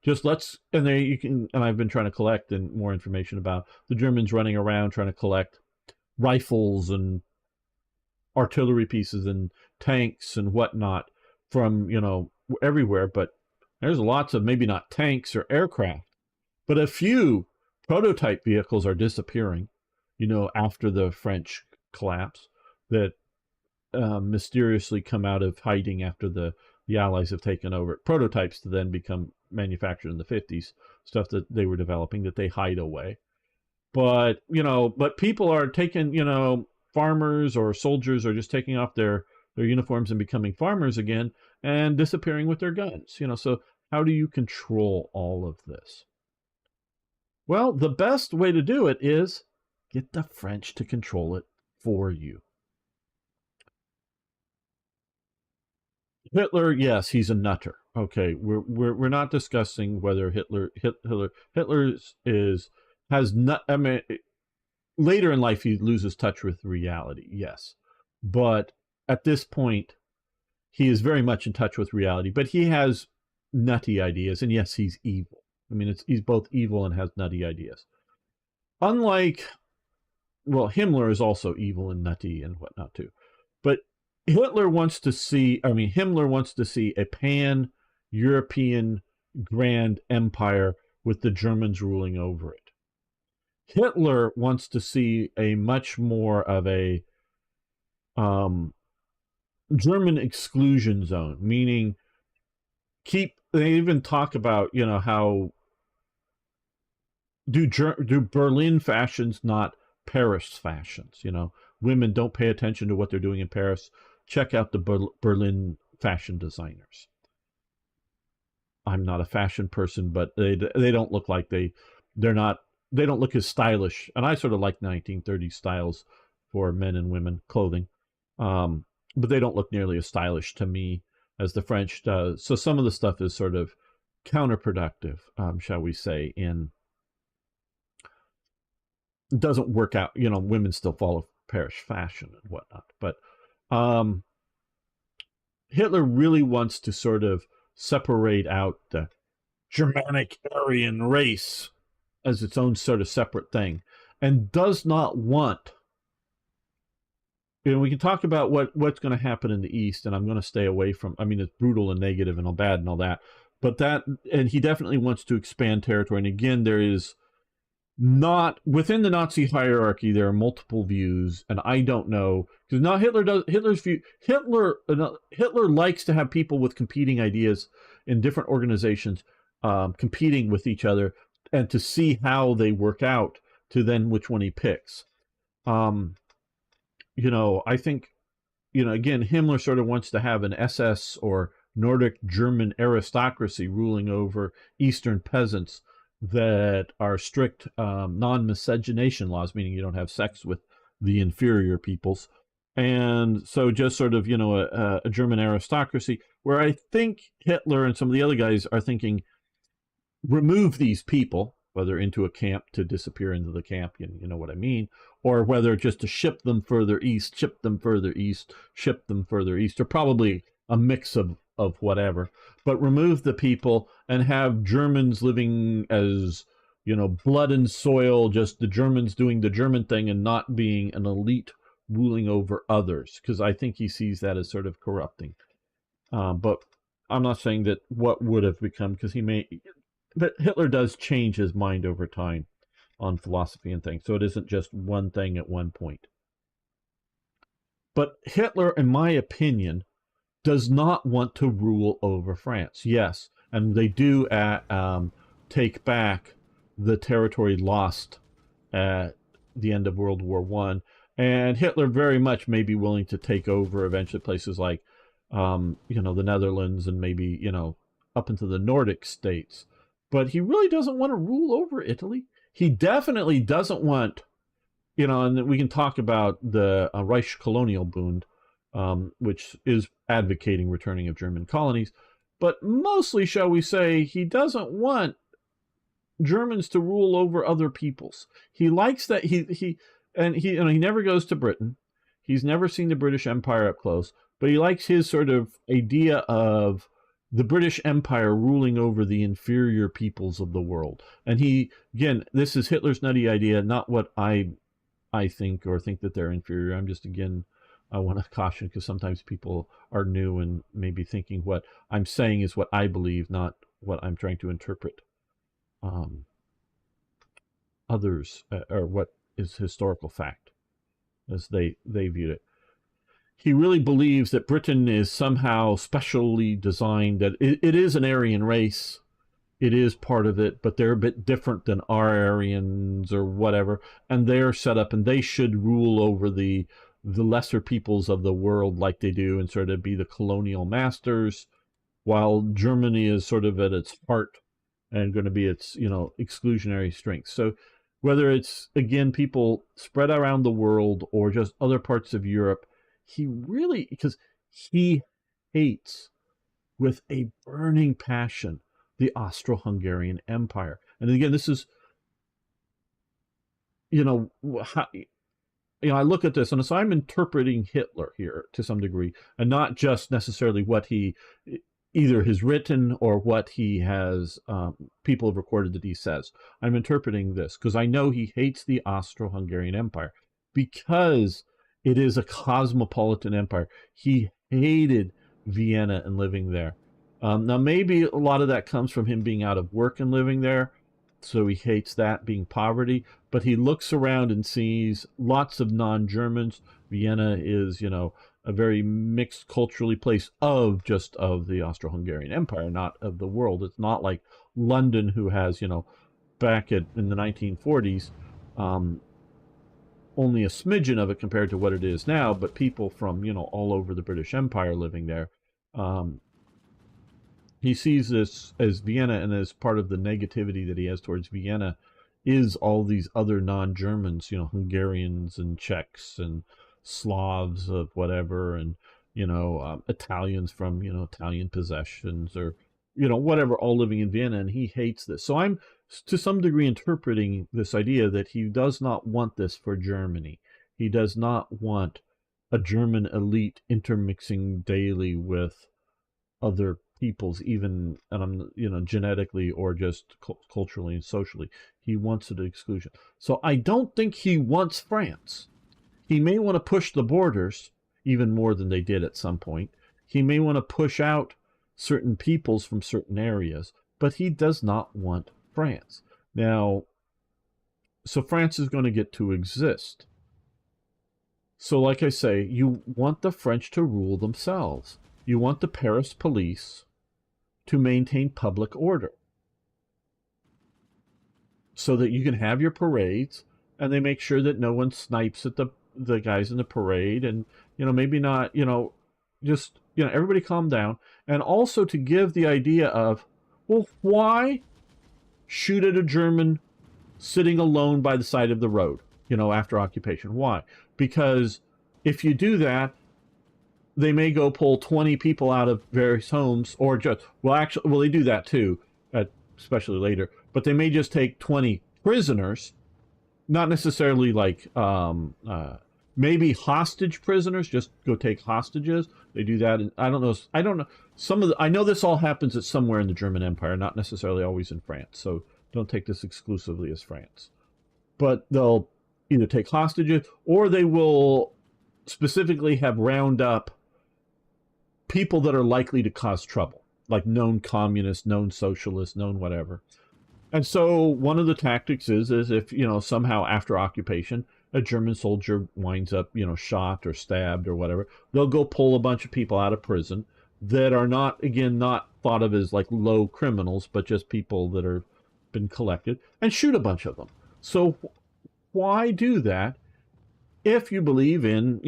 Just and I've been trying to collect more information about the Germans running around trying to collect rifles and artillery pieces and tanks and whatnot from, everywhere. But there's lots of maybe not tanks or aircraft, but a few prototype vehicles are disappearing, after the French collapse, that mysteriously come out of hiding after the Allies have taken over. Prototypes to then become manufactured in the 50s, stuff that they were developing that they hide away. But, but people are taking, farmers or soldiers are just taking off their uniforms and becoming farmers again and disappearing with their guns. So how do you control all of this? Well, the best way to do it is get the French to control it for you. Hitler, yes, he's a nutter. Okay, we're not discussing whether Hitler has not. I mean, later in life he loses touch with reality. Yes, but at this point, he is very much in touch with reality. But he has nutty ideas, and yes, he's evil. I mean, he's both evil and has nutty ideas. Unlike, well, Himmler is also evil and nutty and whatnot too, but Himmler wants to see a pan-European grand empire with the Germans ruling over it. Hitler wants to see a much more of a German exclusion zone, meaning they even talk about, how do Berlin fashions not Paris fashions? Women don't pay attention to what they're doing in Paris. Check out the Berlin fashion designers. I'm not a fashion person, but they don't look like they don't look as stylish. And I sort of like 1930s styles for men and women clothing. But they don't look nearly as stylish to me as the French does. So some of the stuff is sort of counterproductive, shall we say, it doesn't work out. Women still follow Paris fashion and whatnot. But Hitler really wants to sort of separate out the Germanic Aryan race as its own sort of separate thing, and does not want. We can talk about what's going to happen in the East, and I'm going to stay away from. I mean, it's brutal and negative and all bad and all that, but and he definitely wants to expand territory. And again, there is not within the Nazi hierarchy. There are multiple views, and I don't know because now Hitler's view. Hitler likes to have people with competing ideas in different organizations competing with each other, and to see how they work out to then which one he picks. I think, again, Himmler sort of wants to have an SS or Nordic German aristocracy ruling over Eastern peasants that are strict non-miscegenation laws, meaning you don't have sex with the inferior peoples. And so just sort of, a German aristocracy, where I think Hitler and some of the other guys are thinking, remove these people, whether into a camp to disappear into the camp, you know what I mean, or whether just to ship them further east, or probably a mix of whatever, but remove the people and have Germans living as, blood and soil, just the Germans doing the German thing and not being an elite ruling over others, because I think he sees that as sort of corrupting. But I'm not saying that what would have become, because but Hitler does change his mind over time on philosophy and things. So it isn't just one thing at one point. But Hitler, in my opinion, does not want to rule over France. Yes, and they do take back the territory lost at the end of World War One, and Hitler very much may be willing to take over eventually places like, the Netherlands and maybe up into the Nordic states. But he really doesn't want to rule over Italy. He definitely doesn't want, and we can talk about the Reich Kolonialbund, which is advocating returning of German colonies. But mostly, shall we say, he doesn't want Germans to rule over other peoples. He likes that he never goes to Britain. He's never seen the British Empire up close, but he likes his sort of idea of the British Empire ruling over the inferior peoples of the world. And this is Hitler's nutty idea, not what I think or think that they're inferior. I'm just, again, I want to caution, because sometimes people are new and maybe thinking what I'm saying is what I believe, not what I'm trying to interpret others or what is historical fact as they viewed it. He really believes that Britain is somehow specially designed, that it is an Aryan race. It is part of it, but they're a bit different than our Aryans or whatever, and they're set up and they should rule over the lesser peoples of the world like they do and sort of be the colonial masters, while Germany is sort of at its heart and going to be its, exclusionary strength. So whether it's, again, people spread around the world or just other parts of Europe, because he hates with a burning passion the Austro-Hungarian Empire. And again, this is, I look at this, and so I'm interpreting Hitler here to some degree, and not just necessarily what he either has written or what he has, people have recorded that he says. I'm interpreting this because I know he hates the Austro-Hungarian Empire because it is a cosmopolitan empire. He hated Vienna and living there. Now, maybe a lot of that comes from him being out of work and living there, so he hates that being poverty. But he looks around and sees lots of non-Germans. Vienna is, a very mixed culturally place of the Austro-Hungarian Empire, not of the world. It's not like London, who has, back in the 1940s, only a smidgen of it compared to what it is now, but people from, all over the British Empire living there. He sees this as Vienna, and as part of the negativity that he has towards Vienna is all these other non-Germans, Hungarians and Czechs and Slavs of whatever, and, Italians from, Italian possessions or, whatever, all living in Vienna, and he hates this. So I'm, to some degree, interpreting this idea that he does not want this for Germany. He does not want a German elite intermixing daily with other peoples, even, genetically or just culturally and socially. He wants it exclusion. So I don't think he wants France. He may want to push the borders even more than they did at some point. He may want to push out certain peoples from certain areas, but he does not want France. Now, so France is going to get to exist. So like I say, you want the French to rule themselves. You want the Paris police to maintain public order so that you can have your parades, and they make sure that no one snipes at the guys in the parade, and maybe not, just everybody calm down. And also to give the idea of, well, why shoot at a German sitting alone by the side of the road, after occupation? Why? Because if you do that, they may go pull 20 people out of various homes, or just, they do that too, especially later, but they may just take 20 prisoners, not necessarily like, maybe hostage prisoners, just go take hostages. They do that. And I don't know. I know this all happens at somewhere in the German Empire, not necessarily always in France. So don't take this exclusively as France. But they'll either take hostages, or they will specifically have round up people that are likely to cause trouble. like known communists, known socialists, known whatever. And so one of the tactics is if, somehow after occupation, a German soldier winds up, shot or stabbed or whatever, they'll go pull a bunch of people out of prison that are not, again, not thought of as like low criminals, but just people that are been collected, and shoot a bunch of them. So why do that if you believe in,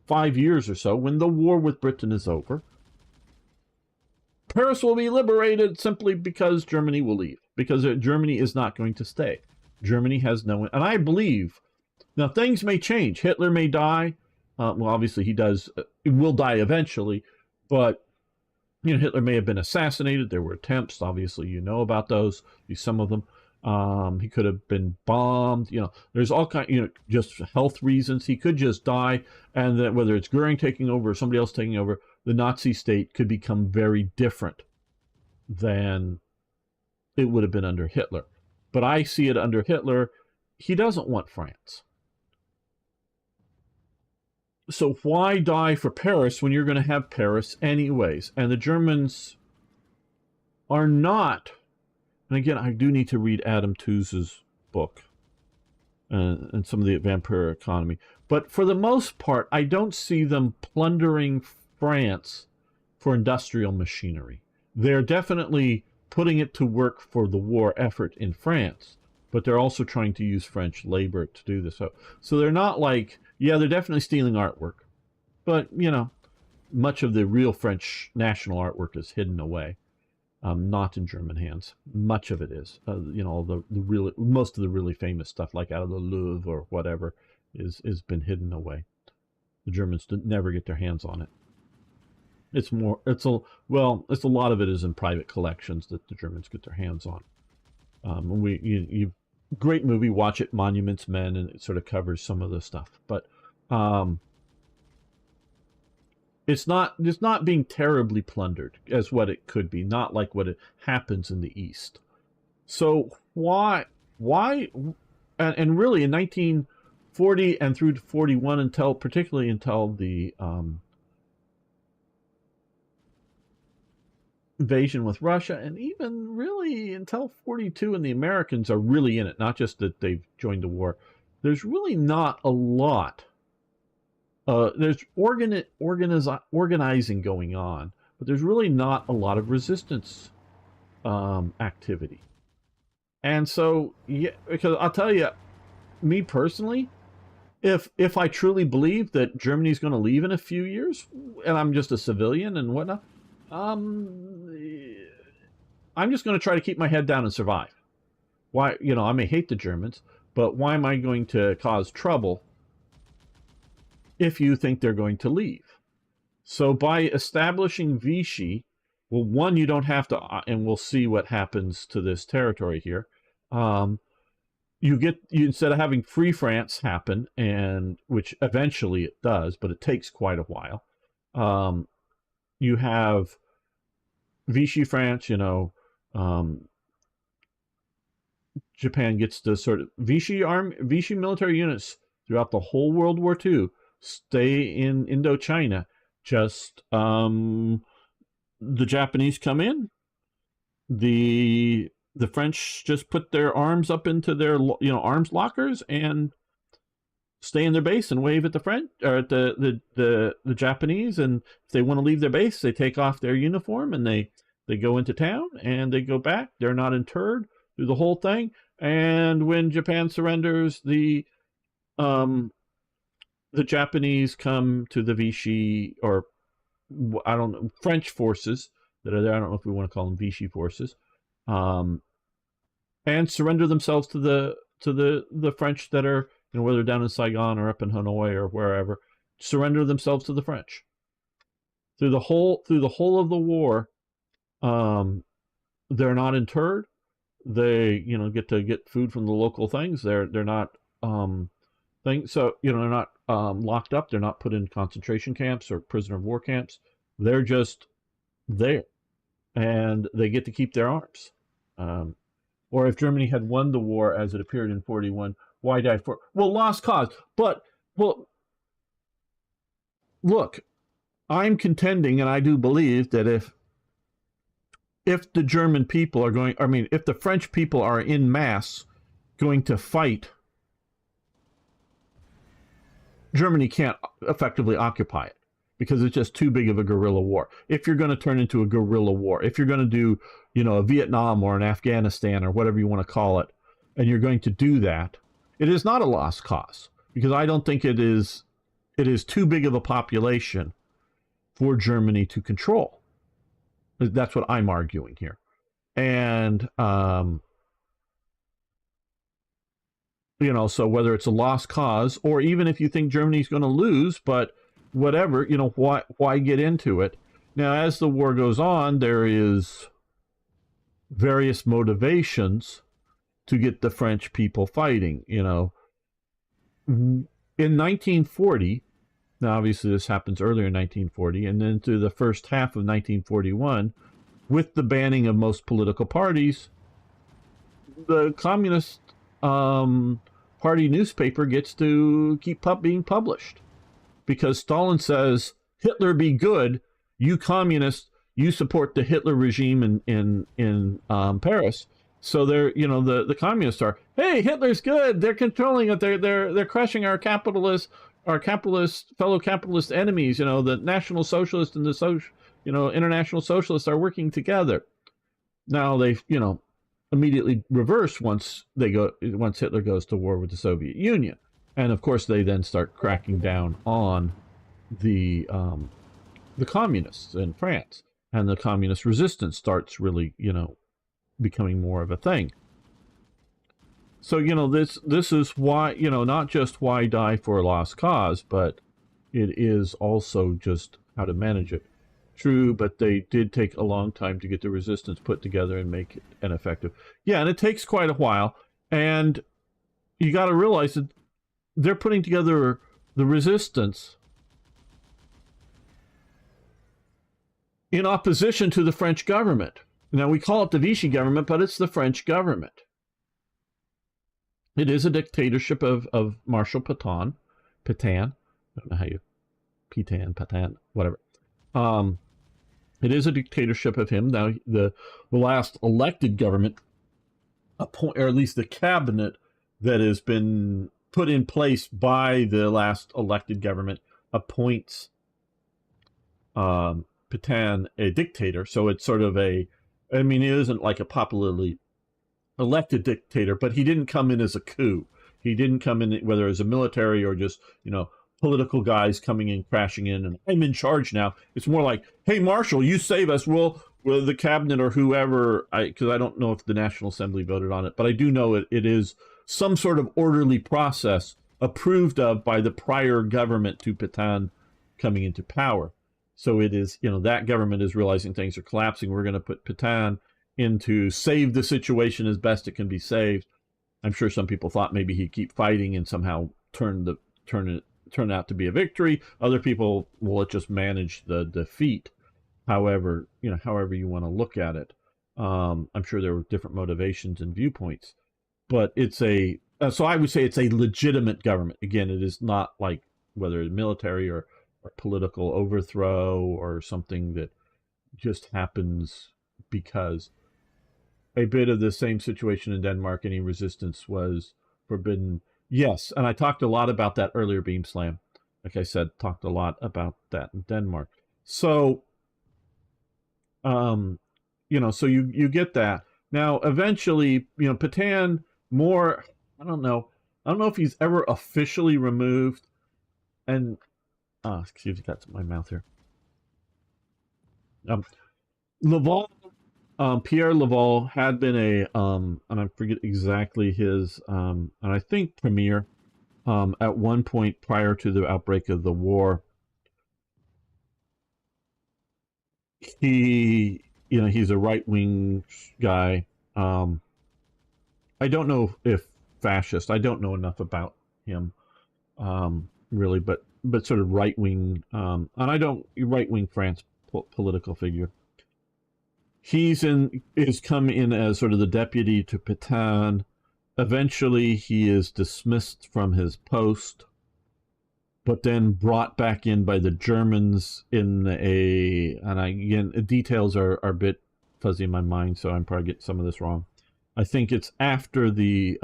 5 years or so, when the war with Britain is over, Paris will be liberated simply because Germany will leave, because Germany is not going to stay. Germany has no, and I believe, now things may change. Hitler may die. Well, obviously he does, will die eventually, but Hitler may have been assassinated. There were attempts, obviously, about those, some of them. He could have been bombed. There's all kind, just health reasons. He could just die, and that whether it's Goering taking over or somebody else taking over, the Nazi state could become very different than it would have been under Hitler. But I see it under Hitler. He doesn't want France. So why die for Paris when you're going to have Paris anyways? And the Germans are not, and again, I do need to read Adam Tooze's book and some of the vampire economy. But for the most part, I don't see them plundering France for industrial machinery. They're definitely putting it to work for the war effort in France, but they're also trying to use French labor to do this. So they're not like, they're definitely stealing artwork, but, much of the real French national artwork is hidden away, not in German hands. Much of it is, the really, most of the really famous stuff, like out of the Louvre or whatever, is been hidden away. The Germans never get their hands on it. It's a lot of it is in private collections that the Germans get their hands on. Great movie, watch it, Monuments Men, and it sort of covers some of the stuff. But it's not being terribly plundered as what it could be, not like what it happens in the East. So why, and really in 1940 and through to 41, particularly until the invasion with Russia, and even really until 42, and the Americans are really in it, not just that they've joined the war. There's really not a lot. There's organizing going on, but there's really not a lot of resistance activity. And so, because I'll tell you, me personally, if I truly believe that Germany's going to leave in a few years, and I'm just a civilian and whatnot, I'm just going to try to keep my head down and survive. Why, I may hate the Germans, but why am I going to cause trouble if you think they're going to leave? So by establishing Vichy, well, one, you don't have to, and we'll see what happens to this territory here. You instead of having Free France happen, and which eventually it does, but it takes quite a while. You have Vichy France, Japan gets to sort of Vichy military units throughout the whole World War II stay in Indochina. Just the Japanese come in, the French just put their arms up into their arms lockers and stay in their base and wave at the French or at the Japanese, and if they want to leave their base, they take off their uniform and they go into town and they go back. They're not interred through the whole thing. And when Japan surrenders, the Japanese come to the Vichy, or I don't know, French forces that are there. I don't know if we want to call them Vichy forces, and surrender themselves to the French that are, whether down in Saigon or up in Hanoi or wherever, surrender themselves to the French. Through the whole of the war, they're not interred. They get food from the local things. They're not things. So they're not locked up. They're not put in concentration camps or prisoner of war camps. They're just there, and they get to keep their arms. Or if Germany had won the war as it appeared in 41, why die for? Well, lost cause. But, look, I'm contending, and I do believe that if if the German people are going, I mean, if the French people are in mass going to fight, Germany can't effectively occupy it because it's just too big of a guerrilla war. If you're going to turn into a guerrilla war, if you're going to do, you know, a Vietnam or an Afghanistan or whatever you want to call it, and you're going to do that, it is not a lost cause, because I don't think it is too big of a population for Germany to control. That's what I'm arguing here. And, you know, so whether it's a lost cause, or even if you think Germany's going to lose, but whatever, you know, why get into it? Now, as the war goes on, there is various motivations to get the French people fighting, you know. In 1940, now obviously this happens earlier in 1940, and then through the first half of 1941, with the banning of most political parties, the Communist Party newspaper gets to keep being published, because Stalin says, Hitler be good, you communists, you support the Hitler regime in Paris. So they're, you know, the communists are, hey, Hitler's good, they're controlling it, they're crushing our fellow capitalist enemies, you know, the National Socialists and the International Socialists are working together. Now they, you know, immediately reverse once Hitler goes to war with the Soviet Union, and of course they then start cracking down on the communists in France, and the communist resistance starts really, you know, becoming more of a thing. So, you know, this is why, you know, not just why die for a lost cause, but it is also just how to manage it. True, but they did take a long time to get the resistance put together and make it an effective. Yeah, and it takes quite a while, and you got to realize that they're putting together the resistance in opposition to the French government. Now, we call it the Vichy government, but it's the French government. It is a dictatorship of Marshal Pétain. I don't know how you... Pétain, whatever. It is a dictatorship of him. Now, the last elected government, or at least the cabinet that has been put in place by the last elected government, appoints Pétain a dictator. So it's sort of he isn't like a popularly elected dictator, but he didn't come in as a coup. He didn't come in, whether as a military or just, you know, political guys coming in, crashing in, and I'm in charge now. It's more like, hey, Marshal, you save us. Well, the cabinet or whoever, because I don't know if the National Assembly voted on it, but I do know it is some sort of orderly process approved of by the prior government to Pétain coming into power. So it is, you know, that government is realizing things are collapsing. We're going to put Pétain in to save the situation as best it can be saved. I'm sure some people thought maybe he'd keep fighting and somehow turn out to be a victory. Other people, well, it just manage the defeat. However you want to look at it. I'm sure there were different motivations and viewpoints, but so I would say it's a legitimate government. Again, it is not like whether it's military or political overthrow or something that just happens because. A bit of the same situation in Denmark. Any resistance was forbidden. Yes, and I talked a lot about that earlier, Beam Slam. Like I said, talked a lot about that in Denmark. So, you know, so you get that. Now, eventually, you know, Pétain more, I don't know if he's ever officially removed. And, excuse me, got my mouth here. Laval, Pierre Laval had been and I forget exactly his, and I think premier, at one point prior to the outbreak of the war. He's a right-wing guy. I don't know if fascist. I don't know enough about him, really, but sort of right-wing, and right-wing France political figure. Is come in as sort of the deputy to Pétain. Eventually, he is dismissed from his post, but then brought back in by the Germans again, the details are a bit fuzzy in my mind, so I'm probably getting some of this wrong. I think it's after the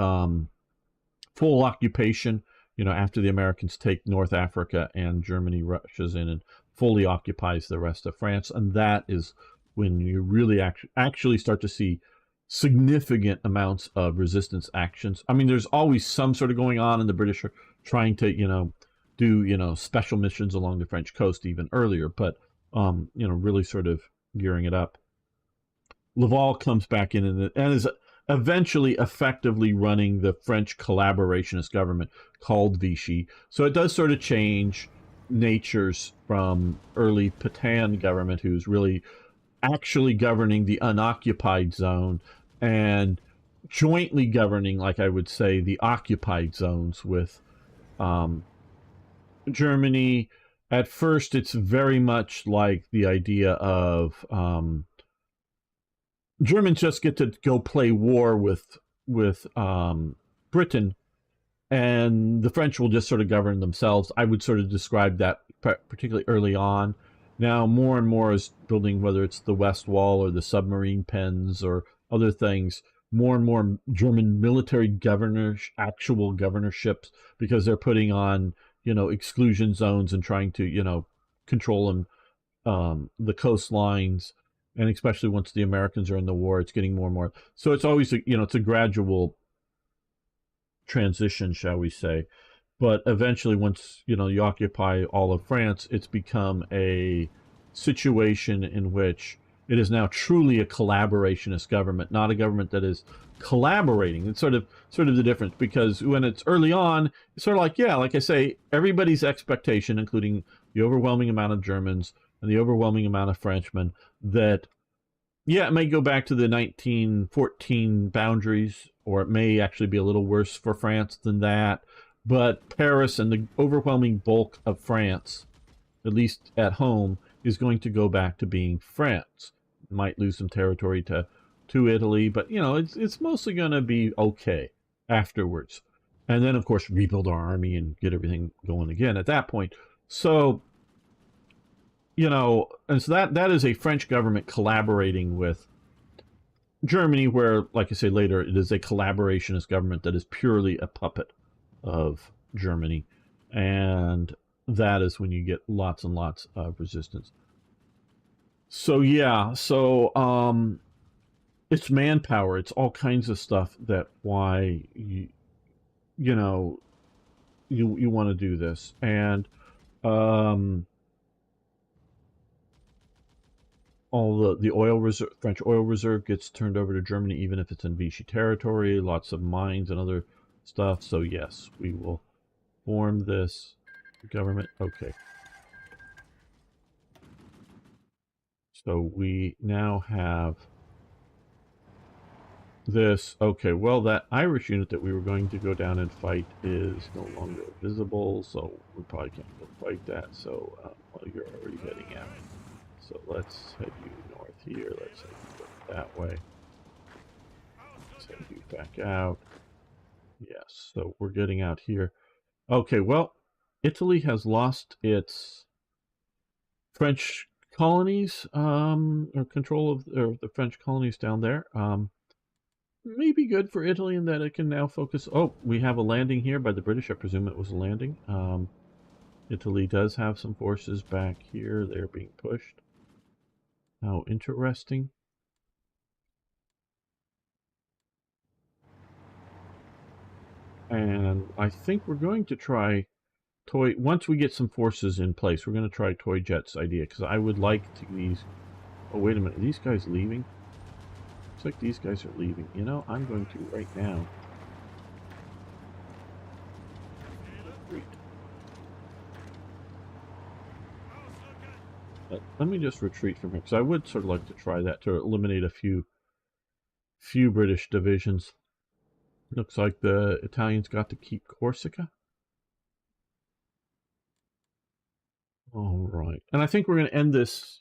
full occupation, after the Americans take North Africa and Germany rushes in and fully occupies the rest of France. And that is when you really actually start to see significant amounts of resistance actions. I mean, there's always some sort of going on, and the British are trying to, do, special missions along the French coast even earlier, but, really sort of gearing it up. Laval comes back in and is eventually effectively running the French collaborationist government called Vichy. So it does sort of change natures from early Pétain government, who's really actually governing the unoccupied zone and jointly governing, like I would say, the occupied zones with Germany. At first, it's very much like the idea of Germans just get to go play war with Britain, and the French will just sort of govern themselves. I would sort of describe that particularly early on. Now, more and more is building, whether it's the West Wall or the submarine pens or other things, more and more German military actual governorships, because they're putting on, exclusion zones and trying to, control them, the coastlines. And especially once the Americans are in the war, it's getting more and more. So it's always, it's a gradual transition, shall we say. But eventually, once, you occupy all of France, it's become a situation in which it is now truly a collaborationist government, not a government that is collaborating. It's sort of the difference, because when it's early on, it's sort of like, yeah, like I say, everybody's expectation, including the overwhelming amount of Germans and the overwhelming amount of Frenchmen, that, yeah, it may go back to the 1914 boundaries, or it may actually be a little worse for France than that. But Paris and the overwhelming bulk of France, at least at home, is going to go back to being France. Might lose some territory to Italy, but it's mostly going to be okay afterwards. And then, of course, rebuild our army and get everything going again at that point. So, and so that is a French government collaborating with Germany, where, like I say later, it is a collaborationist government that is purely a puppet of Germany. And that is when you get lots and lots of resistance. So yeah, it's manpower, it's all kinds of stuff that why you want to do this. And all the oil reserve, French oil reserve, gets turned over to Germany, even if it's in Vichy territory. Lots of mines and other stuff. So yes, we will form this government. Okay. So we now have this. Okay, well, that Irish unit that we were going to go down and fight is no longer visible, so we probably can't go fight that. So, well, you're already heading out. So let's head you north here. Let's head you that way. Let's head you back out. Yes, so we're getting out here. Okay, well, Italy has lost its French colonies, or control of the French colonies down there. May be good for Italy in that it can now focus. Oh, we have a landing here by the British. I presume it was a landing. Italy does have some forces back here. They're being pushed. How interesting. And I think we're going to try once we get some forces in place, we're going to try toy jets idea, because I would like to oh, wait a minute, are these guys leaving? Looks like these guys are leaving. I'm going to right now retreat. Let me just retreat from here, because I would sort of like to try that to eliminate a few British divisions. Looks like the Italians got to keep Corsica. All right. And I think we're going to end this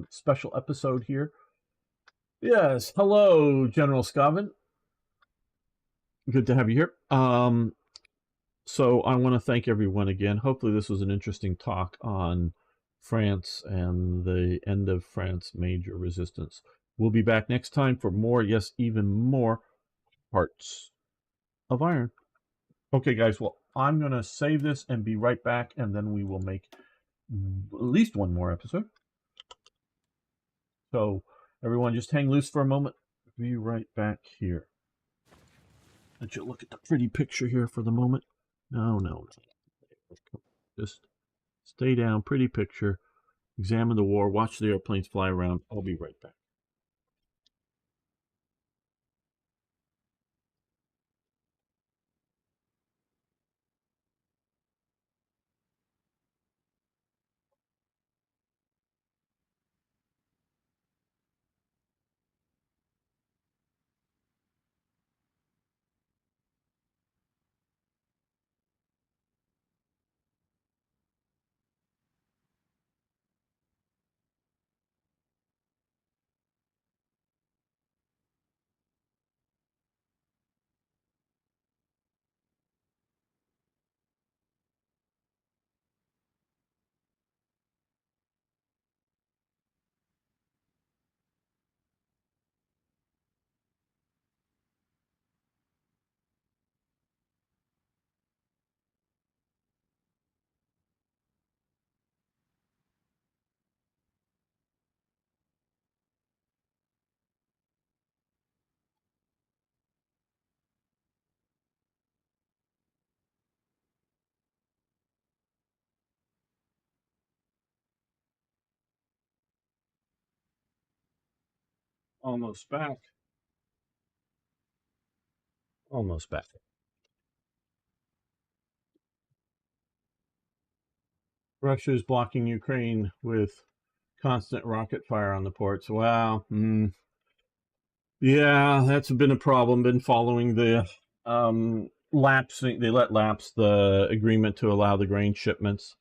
special episode here. Yes. Hello, General Scaven. Good to have you here. So I want to thank everyone again. Hopefully this was an interesting talk on France and the end of France major resistance. We'll be back next time for more, yes, even more Hearts of Iron. Okay, guys, well, I'm going to save this and be right back, and then we will make at least one more episode. So, everyone, just hang loose for a moment. Be right back here. Let you look at the pretty picture here for the moment. No. Just stay down, pretty picture. Examine the war, watch the airplanes fly around. I'll be right back. Almost back. Almost back. Russia is blocking Ukraine with constant rocket fire on the ports. Wow. Yeah, that's been a problem. Been following the lapsing. They let lapse the agreement to allow the grain shipments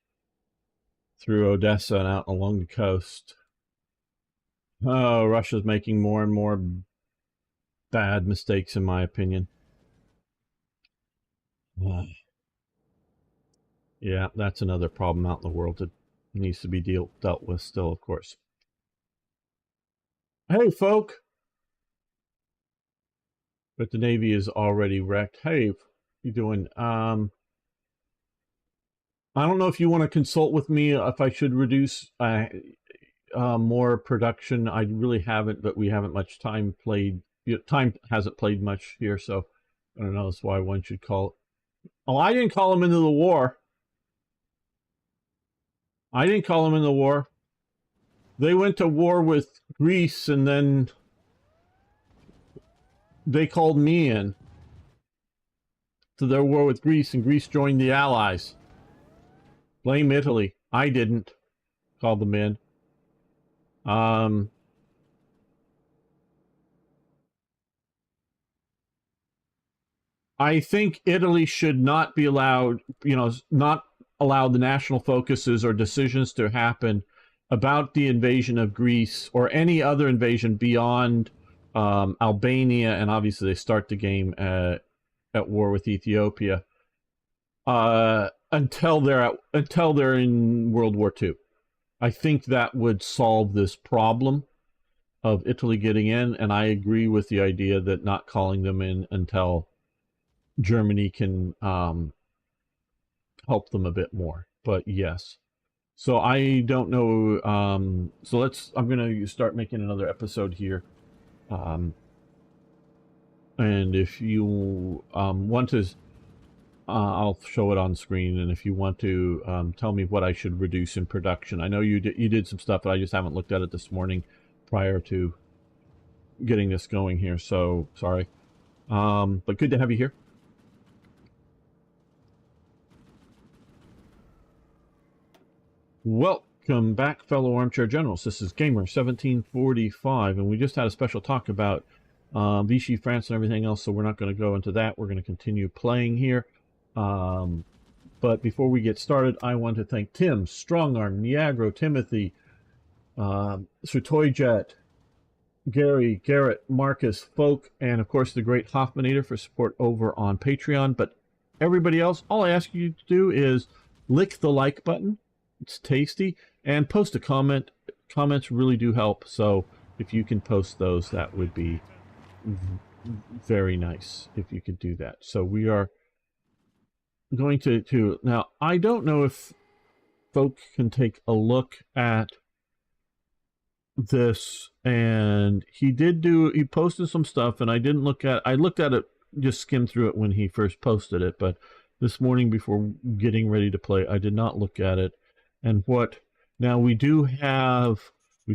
through Odessa and out along the coast. Oh, Russia's making more and more bad mistakes, in my opinion. Yeah, that's another problem out in the world that needs to be dealt with still, of course. Hey, folk! But the Navy is already wrecked. Hey, you doing? I don't know if you want to consult with me if I should reduce more production. I really haven't, but we haven't much time played. Time hasn't played much here, so I don't know. That's why one should call. Oh, I didn't call them into the war. I didn't call them in the war. They went to war with Greece, and then they called me in to their war with Greece, and Greece joined the Allies. Blame Italy. I didn't call them in. I think Italy should not be allowed, not allow the national focuses or decisions to happen about the invasion of Greece or any other invasion beyond Albania, and obviously they start the game at war with Ethiopia until they're in World War II. I think that would solve this problem of Italy getting in, and I agree with the idea that not calling them in until Germany can help them a bit more. But yes. So I don't know. So I'm going to start making another episode here. And if you want to, I'll show it on screen. And if you want to tell me what I should reduce in production, I know you did some stuff, but I just haven't looked at it this morning prior to getting this going here. So sorry. But good to have you here. Welcome back, fellow armchair generals. This is Gamer 1745, and we just had a special talk about Vichy France and everything else, so we're not going to go into that. We're going to continue playing here. But before we get started, I want to thank Tim, Strongarm, Niagara, Timothy, Sutoyjet, Gary, Garrett, Marcus, Folk, and of course the great Hoffmanator for support over on Patreon. But everybody else, all I ask you to do is lick the like button. It's tasty, and post a comment. Comments really do help. So if you can post those, that would be very nice if you could do that. So we are going to now, I don't know if folk can take a look at this, and he posted some stuff, and I looked at it, just skimmed through it when he first posted it, but this morning before getting ready to play, I did not look at it. And now we've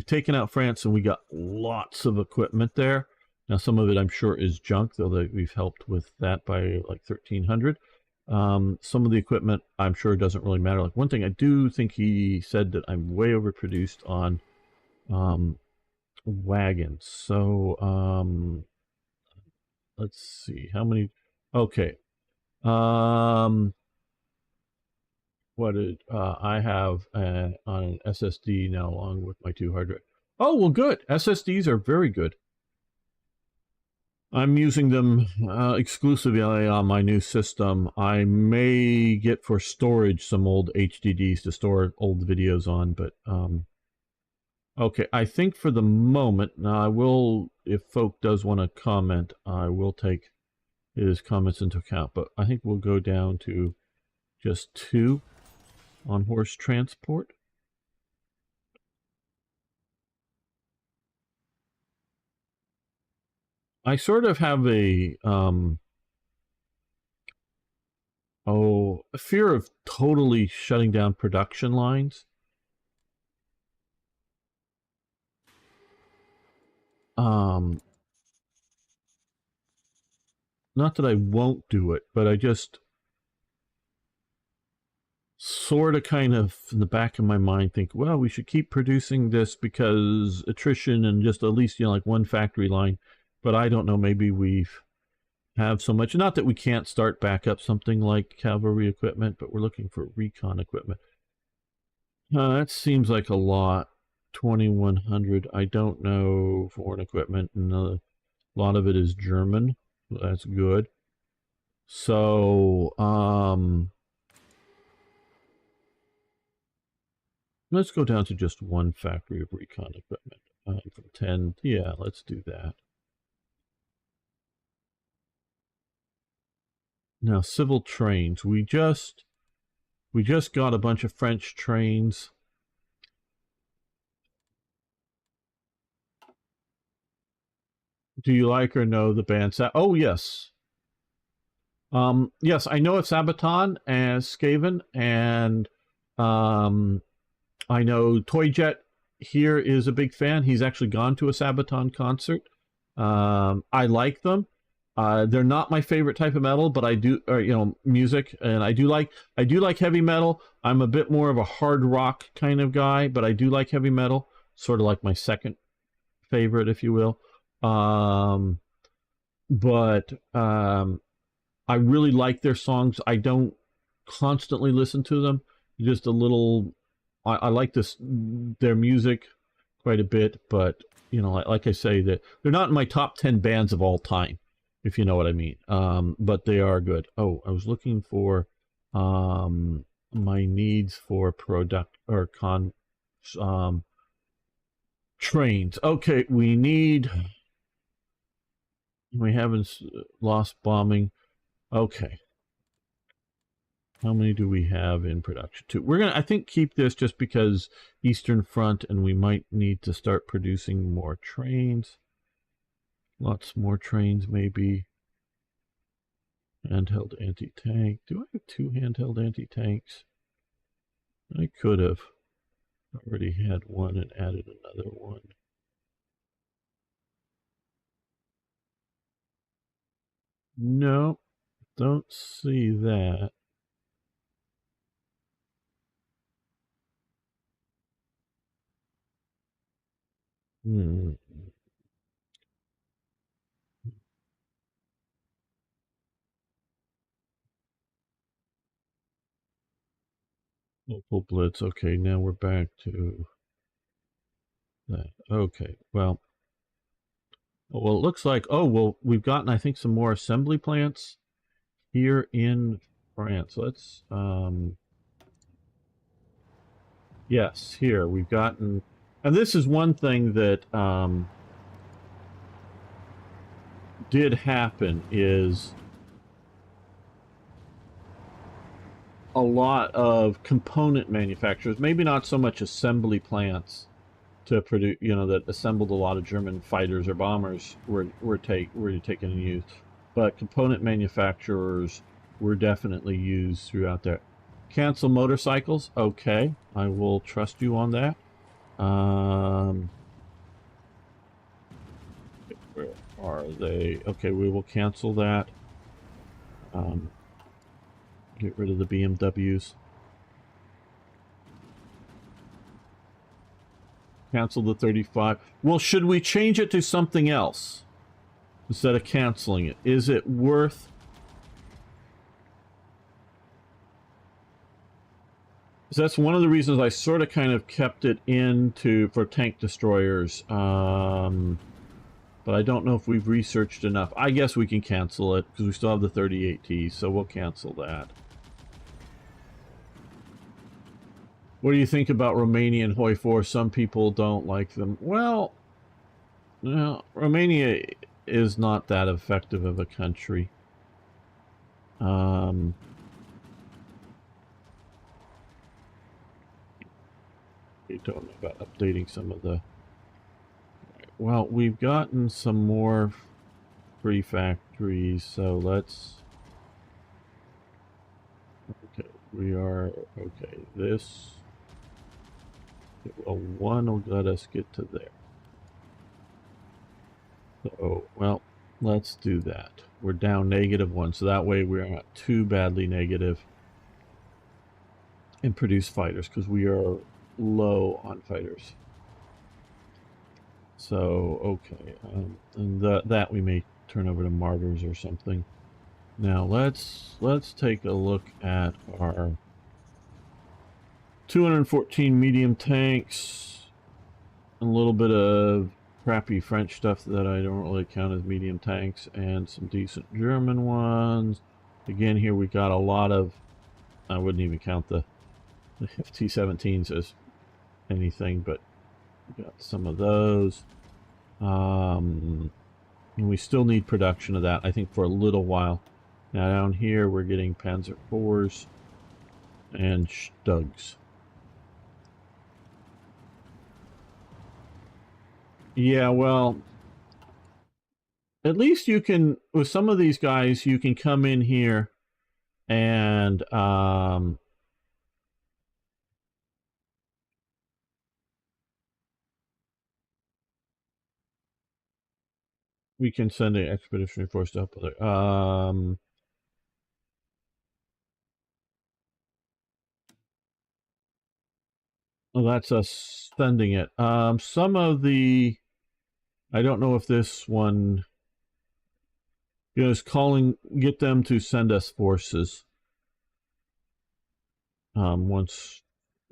taken out France, and we got lots of equipment there. Now some of it I'm sure is junk, though we've helped with that by like 1,300. Some of the equipment I'm sure doesn't really matter. Like one thing I do think he said that I'm way overproduced on wagons. So let's see how many. Okay. What did I have on an SSD now, along with my 200? Oh, well, good. SSDs are very good. I'm using them exclusively on my new system. I may get for storage some old HDDs to store old videos on, but okay, I think for the moment, now I will, if folk does want to comment, I will take his comments into account, but I think we'll go down to just 2 on horse transport. I sort of have a fear of totally shutting down production lines. Not that I won't do it, but I just sort of kind of in the back of my mind think, well, we should keep producing this because attrition, and just at least, like one factory line. But I don't know, maybe we've have so much, not that we can't start back up something like cavalry equipment, but we're looking for recon equipment. That seems like a lot. 2,100. I don't know foreign equipment, and a lot of it is German. That's good. So let's go down to just one factory of recon equipment from 10. Yeah, let's do that. Now, civil trains. We just got a bunch of French trains. Do you like or know the band? Oh, yes. Yes, I know of Sabaton as Skaven, and I know Toyjet here is a big fan. He's actually gone to a Sabaton concert. I like them. They're not my favorite type of metal, but I do, music, and I do like heavy metal. I'm a bit more of a hard rock kind of guy, but I do like heavy metal, sort of like my second favorite, if you will. But I really like their songs. I don't constantly listen to them, just a little. I like their music quite a bit, but like I say, that they're not in my top 10 bands of all time, if you know what I mean. But they are good. Oh, I was looking for my needs for product or trains. Okay, we haven't lost bombing. Okay. How many do we have in production? 2. We're going to, I think, keep this just because Eastern Front, and we might need to start producing more trains. Lots more trains, maybe. Handheld anti-tank. Do I have 2 handheld anti-tanks? I could have already had one and added another one. No, don't see that. Local blitz. Okay, now we're back to that. Okay, well, it looks like, we've gotten, I think, some more assembly plants here in France. Let's, yes, here we've gotten And this is one thing that did happen is a lot of component manufacturers, maybe not so much assembly plants to produce, that assembled a lot of German fighters or bombers were taken in use, but component manufacturers were definitely used throughout there. Cancel motorcycles. Okay, I will trust you on that. Where are they? Okay, we will cancel that. Get rid of the BMWs. Cancel the 35. Well, should we change it to something else instead of canceling it? Is it worth... So that's one of the reasons I sort of kind of kept it for tank destroyers. But I don't know if we've researched enough. I guess we can cancel it because we still have the 38T, so we'll cancel that. What do you think about Romanian Hoi 4? Some people don't like them. Well, Romania is not that effective of a country. You don't know about updating some of the... Well, we've gotten some more free factories, so let's... Okay, we are... Okay, this... Well, one will let us get to there. So, well, let's do that. We're down -1, so that way we're not too badly negative and produce fighters, because we are low on fighters. So, okay, and that we may turn over to martyrs or something. Now let's take a look at our 214 medium tanks, a little bit of crappy French stuff that I don't really count as medium tanks, and some decent German ones. Again, here we got a lot of... I wouldn't even count the T-17s as anything, but we got some of those. And we still need production of that, I think, for a little while. Now down here we're getting Panzer IVs and Stugs. Yeah, well, at least you can, with some of these guys, you can come in here and we can send an expeditionary force to help with it. Well, that's us sending it. Some of the... I don't know if this one... is calling... Get them to send us forces. Once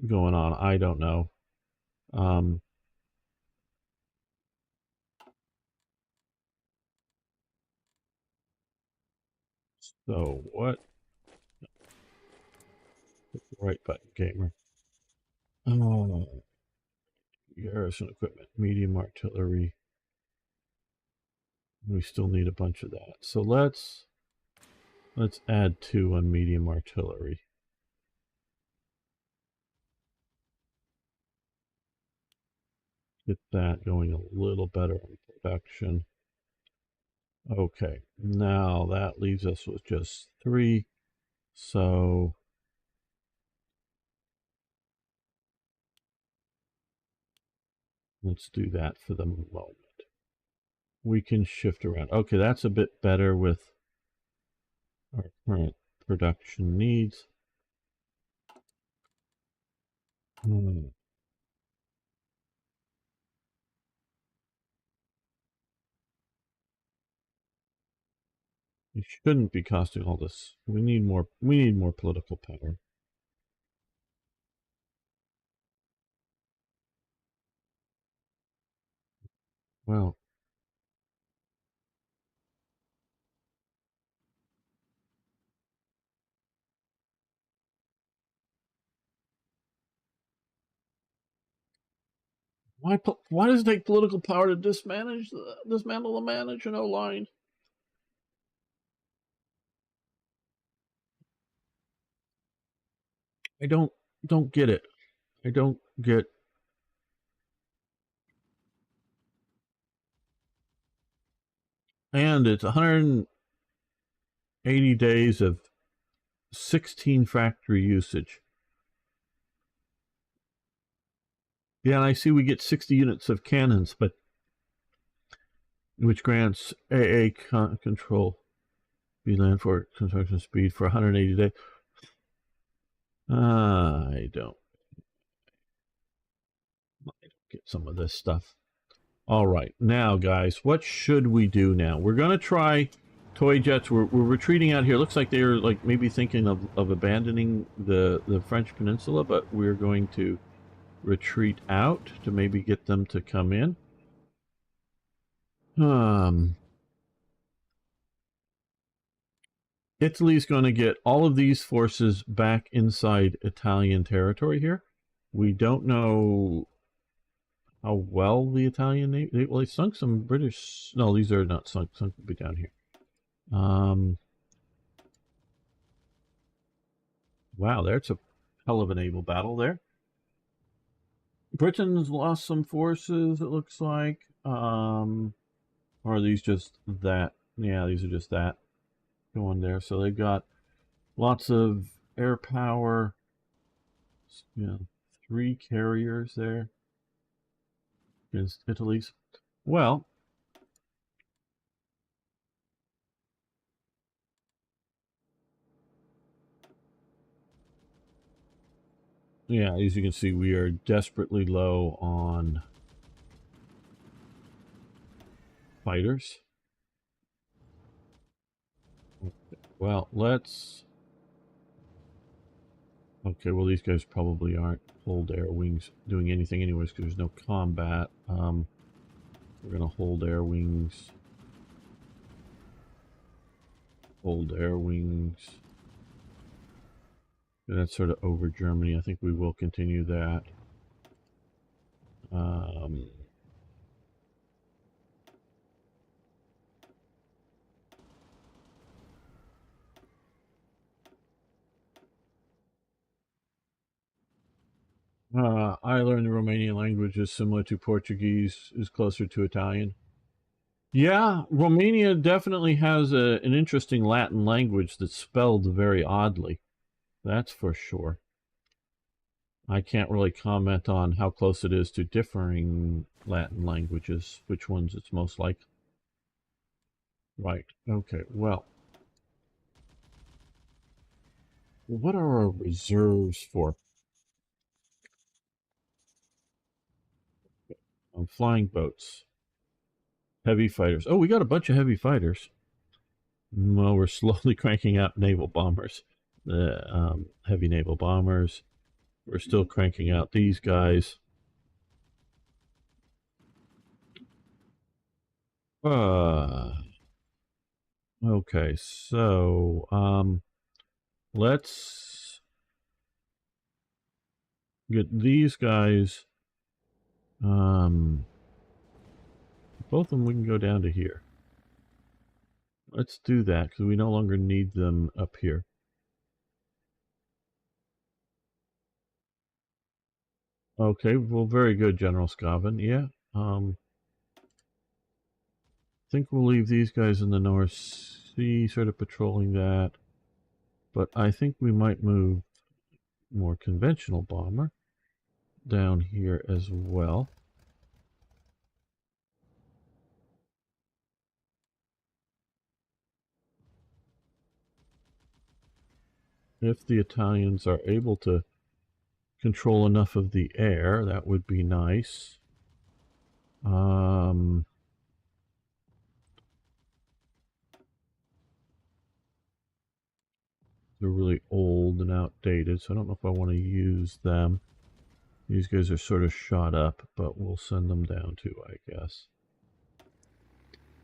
going on. I don't know. So what? Right button, gamer. Oh, garrison equipment, medium artillery. We still need a bunch of that. So let's add 2 on medium artillery. Get that going a little better on production. Okay, now that leaves us with just 3. So let's do that for the moment. We can shift around. Okay, that's a bit better with our current production needs. It shouldn't be costing all this. We need more political power. Well, Why does it take political power to dismantle the manager? No line. I don't get it. I don't get. And it's 180 days of 16 factory usage. Yeah, and I see we get 60 units of cannons, but which grants AA control, land for construction speed for 180 days. I don't get some of this stuff. All right, now, guys, what should we do now? We're going to try toy jets. We're retreating out here. Looks like they're like maybe thinking of abandoning the French peninsula, but we're going to retreat out to maybe get them to come in. Italy's going to get all of these forces back inside Italian territory here. We don't know how well the Italian Navy... Well, they sunk some British... No, these are not sunk. Sunk will be down here. Wow, there's a hell of a naval battle there. Britain's lost some forces, it looks like. Or are these just that? Yeah, these are just that going there. So they've got lots of air power. Yeah, 3 carriers there against Italy's. Well, yeah, as you can see, we are desperately low on fighters. Well, let's... Okay, well, these guys probably aren't hold air wings doing anything anyways because there's no combat. We're going to hold air wings. Hold air wings. And that's sort of over Germany. I think we will continue that. I learned the Romanian language is similar to Portuguese, is closer to Italian. Yeah, Romania definitely has an interesting Latin language that's spelled very oddly. That's for sure. I can't really comment on how close it is to differing Latin languages, which ones it's most like. Right, okay, well. What are our reserves for? Flying boats. Heavy fighters. Oh, we got a bunch of heavy fighters. Well, we're slowly cranking out naval bombers. The heavy naval bombers. We're still cranking out these guys. Okay, so let's get these guys. Both of them we can go down to here. Let's do that because we no longer need them up here. Okay, well, very good, General Scaven. Yeah. I think we'll leave these guys in the North Sea, sort of patrolling that. But I think we might move more conventional bomber down here as well. If the Italians are able to control enough of the air, that would be nice. They're really old and outdated, so I don't know if I want to use them. These guys are sort of shot up, but we'll send them down too, I guess.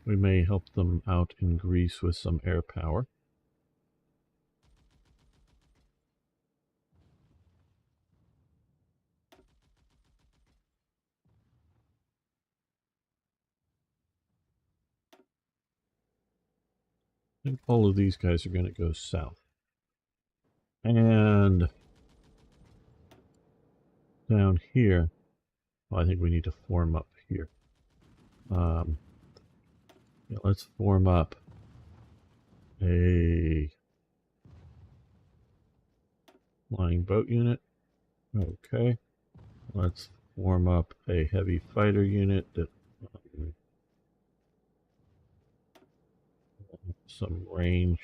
We may help them out in Greece with some air power. think all of these guys are going to go south. And down here, well, I think we need to form up here. Yeah, let's form up a flying boat unit. Okay. Let's form up a heavy fighter unit that some range.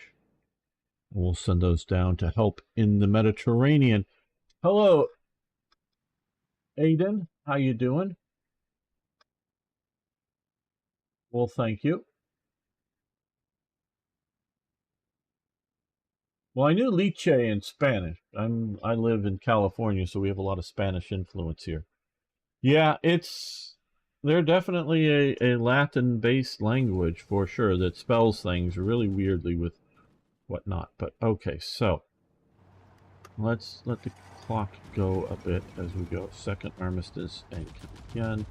We'll send those down to help in the Mediterranean. Hello, Aiden. How you doing? Well, thank you. Well, I knew liche in Spanish. I live in California, so we have a lot of Spanish influence here. Yeah, they're definitely a Latin-based language for sure that spells things really weirdly with whatnot. But okay, so let's let the clock go a bit as we go. Second armistice and again.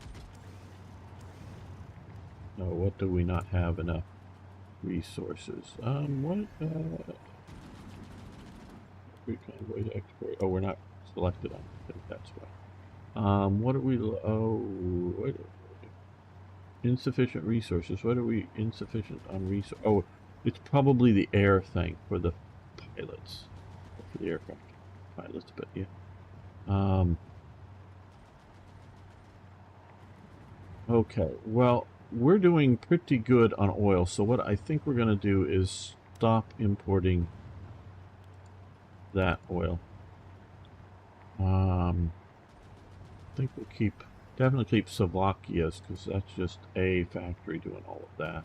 No, what do we not have enough resources? What? Free convoy to export. Oh, we're not selected on. I think that's why. What are we? Oh, what? Insufficient resources. What are we insufficient on resource? Oh, it's probably the air thing for the pilots, for the aircraft pilots. But yeah. Okay. Well, we're doing pretty good on oil. So what I think we're going to do is stop importing that oil. I think we'll definitely keep Slovakia's because that's just a factory doing all of that.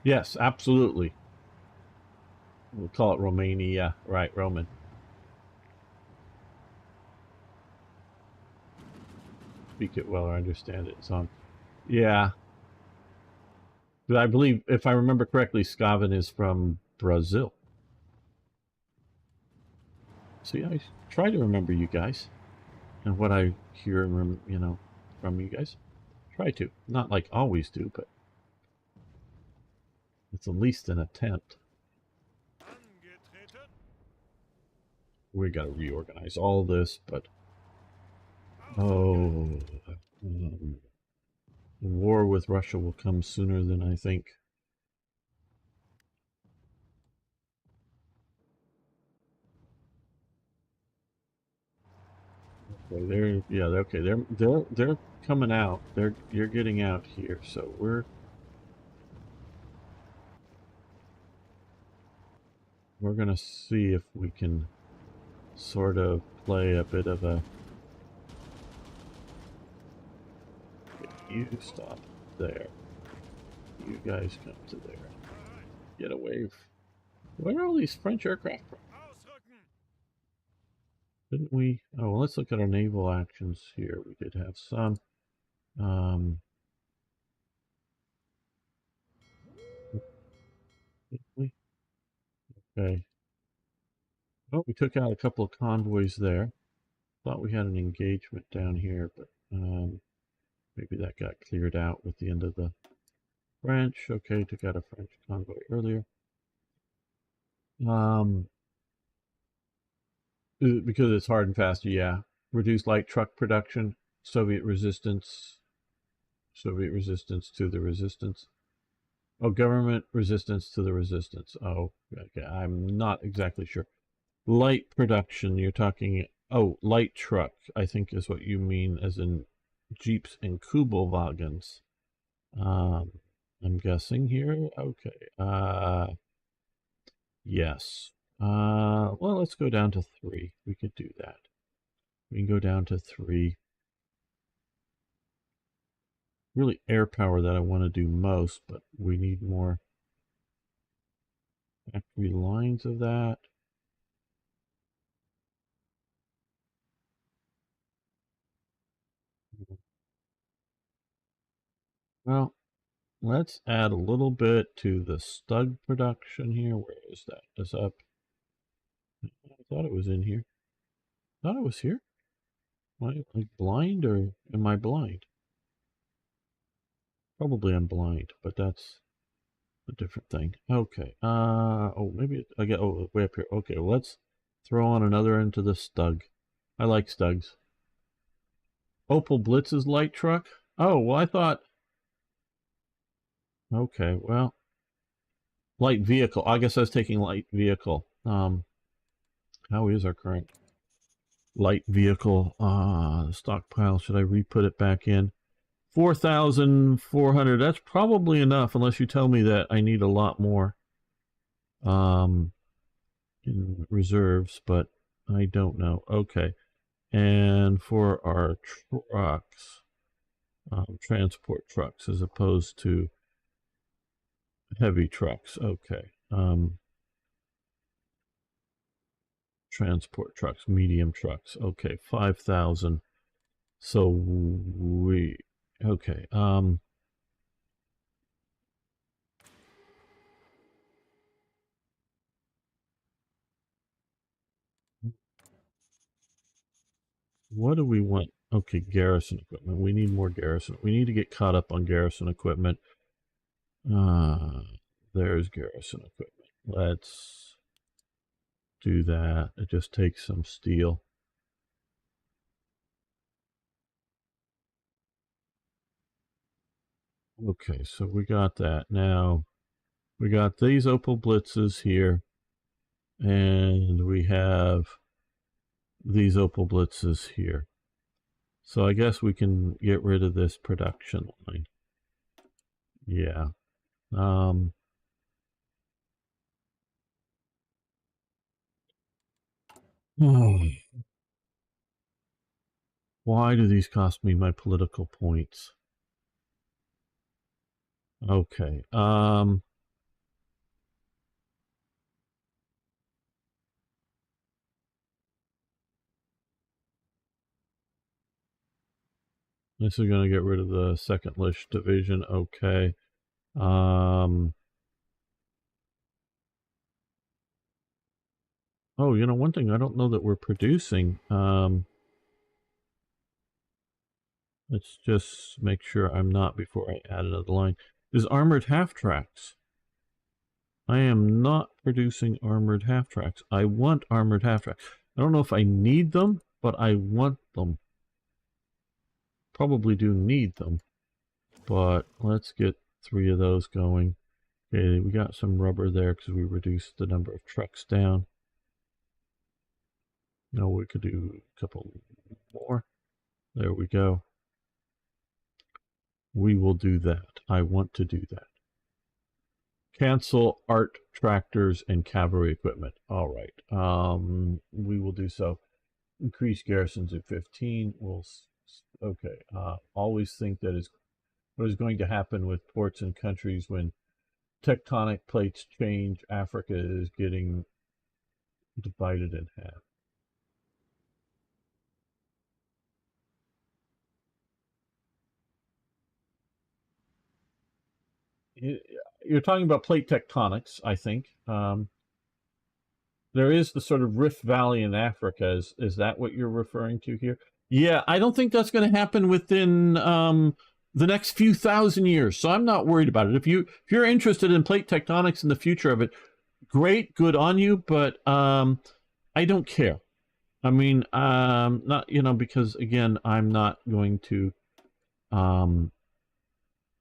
Yes, absolutely. We'll call it Romania. Right, Roman. Speak it well or understand it. So, yeah. But I believe, if I remember correctly, Skaven is from Brazil. See, I try to remember you guys and what I hear and from you guys. Try to, not like always do, but it's at least an attempt. We got to reorganize all this, but the war with Russia will come sooner than I think. Okay, they're coming out. You're getting out here, so we're gonna see if we can sort of play a bit of a. You stop there. You guys come to there. Get a wave. Where are all these French aircraft from? Didn't we? Oh, well, let's look at our naval actions here. We did have some. Did we? Okay. Oh, we took out a couple of convoys there. Thought we had an engagement down here, but maybe that got cleared out with the end of the French. Okay, took out a French convoy earlier. Because it's hard and faster, yeah. Reduce light truck production, Soviet resistance to the resistance. Oh, government resistance to the resistance. Oh, okay. I'm not exactly sure. Light production, you're talking, oh, light truck, I think is what you mean, as in Jeeps and Kubelwagens. I'm guessing here. Okay. Yes. Well, let's go down to 3. We could do that. We can go down to 3. Really air power that I want to do most, but we need more factory lines of that. Well, let's add a little bit to the stud production here. Where is that? Is up? I thought it was in here. I thought it was here. Am I like blind or am I blind? Probably I'm blind, but that's a different thing. Okay. Oh, maybe I get way up here. Okay, let's throw on another into the Stug. I like Stugs. Opel Blitz's light truck. Oh, well, I thought. Okay, well, light vehicle. I guess I was taking light vehicle. How is our current light vehicle stockpile? Should I re-put it back in? 4,400. That's probably enough, unless you tell me that I need a lot more in reserves, but I don't know. Okay. And for our trucks, transport trucks as opposed to heavy trucks. Okay. Transport trucks, medium trucks. Okay, 5,000. So we okay. What do we want? Okay, garrison equipment. We need more garrison. We need to get caught up on garrison equipment. There's garrison equipment. Let's do that. It just takes some steel. Okay, so we got that. Now, we got these Opel Blitzes here, and we have these Opel Blitzes here. So I guess we can get rid of this production line. Yeah. Why do these cost me my political points? Okay. This is going to get rid of the second Lish division. Okay. Oh, you know, one thing I don't know that we're producing. Let's just make sure I'm not before I add another line. Is armored half-tracks. I am not producing armored half-tracks. I want armored half-tracks. I don't know if I need them, but I want them. Probably do need them. But let's get 3 of those going. Okay, we got some rubber there because we reduced the number of trucks down. No, we could do a couple more. There we go. We will do that. I want to do that. Cancel art tractors and cavalry equipment. All right. We will do so. Increase garrisons at 15. We'll okay. Always think that is what is going to happen with ports and countries when tectonic plates change. Africa is getting divided in half. You're talking about plate tectonics, I think. There is the sort of Rift Valley in Africa. Is that what you're referring to here? Yeah, I don't think that's going to happen within the next few thousand years. So I'm not worried about it. If you're interested in plate tectonics and the future of it, great, good on you. But I don't care. I mean, not because again, I'm not going to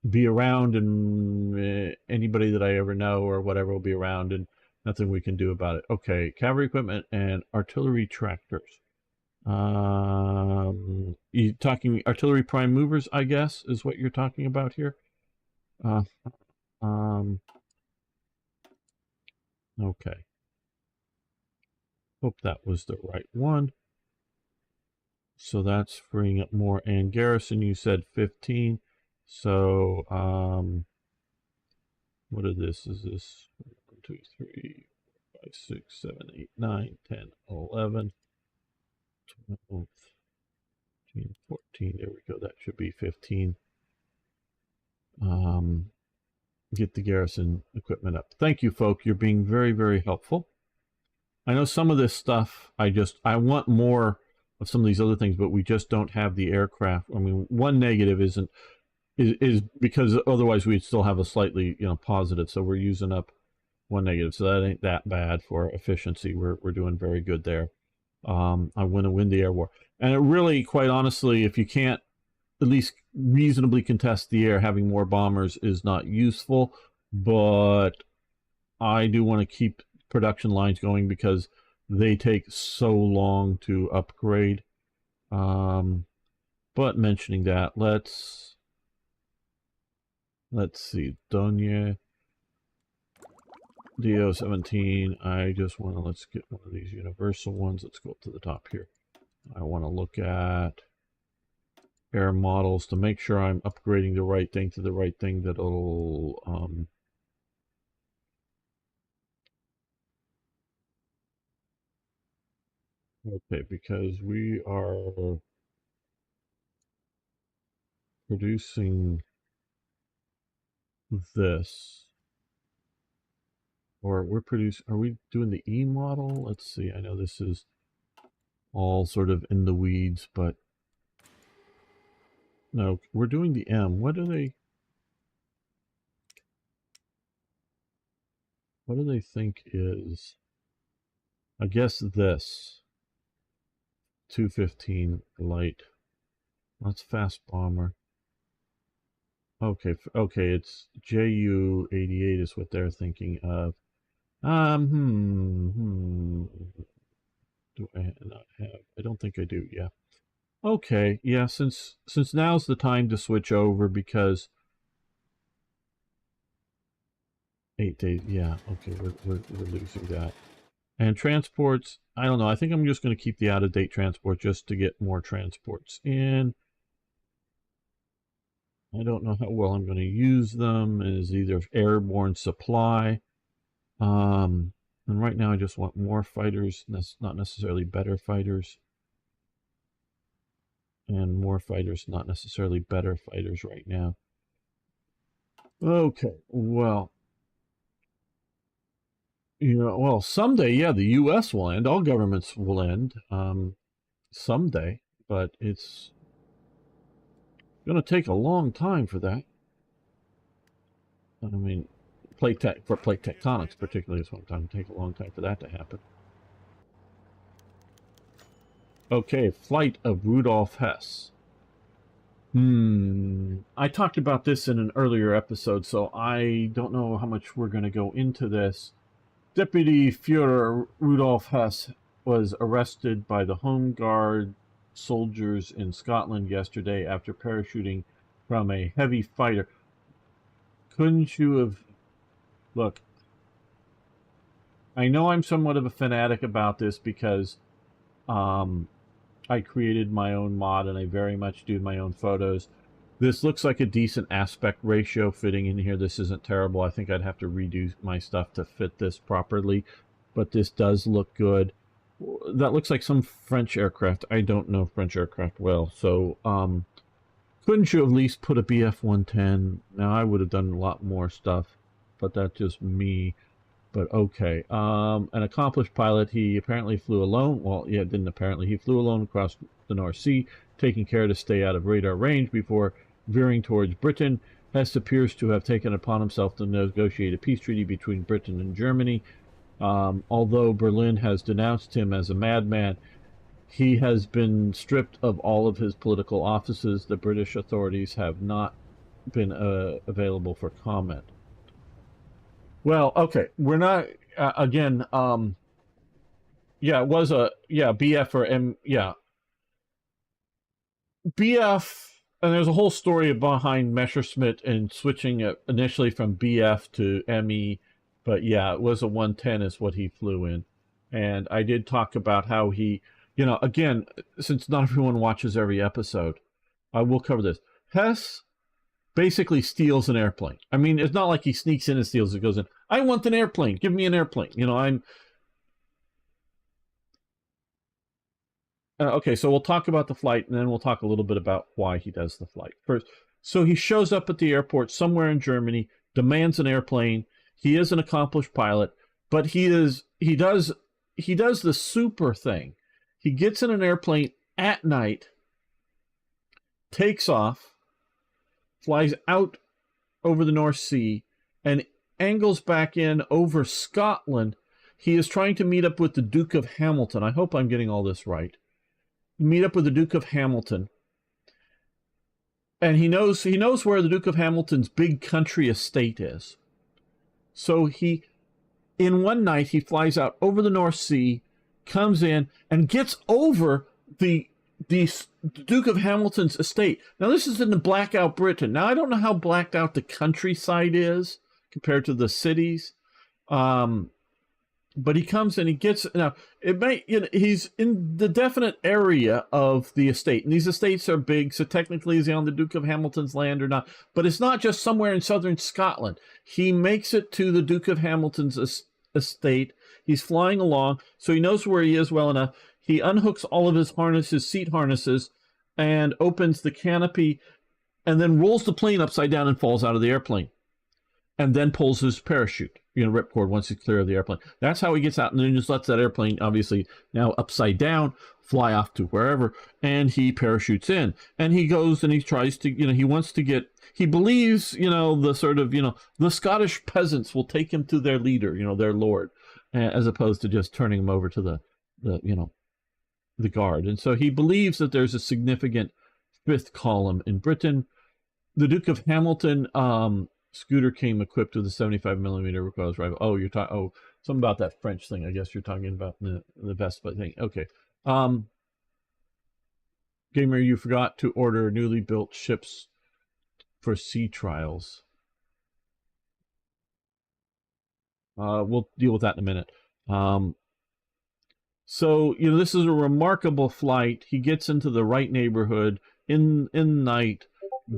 be around, and anybody that I ever know or whatever will be around, and nothing we can do about it. Okay, cavalry equipment and artillery tractors. You talking artillery prime movers, I guess, is what you're talking about here. Okay. Hope that was the right one. So that's freeing up more. And garrison, you said 15. So, what is this? Is this 1, 2, 3, 4, 5, 6, 7, 8, 9, 10, 11, 12, 13, 14. There we go. That should be 15. Get the garrison equipment up. Thank you, folk. You're being very, very helpful. I know some of this stuff, I want more of some of these other things, but we just don't have the aircraft. I mean, one negative isn't is because otherwise we'd still have a slightly, positive. So we're using up one negative. So that ain't that bad for efficiency. We're doing very good there. I want to win the air war. And it really, quite honestly, if you can't at least reasonably contest the air, having more bombers is not useful. But I do want to keep production lines going because they take so long to upgrade. But mentioning that, let's see, Donya, DO17. I just want to, let's get one of these universal ones. Let's go up to the top here. I want to look at air models to make sure I'm upgrading the right thing to the right thing that'll, okay, because we are producing this, or are we doing the E model? Let's see, I know this is all sort of in the weeds, but no, we're doing the M. What do they think is, I guess this 215 light. That's fast bomber. Okay, it's JU88 is what they're thinking of. Do I not have? I don't think I do. Yeah. Okay. Yeah. Since now's the time to switch over because 8 days. Yeah. Okay. We're losing that. And transports. I don't know. I think I'm just going to keep the out of date transport just to get more transports in. I don't know how well I'm going to use them as either airborne supply. And right now I just want more fighters, not necessarily better fighters. And more fighters, not necessarily better fighters right now. Okay, well, someday, yeah, the U.S. will end. All governments will end someday, but it's going to take a long time for that. I mean, plate tectonics particularly is what I'm talking. Take a long time for that to happen. Okay, flight of Rudolf Hess. I talked about this in an earlier episode, so I don't know how much we're going to go into this. Deputy Führer Rudolf Hess was arrested by the Home Guard soldiers in Scotland yesterday after parachuting from a heavy fighter. Couldn't you have... Look, I know I'm somewhat of a fanatic about this because I created my own mod and I very much do my own photos. This looks like a decent aspect ratio fitting in here. This isn't terrible. I think I'd have to redo my stuff to fit this properly, but this does look good. That looks like some French aircraft. I don't know French aircraft well, so couldn't you at least put a BF-110? Now, I would have done a lot more stuff, but that's just me. But okay. An accomplished pilot, he apparently flew alone. Well, yeah, didn't apparently. He flew alone across the North Sea, taking care to stay out of radar range before veering towards Britain. Hess appears to have taken upon himself to negotiate a peace treaty between Britain and Germany. Although Berlin has denounced him as a madman, he has been stripped of all of his political offices. The British authorities have not been available for comment. Well, okay, we're not, again, yeah, it was BF or M, yeah. BF, and there's a whole story behind Messerschmitt and switching it initially from BF to ME, but yeah, it was a 110 is what he flew in. And I did talk about how he, again, since not everyone watches every episode, I will cover this. Hess basically steals an airplane. I mean, it's not like he sneaks in and steals it, goes in. I want an airplane. Give me an airplane. Okay, so we'll talk about the flight, and then we'll talk a little bit about why he does the flight. First, so he shows up at the airport somewhere in Germany, demands an airplane. He is an accomplished pilot, but he does the super thing. He gets in an airplane at night, takes off, flies out over the North Sea and angles back in over Scotland. He is trying to meet up with the Duke of Hamilton. I hope I'm getting all this right. Meet up with the Duke of Hamilton. And he knows where the Duke of Hamilton's big country estate is. So in one night, he flies out over the North Sea, comes in, and gets over the Duke of Hamilton's estate. Now, this is in the blackout Britain. Now, I don't know how blacked out the countryside is compared to the cities. But he comes and he gets, now, he's in the definite area of the estate. And these estates are big, so technically is he on the Duke of Hamilton's land or not? But it's not just somewhere in southern Scotland. He makes it to the Duke of Hamilton's estate. He's flying along, so he knows where he is well enough. He unhooks all of his harnesses, seat harnesses, and opens the canopy, and then rolls the plane upside down and falls out of the airplane. And then pulls his parachute, ripcord once he's clear of the airplane. That's how he gets out, and then just lets that airplane, obviously now upside down, fly off to wherever, and he parachutes in. And he goes and he tries to, he wants to get, he believes, the sort of, the Scottish peasants will take him to their leader, their lord, as opposed to just turning him over to the guard. And so he believes that there's a significant fifth column in Britain. The Duke of Hamilton scooter came equipped with a 75mm recoilless rifle. Oh, you're talking. Oh, something about that French thing. I guess you're talking about the Vespa thing. Okay. Gamer, you forgot to order newly built ships for sea trials. We'll deal with that in a minute. So, this is a remarkable flight. He gets into the right neighborhood in the night,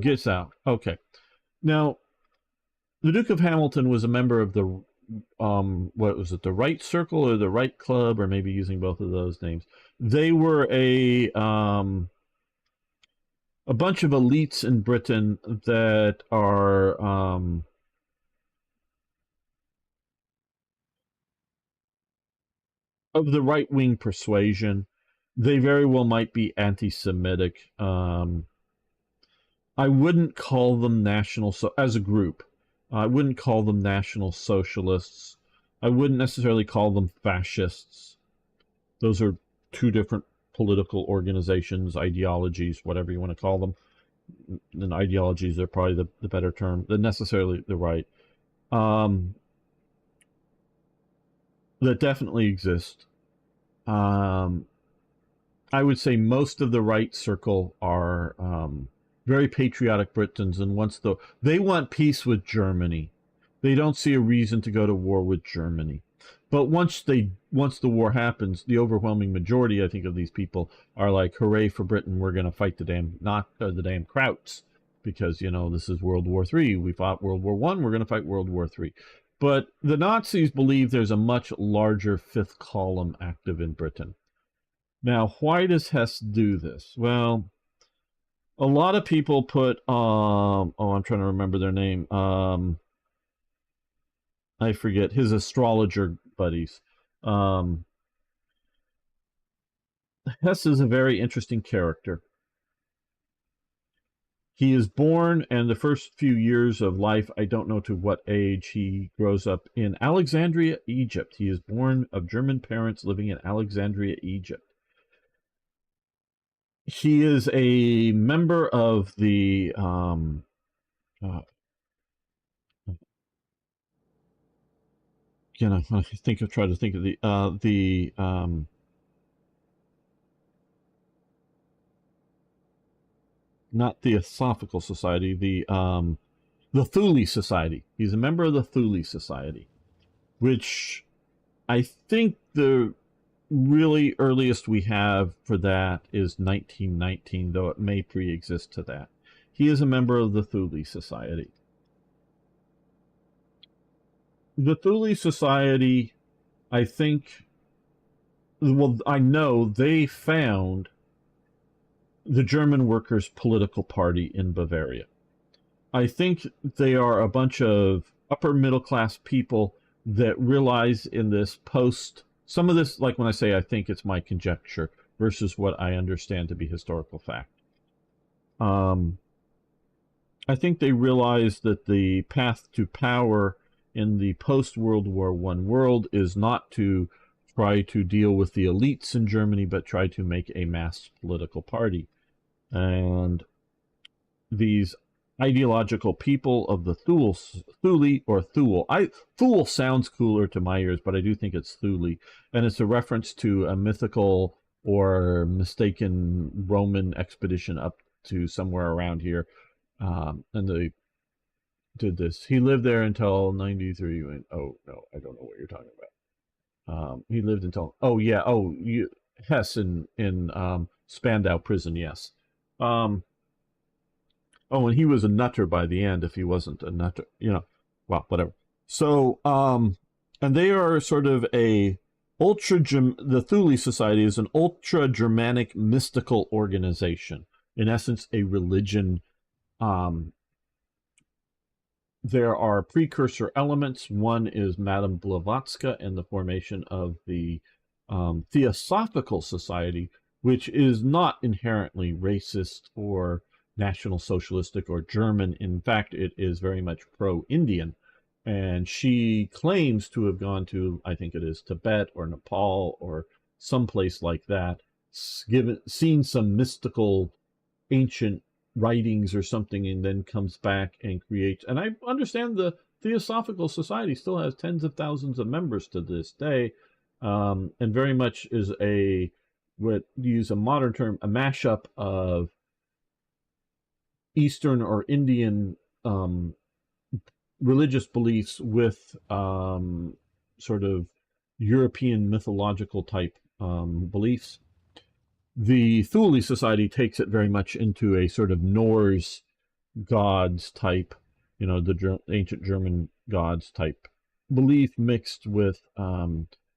gets out. Okay. Now, the Duke of Hamilton was a member of the, what was it, the Right Circle or the Right Club, or maybe using both of those names. They were a bunch of elites in Britain that are of the right-wing persuasion. They very well might be anti-Semitic. I wouldn't call them national, so as a group. I wouldn't call them National Socialists. I wouldn't necessarily call them fascists. Those are two different political organizations, ideologies, whatever you want to call them. And ideologies are probably the better term than necessarily the right. That definitely exist. I would say most of the right circle are very patriotic Britons, and they want peace with Germany. They don't see a reason to go to war with Germany. But once the war happens, the overwhelming majority, I think, of these people are like, hooray for Britain, we're going to fight the damn Krauts, because, this is World War III. We fought World War I, we're going to fight World War III. But the Nazis believe there's a much larger fifth column active in Britain. Now, why does Hess do this? Well, a lot of people put, I'm trying to remember their name. I forget, his astrologer buddies. Hess is a very interesting character. He is born, and the first few years of life, I don't know to what age, he grows up in Alexandria, Egypt. He is born of German parents living in Alexandria, Egypt. He is a member of the I try to think of the not the Theosophical Society, the Thule Society. He's a member of the Thule Society, which I think the really earliest we have for that is 1919, though it may pre-exist to that. He is a member of the Thule Society. The Thule Society, I know they found the German Workers' Political Party in Bavaria. I think they are a bunch of upper middle class people that realize in this some of this, like when I say I think, it's my conjecture versus what I understand to be historical fact. I think they realized that the path to power in the post-World War I world is not to try to deal with the elites in Germany, but try to make a mass political party. And these ideological people of the Thule or Thule. Thule sounds cooler to my ears, but I do think it's Thule, and it's a reference to a mythical or mistaken Roman expedition up to somewhere around here, and they did this. He lived there until 93. Oh no, I don't know what you're talking about. He lived until Hess in Spandau prison. Yes. Oh, and he was a nutter by the end. If he wasn't a nutter, well, whatever. So, and they are sort of the Thule Society is an ultra Germanic mystical organization. In essence, a religion. There are precursor elements. One is Madame Blavatsky and the formation of the Theosophical Society, which is not inherently racist or National Socialistic or German. In fact, it is very much pro-Indian. And she claims to have gone to, I think it is Tibet or Nepal or someplace like that, seen some mystical ancient writings or something, and then comes back and creates. And I understand the Theosophical Society still has tens of thousands of members to this day, and very much is what use a modern term, a mashup of Eastern or Indian religious beliefs with sort of European mythological type beliefs. The Thule Society takes it very much into a sort of Norse gods type, the ancient German gods type belief mixed with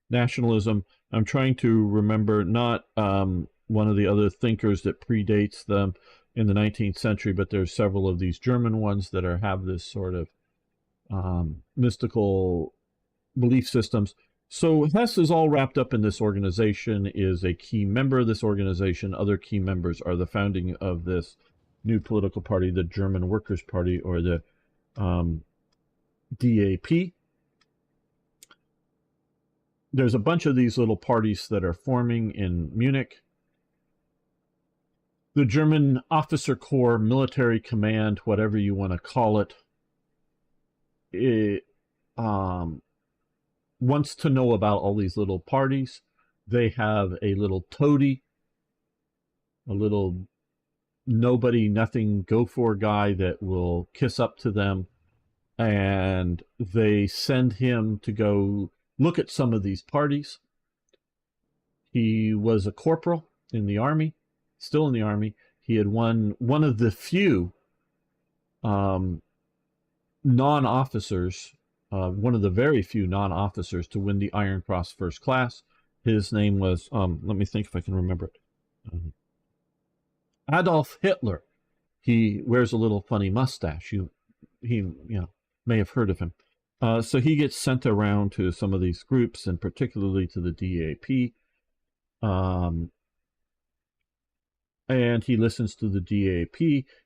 nationalism. I'm trying to remember not one of the other thinkers that predates them in the 19th century, but there's several of these German ones that have this sort of mystical belief systems. So Hess is all wrapped up in this organization, is a key member of this organization. Other key members are the founding of this new political party, the German Workers' Party, or the DAP. There's a bunch of these little parties that are forming in Munich. The German Officer Corps, Military Command, whatever you want to call it, wants to know about all these little parties. They have a little toady, a little nobody, nothing, go for guy that will kiss up to them, and they send him to go look at some of these parties. He was a corporal in the army, still in the army. He had won one of the few non-officers, one of the very few non-officers to win the Iron Cross First Class. His name was, let me think if I can remember it. Adolf Hitler. He wears a little funny mustache. He may have heard of him. So he gets sent around to some of these groups, and particularly to the DAP. And he listens to the DAP.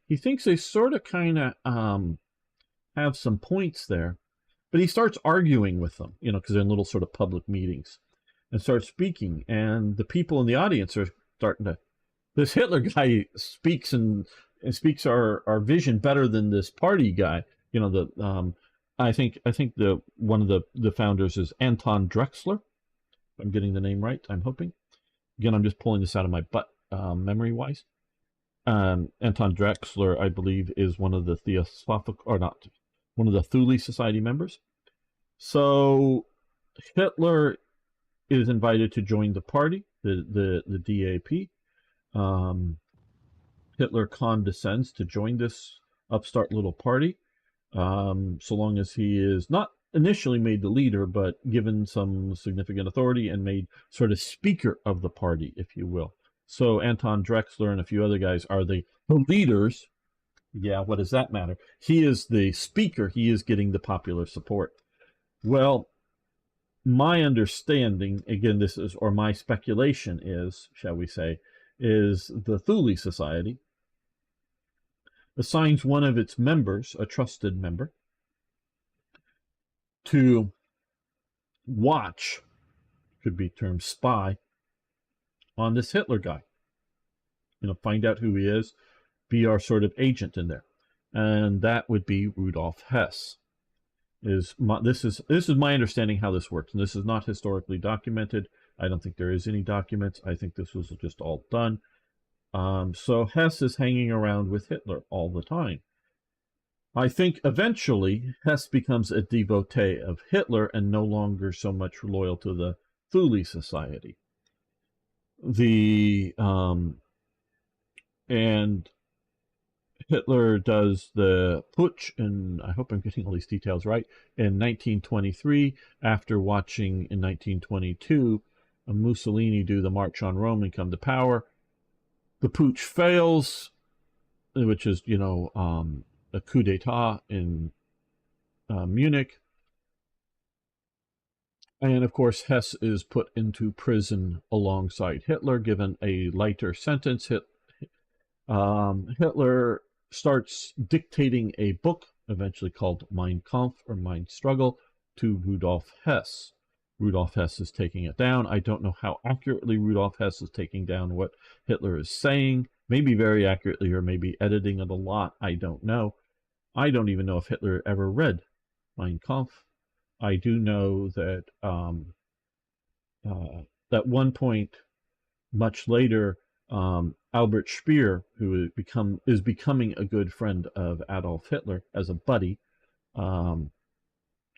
He thinks they sort of kind of have some points there. But he starts arguing with them, because they're in little sort of public meetings, and starts speaking. And the people in the audience are starting to, this Hitler guy speaks and speaks our vision better than this party guy. I think the one of the founders is Anton Drexler. If I'm getting the name right, I'm hoping. Again, I'm just pulling this out of my butt, memory-wise. Anton Drexler, I believe, is one of the one of the Thule Society members. So Hitler is invited to join the party, the DAP. Hitler condescends to join this upstart little party, so long as he is not initially made the leader, but given some significant authority and made sort of speaker of the party, if you will. So Anton Drexler and a few other guys are the leaders. Yeah, what does that matter? He is the speaker. He is getting the popular support. Well, my understanding, again, this is, or my speculation is, shall we say, is the Thule Society assigns one of its members, a trusted member, to watch, could be termed spy, on this Hitler guy. Find out who he is, be our sort of agent in there. And that would be Rudolf Hess. This is my understanding how this works, and this is not historically documented. I don't think there is any documents. I think this was just all done. So Hess is hanging around with Hitler all the time. I think eventually Hess becomes a devotee of Hitler and no longer so much loyal to the Thule Society. And Hitler does the putsch, and I hope I'm getting all these details right, in 1923, after watching in 1922 Mussolini do the March on Rome and come to power. The putsch fails, which is, a coup d'etat in Munich. And of course, Hess is put into prison alongside Hitler, given a lighter sentence. Hitler starts dictating a book, eventually called Mein Kampf, or Mein Struggle, to Rudolf Hess. Rudolf Hess is taking it down. I don't know how accurately Rudolf Hess is taking down what Hitler is saying. Maybe very accurately, or maybe editing it a lot. I don't know. I don't even know if Hitler ever read Mein Kampf. I do know that at one point, much later, Albert Speer, who is becoming a good friend of Adolf Hitler as a buddy,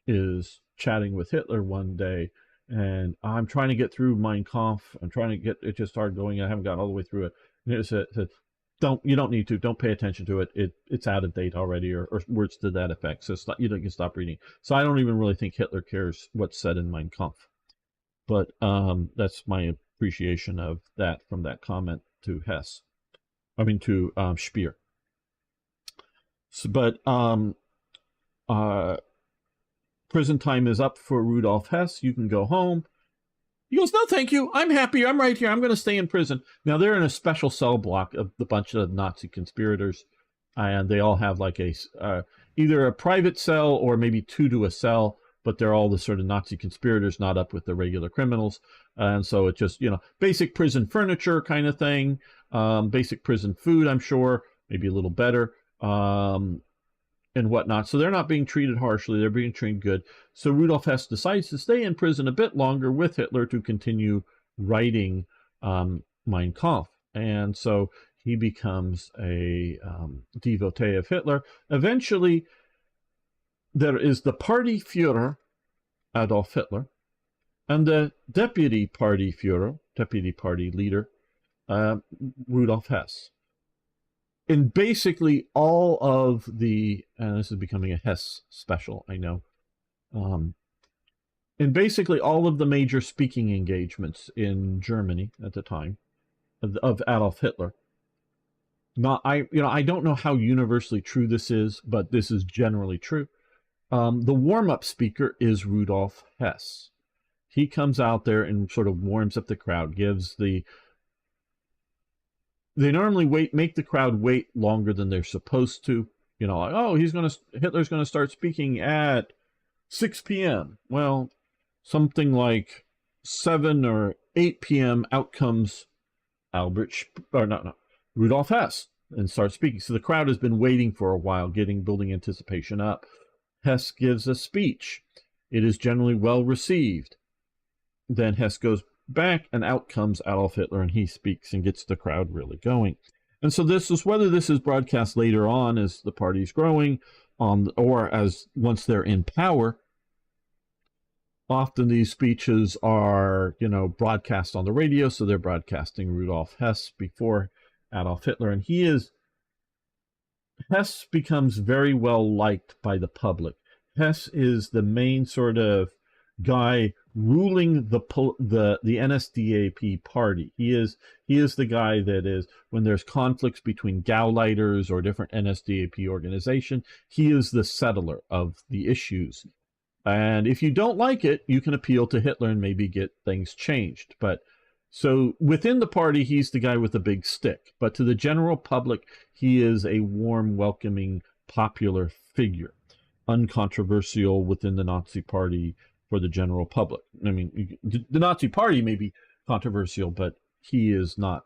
is chatting with Hitler one day, and I'm trying to get through Mein Kampf. I'm trying to get it, just started going. I haven't gotten all the way through it. And it said, you don't need to. Don't pay attention to it. It's out of date already, or words to that effect. So you can stop reading. So I don't even really think Hitler cares what's said in Mein Kampf. But that's my appreciation of that from that comment to Hess. To Speer. So, but prison time is up for Rudolf Hess. You can go home. He goes, no, thank you. I'm happy. I'm right here. I'm going to stay in prison. Now, they're in a special cell block of the bunch of Nazi conspirators, and they all have like either a private cell or maybe two to a cell, but they're all the sort of Nazi conspirators, not up with the regular criminals. And so it's just, basic prison furniture kind of thing, basic prison food, I'm sure, maybe a little better, and whatnot. So they're not being treated harshly. They're being treated good. So Rudolf Hess decides to stay in prison a bit longer with Hitler to continue writing Mein Kampf. And so he becomes a devotee of Hitler. Eventually, there is the party Führer, Adolf Hitler, and the deputy party Führer, deputy party leader, Rudolf Hess. In basically all of the, and this is becoming a Hess special, I know, in basically all of the major speaking engagements in Germany at the time of Adolf Hitler. I don't know how universally true this is, but this is generally true. The warm-up speaker is Rudolf Hess. He comes out there and sort of warms up the crowd, they normally make the crowd wait longer than they're supposed to. Like, oh, Hitler's going to start speaking at 6 p.m. Well, something like 7 or 8 p.m. out comes Rudolf Hess and starts speaking. So the crowd has been waiting for a while, building anticipation up. Hess gives a speech. It is generally well received. Then Hess goes back, and out comes Adolf Hitler, and he speaks and gets the crowd really going. And so whether this is broadcast later on as the party's growing, or as once they're in power, often these speeches are, broadcast on the radio, so they're broadcasting Rudolf Hess before Adolf Hitler, and Hess becomes very well liked by the public. Hess is the main sort of guy ruling the NSDAP party. He is the guy that is, when there's conflicts between Gauleiters or different NSDAP organization, he is the settler of the issues. And if you don't like it, you can appeal to Hitler and maybe get things changed. But So within the party, he's the guy with the big stick. But to the general public, he is a warm, welcoming, popular figure, uncontroversial within the Nazi Party for the general public. I mean, the Nazi Party may be controversial, but he is not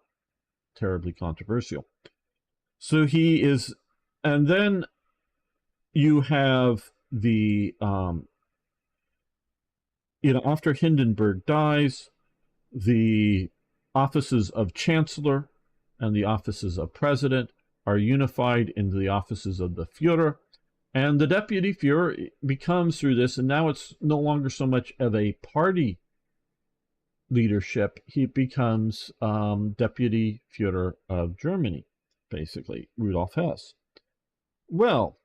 terribly controversial. So he is, and then you have the, after Hindenburg dies, the offices of Chancellor and the offices of President are unified into the offices of the Führer, and the Deputy Führer becomes through this, and now it's no longer so much of a party leadership, he becomes Deputy Führer of Germany, basically, Rudolf Hess. Well,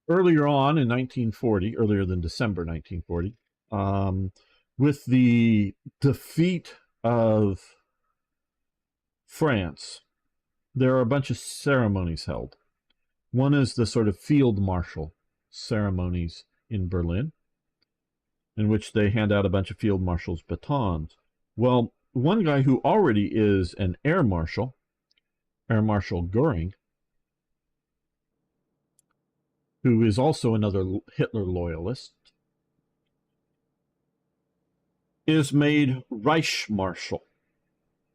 earlier on in 1940, earlier than December 1940, with the defeat of France, there are a bunch of ceremonies held. One is the sort of field marshal ceremonies in Berlin, in which they hand out a bunch of field marshals' batons. Well, one guy who already is an air marshal, Air Marshal Goering, who is also another Hitler loyalist, is made Reichsmarschall.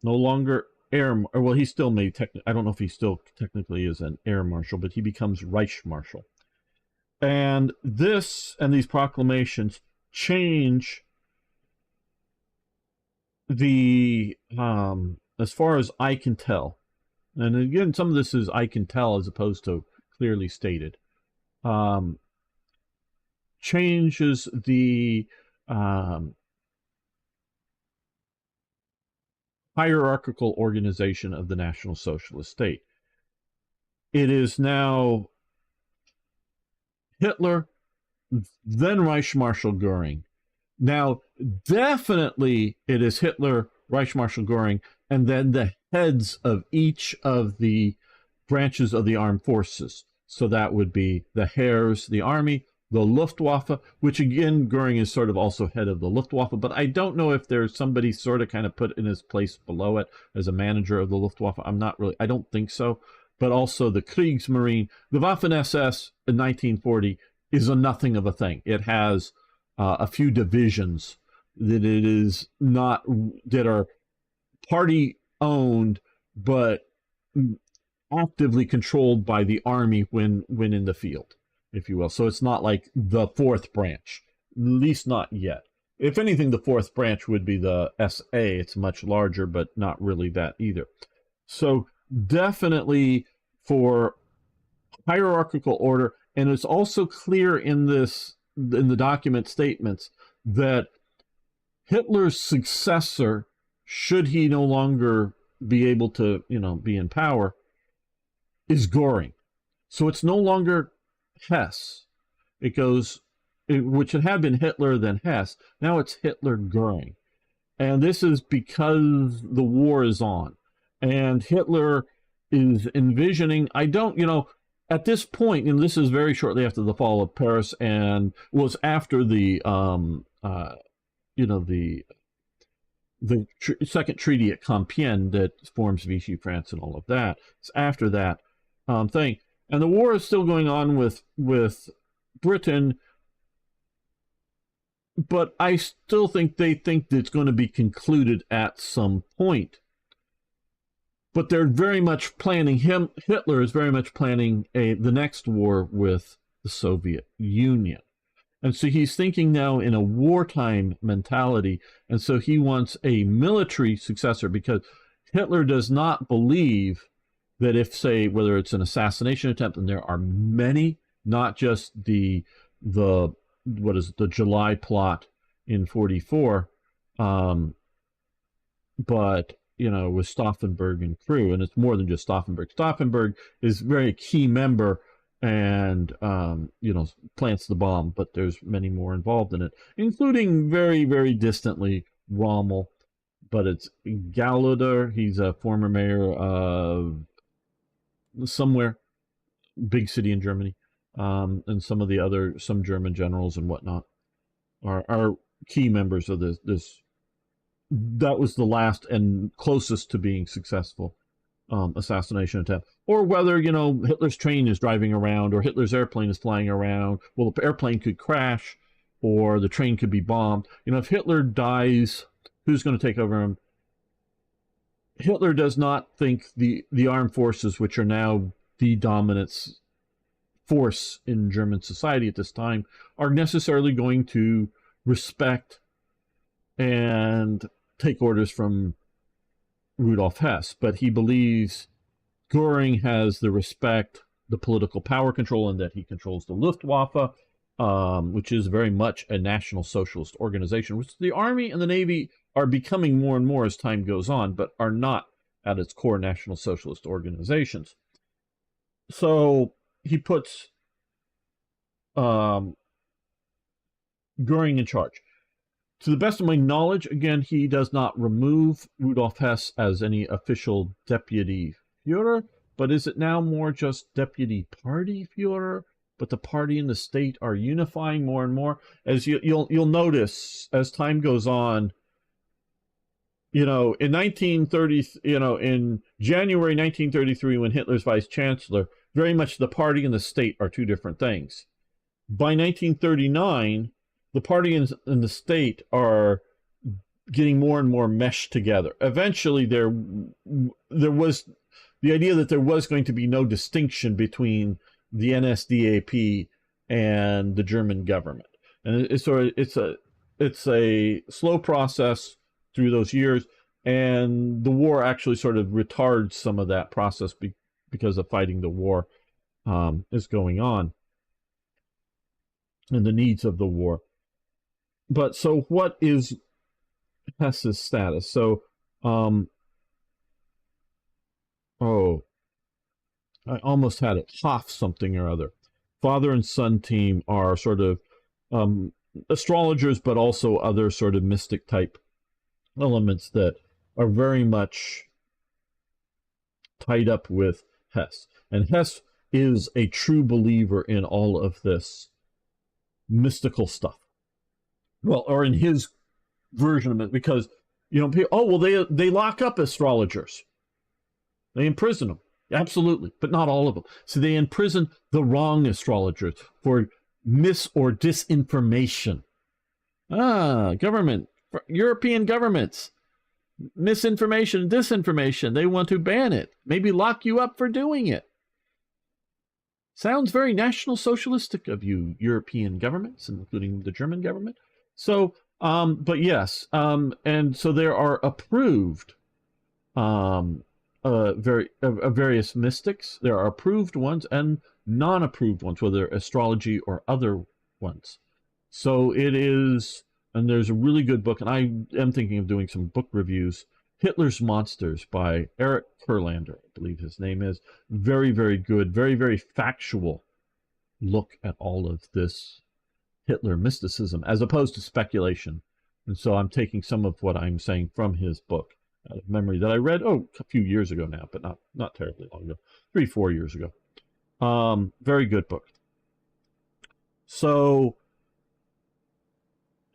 No longer well, he's still made, I don't know if he still technically is an air marshal, but he becomes Reichsmarschall. And this and these proclamations change the, as far as I can tell, and again, some of this is I can tell as opposed to clearly stated, changes the hierarchical organization of the National Socialist State. It is now Hitler, then Reichsmarschall Goering. Now, definitely it is Hitler, Reichsmarschall Goering, and then the heads of each of the branches of the armed forces. So that would be the Heers, the army, the Luftwaffe, which again, Goering is sort of also head of the Luftwaffe, but I don't know if there's somebody sort of kind of put in his place below it as a manager of the Luftwaffe. I don't think so. But also the Kriegsmarine, the Waffen-SS in 1940 is a nothing of a thing. It has a few divisions that it is not, that are party owned, but actively controlled by the army when in the field, if you will. So it's not like the fourth branch, at least not yet. If anything, the fourth branch would be the SA. It's much larger, but not really that either. So definitely for hierarchical order, and it's also clear in the document statements that Hitler's successor, should he no longer be able to, be in power, is Goering. So it's no longer Hess. It goes, which it had been Hitler, then Hess. Now it's Hitler Goering. And this is because the war is on. And Hitler is envisioning, at this point, and this is very shortly after the fall of Paris, and was after the second treaty at Compiègne that forms Vichy France and all of that. It's after that thing. And the war is still going on with Britain, but I still think they think that it's going to be concluded at some point. But they're very much planning, Hitler is very much planning the next war with the Soviet Union. And so he's thinking now in a wartime mentality, and so he wants a military successor, because Hitler does not believe that if, say, whether it's an assassination attempt, and there are many, not just the July plot in 44, but with Stauffenberg and crew, and it's more than just Stauffenberg. Stauffenberg is very key member and plants the bomb, but there's many more involved in it, including very, very distantly Rommel, but it's Gauloder. He's a former mayor of somewhere, big city in Germany, and some German generals and whatnot are key members of this. That was the last and closest to being successful assassination attempt. Or whether, Hitler's train is driving around or Hitler's airplane is flying around. Well, the airplane could crash or the train could be bombed. If Hitler dies, who's going to take over him? Hitler does not think the armed forces, which are now the dominant force in German society at this time, are necessarily going to respect and take orders from Rudolf Hess. But he believes Goering has the respect, the political power control, and that he controls the Luftwaffe, which is very much a National Socialist organization, which the Army and the Navy are becoming more and more as time goes on, but are not at its core National Socialist organizations. So he puts Goering in charge. To the best of my knowledge, again, he does not remove Rudolf Hess as any official deputy Führer, but is it now more just deputy party Führer? But the party and the state are unifying more and more. As you'll notice as time goes on, in 1930, in January 1933, when Hitler's vice chancellor, very much the party and the state are two different things. By 1939, the party and the state are getting more and more meshed together. Eventually, there was the idea that there was going to be no distinction between the NSDAP and the German government, and it's a slow process through those years, and the war actually sort of retards some of that process because of fighting the war is going on and the needs of the war. But so what is Hess's status? So, I almost had it. Hoff something or other. Father and son team are sort of astrologers, but also other sort of mystic type elements that are very much tied up with Hess. And Hess is a true believer in all of this mystical stuff. Well, or in his version of it, because, they lock up astrologers. They imprison them. Absolutely, but not all of them. So they imprison the wrong astrologers for mis or disinformation. Government, European governments, misinformation, disinformation. They want to ban it, maybe lock you up for doing it. Sounds very National Socialistic of you, European governments, including the German government. So, but yes, and so there are approved various mystics. There are approved ones and non-approved ones, whether astrology or other ones. So it is, and there's a really good book, and I am thinking of doing some book reviews, Hitler's Monsters by Eric Kurlander, I believe his name is. Very, very good, very, very factual look at all of this Hitler mysticism, as opposed to speculation. And so I'm taking some of what I'm saying from his book out of memory that I read, a few years ago now, but not terribly long ago, 3-4 years ago. Very good book. So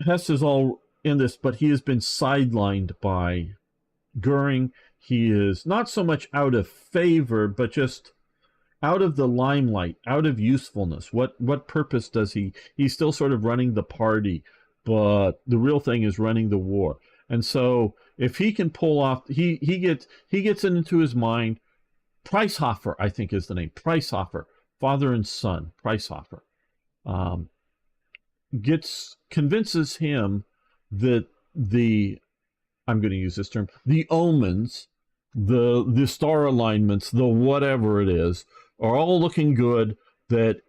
Hess is all in this, but he has been sidelined by Goering. He is not so much out of favor, but just out of the limelight, out of usefulness. What purpose does he? He's still sort of running the party, but the real thing is running the war. And so if he can pull off, he gets it into his mind. Preishofer, I think, is the name. Preishofer, father and son. Preishofer convinces him that I'm going to use this term, the omens, the star alignments, the whatever it is, are all looking good, that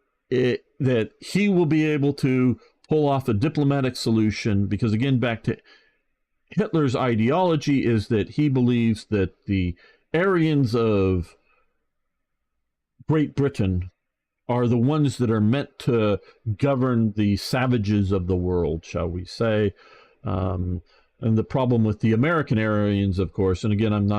he will be able to pull off a diplomatic solution, because again, back to Hitler's ideology is that he believes that the Aryans of Great Britain are the ones that are meant to govern the savages of the world, shall we say. And the problem with the American Aryans, of course, and again,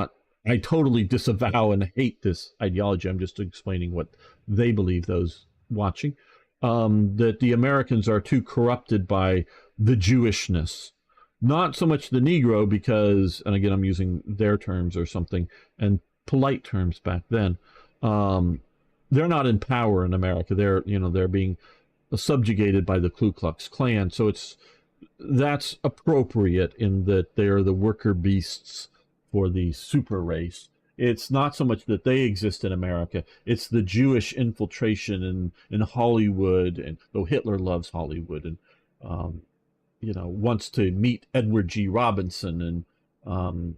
I totally disavow and hate this ideology. I'm just explaining what they believe, those watching, that the Americans are too corrupted by the Jewishness. Not so much the Negro, because, and again, I'm using their terms or something, and polite terms back then. Um, they're not in power in America. They're being subjugated by the Ku Klux Klan. So that's appropriate in that they're the worker beasts for the super race. It's not so much that they exist in America. It's the Jewish infiltration in Hollywood, and though Hitler loves Hollywood and um, wants to meet Edward G. Robinson, and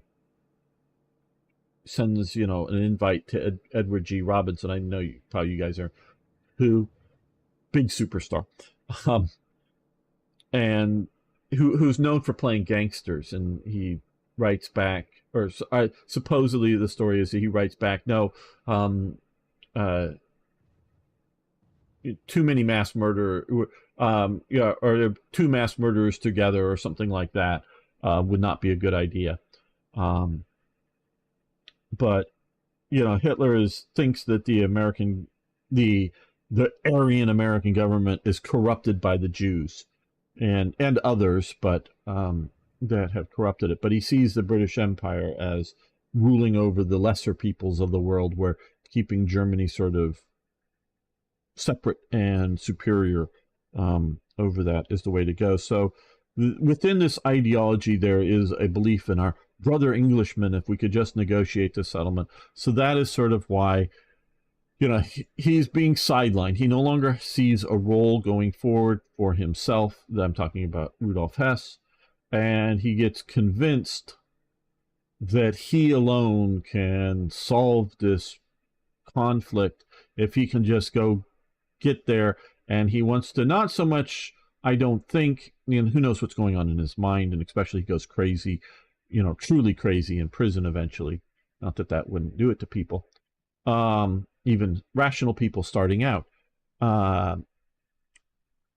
sends an invite to Edward G. Robinson. I know probably you guys are who big superstar, um, and who's known for playing gangsters, and he writes back, or supposedly the story is that he writes back, no, um, uh, too many mass murder, yeah, or two mass murderers together, or something like that, would not be a good idea. Um, but Hitler thinks that the the Aryan American government is corrupted by the Jews, and others, but that have corrupted it. But he sees the British Empire as ruling over the lesser peoples of the world, where keeping Germany sort of separate and superior over that is the way to go. So within this ideology, there is a belief in our brother Englishmen, if we could just negotiate the settlement. So that is sort of why he's being sidelined. He no longer sees a role going forward for himself. I'm talking about Rudolf Hess. And he gets convinced that he alone can solve this conflict if he can just go get there. And he wants to, not so much, I don't think, who knows what's going on in his mind, and especially he goes crazy, truly crazy in prison eventually. Not that that wouldn't do it to people. Even rational people starting out,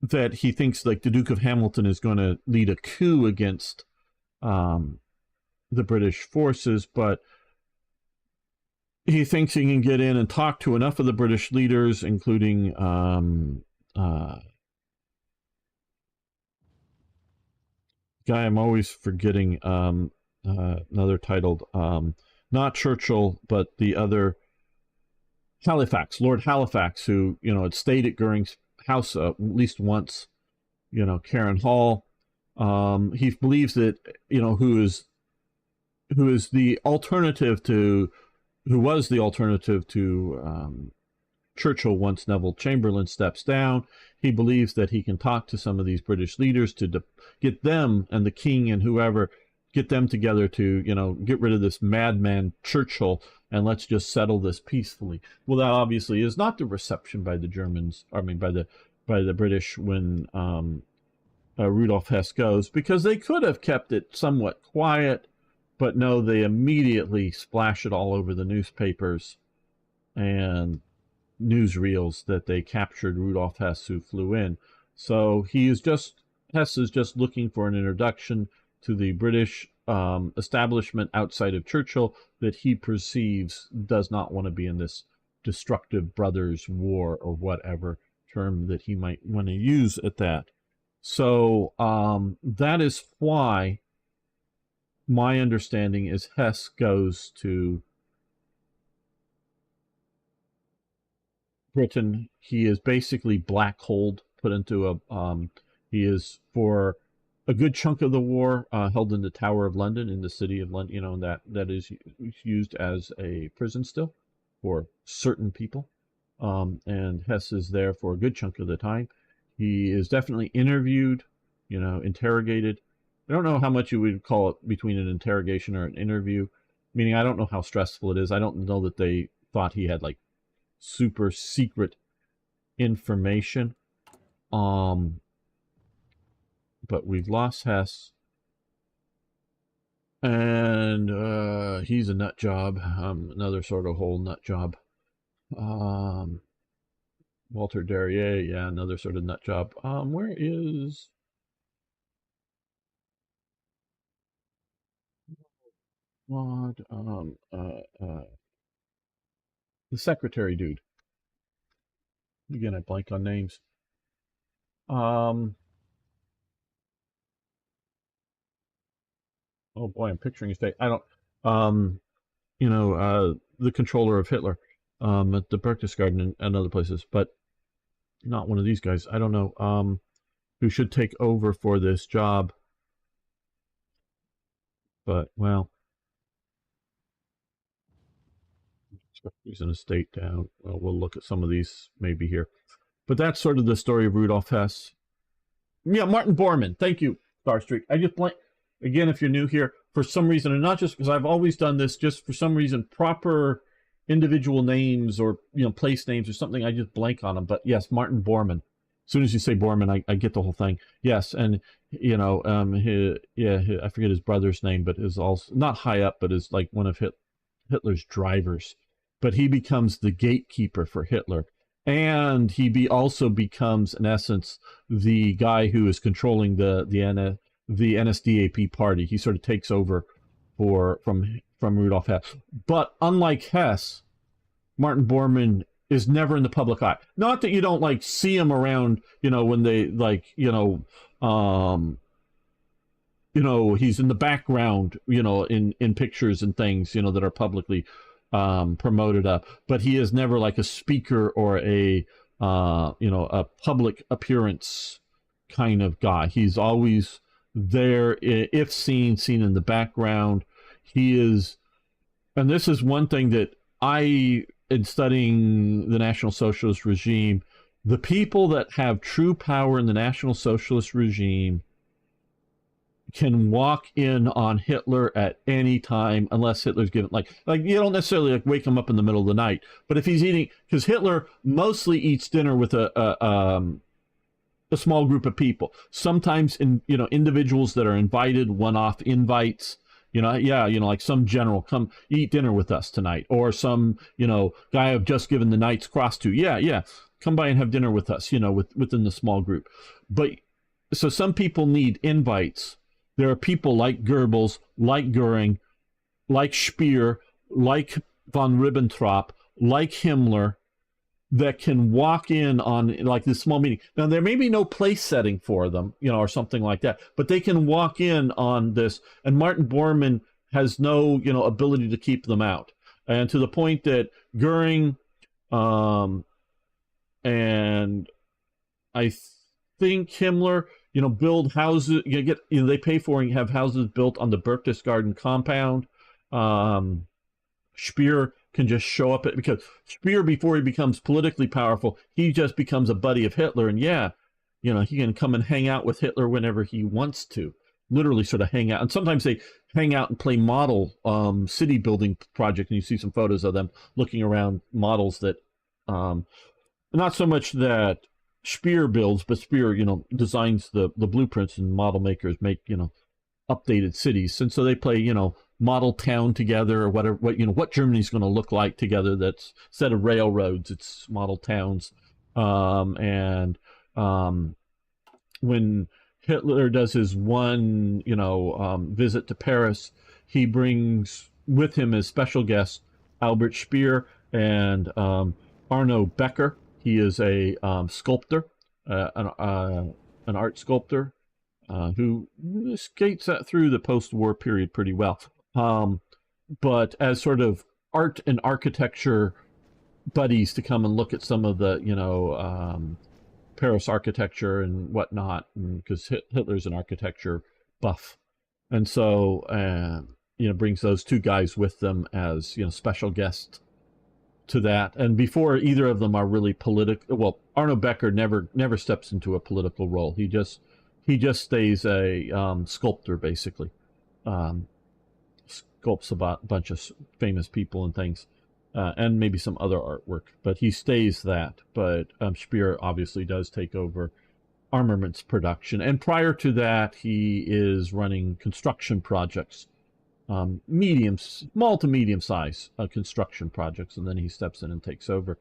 that he thinks like the Duke of Hamilton is going to lead a coup against the British forces, but he thinks he can get in and talk to enough of the British leaders, including guy I'm always forgetting, another titled, not Churchill, but the other, Halifax, Lord Halifax, who had stayed at Goering's house at least once. Karen Hall. He believes that who is the alternative to who was the alternative to Churchill once Neville Chamberlain steps down. He believes that he can talk to some of these British leaders to get them and the king and whoever, get them together to get rid of this madman Churchill, and let's just settle this peacefully. Well, that obviously is not the reception by the Germans. I mean, by the British when Rudolf Hess goes, because they could have kept it somewhat quiet, but no, they immediately splash it all over the newspapers and newsreels that they captured Rudolf Hess, who flew in. So Hess is just looking for an introduction to the British establishment outside of Churchill that he perceives does not want to be in this destructive brothers' war, or whatever term that he might want to use at that. So that is why my understanding is Hess goes to Britain. He is basically black holed, put into he is for a good chunk of the war held in the Tower of London, in the city of London, that is used as a prison still for certain people. And Hess is there for a good chunk of the time. He is definitely interviewed, interrogated. I don't know how much you would call it between an interrogation or an interview, meaning I don't know how stressful it is. I don't know that they thought he had like super secret information. But we've lost Hess, and he's a nut job. Another sort of whole nut job. Walter Derrier, yeah, another sort of nut job. Where is Claude? The secretary dude. Again, I blank on names. Um, Oh boy, I'm picturing his face. I don't, the controller of Hitler, at the Berchtesgaden and other places, but not one of these guys. I don't know, who should take over for this job. But, well, he's an estate down. Well, we'll look at some of these maybe here. But that's sort of the story of Rudolf Hess. Yeah, Martin Bormann. Thank you, Starstreak. I just blank again. If you're new here, for some reason, and not just because I've always done this, just for some reason, proper individual names or place names or something, I just blank on them. But yes, Martin Bormann. As soon as you say Bormann, I get the whole thing. Yes, and I forget his brother's name, but is also not high up, but is like one of Hitler's drivers. But he becomes the gatekeeper for Hitler. And he also becomes, in essence, the guy who is controlling the NSDAP party. He sort of takes over from Rudolf Hess. But unlike Hess, Martin Bormann is never in the public eye. Not that you don't like see him around, when they he's in the background, in pictures and things, that are publicly promoted up, but he is never like a speaker or a public appearance kind of guy. He's always there, if seen in the background. He is, and this is one thing that in studying the National Socialist regime, the people that have true power in the National Socialist regime can walk in on Hitler at any time unless Hitler's given, like you don't necessarily wake him up in the middle of the night, but if he's eating, because Hitler mostly eats dinner with a small group of people, sometimes individuals that are invited, one-off invites, like some general, come eat dinner with us tonight, or some guy I've just given the Knight's Cross to, come by and have dinner with us, within the small group. But so some people need invites. There are people like Goebbels, like Goering, like Speer, like von Ribbentrop, like Himmler, that can walk in on like this small meeting. Now, there may be no place setting for them, or something like that, but they can walk in on this, and Martin Bormann has no, ability to keep them out. And to the point that Goering, and I think Himmler, build houses, they pay for and have houses built on the Berchtesgaden compound. Speer can just show up because Speer, before he becomes politically powerful, he just becomes a buddy of Hitler. And he can come and hang out with Hitler whenever he wants to, literally sort of hang out. And sometimes they hang out and play model city building project. And you see some photos of them looking around models that, not so much that Speer builds, but Speer, designs the blueprints, and model makers make, updated cities. And so they play, model town together, or whatever, what Germany's going to look like together. That's, instead of railroads, it's model towns. When Hitler does his one, visit to Paris, he brings with him as special guests Albert Speer and Arno Becker. He is a sculptor, an art sculptor, who skates through the post-war period pretty well. But as sort of art and architecture buddies to come and look at some of the, Paris architecture and whatnot, because Hitler's an architecture buff. And so, brings those two guys with them as, special guests to that. And before either of them are really political, well, Arno Becker never steps into a political role. He just stays a sculptor, basically. Sculpts about a bunch of famous people and things, and maybe some other artwork, but he stays that. But Speer obviously does take over armaments production, and prior to that, he is running construction projects, small to medium size construction projects, and then he steps in and takes over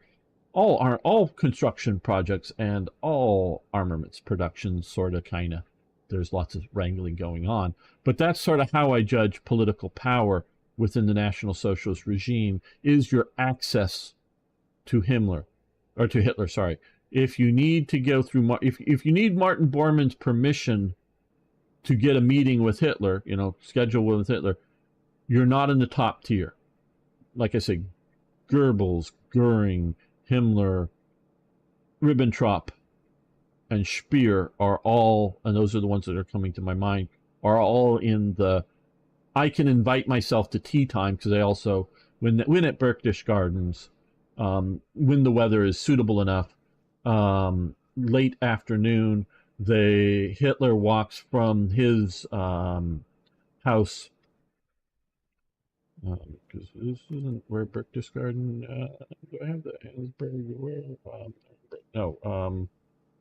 all construction projects and all armaments production, sort of, kind of. There's lots of wrangling going on, but that's sort of how I judge political power within the National Socialist regime, is your access to Hitler. Sorry. If you need to go through, if you need Martin Bormann's permission to get a meeting with Hitler, schedule with Hitler, you're not in the top tier. Like I say, Goebbels, Goering, Himmler, Ribbentrop, and Speer are all, and those are the ones that are coming to my mind, are all in the, I can invite myself to tea time because I also, when at Berchtesgadens, when the weather is suitable enough, late afternoon, Hitler walks from his house, because this isn't where Berchtesgaden, do I have the Ansberg, where, no,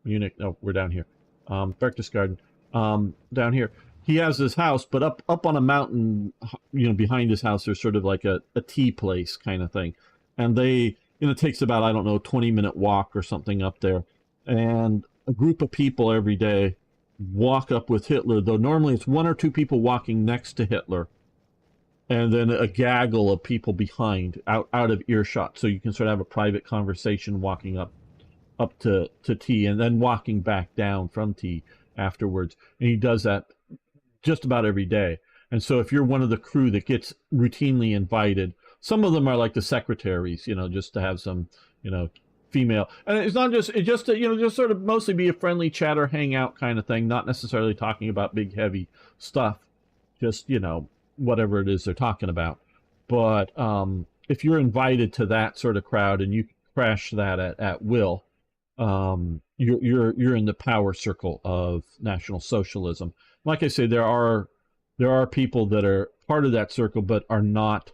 Munich, no, we're down here, Berchtesgaden, down here. He has his house, but up on a mountain, behind his house, there's sort of like a tea place kind of thing. And it takes about, I don't know, 20-minute walk or something up there. And a group of people every day walk up with Hitler, though normally it's one or two people walking next to Hitler, and then a gaggle of people behind, out of earshot. So you can sort of have a private conversation walking up to tea, and then walking back down from tea afterwards. And he does that just about every day. And so if you're one of the crew that gets routinely invited, some of them are like the secretaries, just to have some, female. And it's not just, just sort of mostly be a friendly chatter, hangout kind of thing, not necessarily talking about big, heavy stuff, just, whatever it is they're talking about. But if you're invited to that sort of crowd and you crash that at will, you're in the power circle of National Socialism. Like I say, there are people that are part of that circle but are not.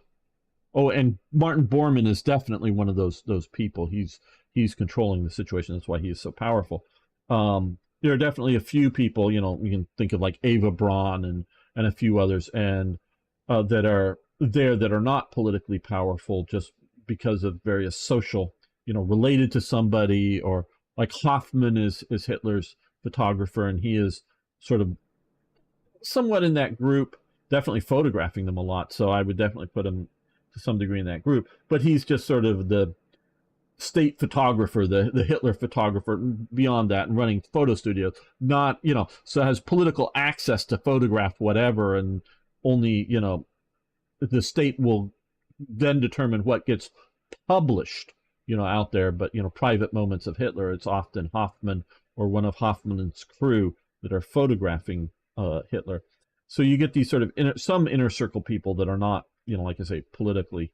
Oh, and Martin Bormann is definitely one of those people. He's controlling the situation. That's why he is so powerful. There are definitely a few people, you can think of like Eva Braun and a few others, and that are there that are not politically powerful just because of various social, related to somebody, or like Hoffman is Hitler's photographer, and he is sort of somewhat in that group, definitely photographing them a lot. So I would definitely put him to some degree in that group, but he's just sort of the state photographer, the Hitler photographer, beyond that, and running photo studios, not, so has political access to photograph whatever, and only, the state will then determine what gets published, out there. But, private moments of Hitler, it's often Hoffman or one of Hoffman's crew that are photographing Hitler. So you get these sort of some inner circle people that are not, like I say, politically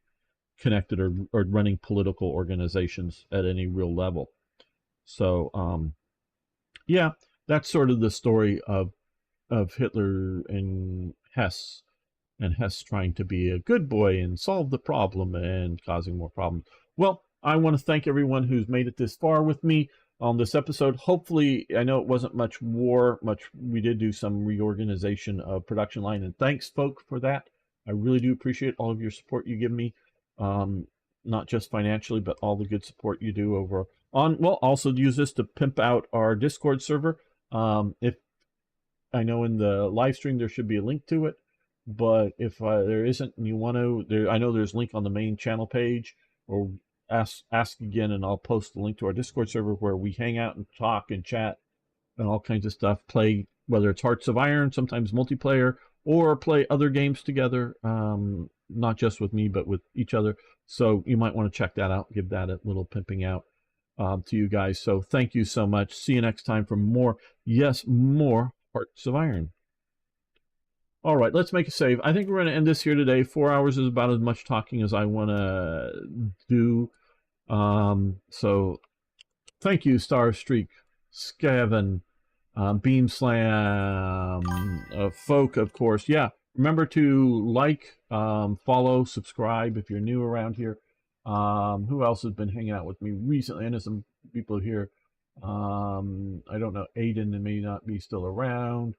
connected or running political organizations at any real level. So yeah, that's sort of the story of Hitler and Hess trying to be a good boy and solve the problem and causing more problems. Well, I want to thank everyone who's made it this far with me on this episode. Hopefully, I know it wasn't much war, we did do some reorganization of production line, and thanks, folk, for that. I really do appreciate all of your support you give me, not just financially, but all the good support you do over on, well, also use this to pimp out our Discord server. If I know in the live stream there should be a link to it, but if there isn't and you want to, I know there's a link on the main channel page, or ask again, and I'll post the link to our Discord server where we hang out and talk and chat and all kinds of stuff, play, whether it's Hearts of Iron, sometimes multiplayer, or play other games together, not just with me, but with each other. So you might want to check that out, give that a little pimping out to you guys. So thank you so much. See you next time for more, yes, more Hearts of Iron. All right, let's make a save. I think we're going to end this here today. 4 hours is about as much talking as I want to do. So thank you, Star Streak, Scaven, Beam Slam, Folk, of course. Yeah, remember to like, follow, subscribe if you're new around here. Who else has been hanging out with me recently? I know some people here. I don't know. Aiden may not be still around.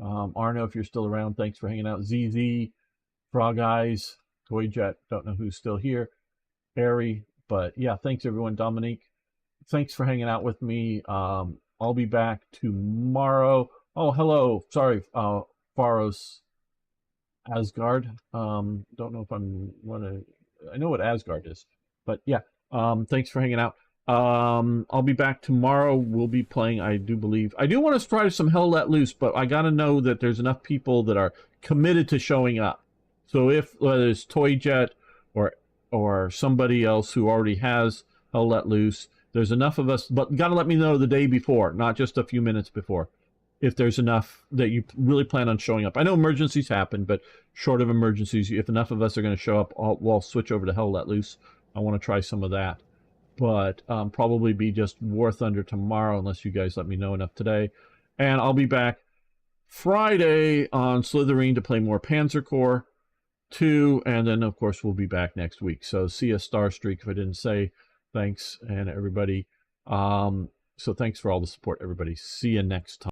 Arno, if you're still around, thanks for hanging out. ZZ, Frog Eyes, Toy Jet, don't know who's still here. Harry, but yeah, thanks everyone. Dominique, thanks for hanging out with me. I'll be back tomorrow. Oh, hello. Sorry, Faros Asgard. Don't know if I know what Asgard is, but yeah. Thanks for hanging out. I'll be back tomorrow. We'll be playing, I do believe. I do want to try some Hell Let Loose, but I got to know that there's enough people that are committed to showing up. So if whether it's Toyjet or somebody else who already has Hell Let Loose, there's enough of us, but you got to let me know the day before, not just a few minutes before, if there's enough that you really plan on showing up. I know emergencies happen, but short of emergencies, if enough of us are going to show up, we'll switch over to Hell Let Loose. I want to try some of that. But probably be just War Thunder tomorrow unless you guys let me know enough today. And I'll be back Friday on Slitherine to play more Panzer Corps 2, and then of course we'll be back next week. So see a Star Streak if I didn't say. Thanks, and everybody. So thanks for all the support, everybody. See you next time.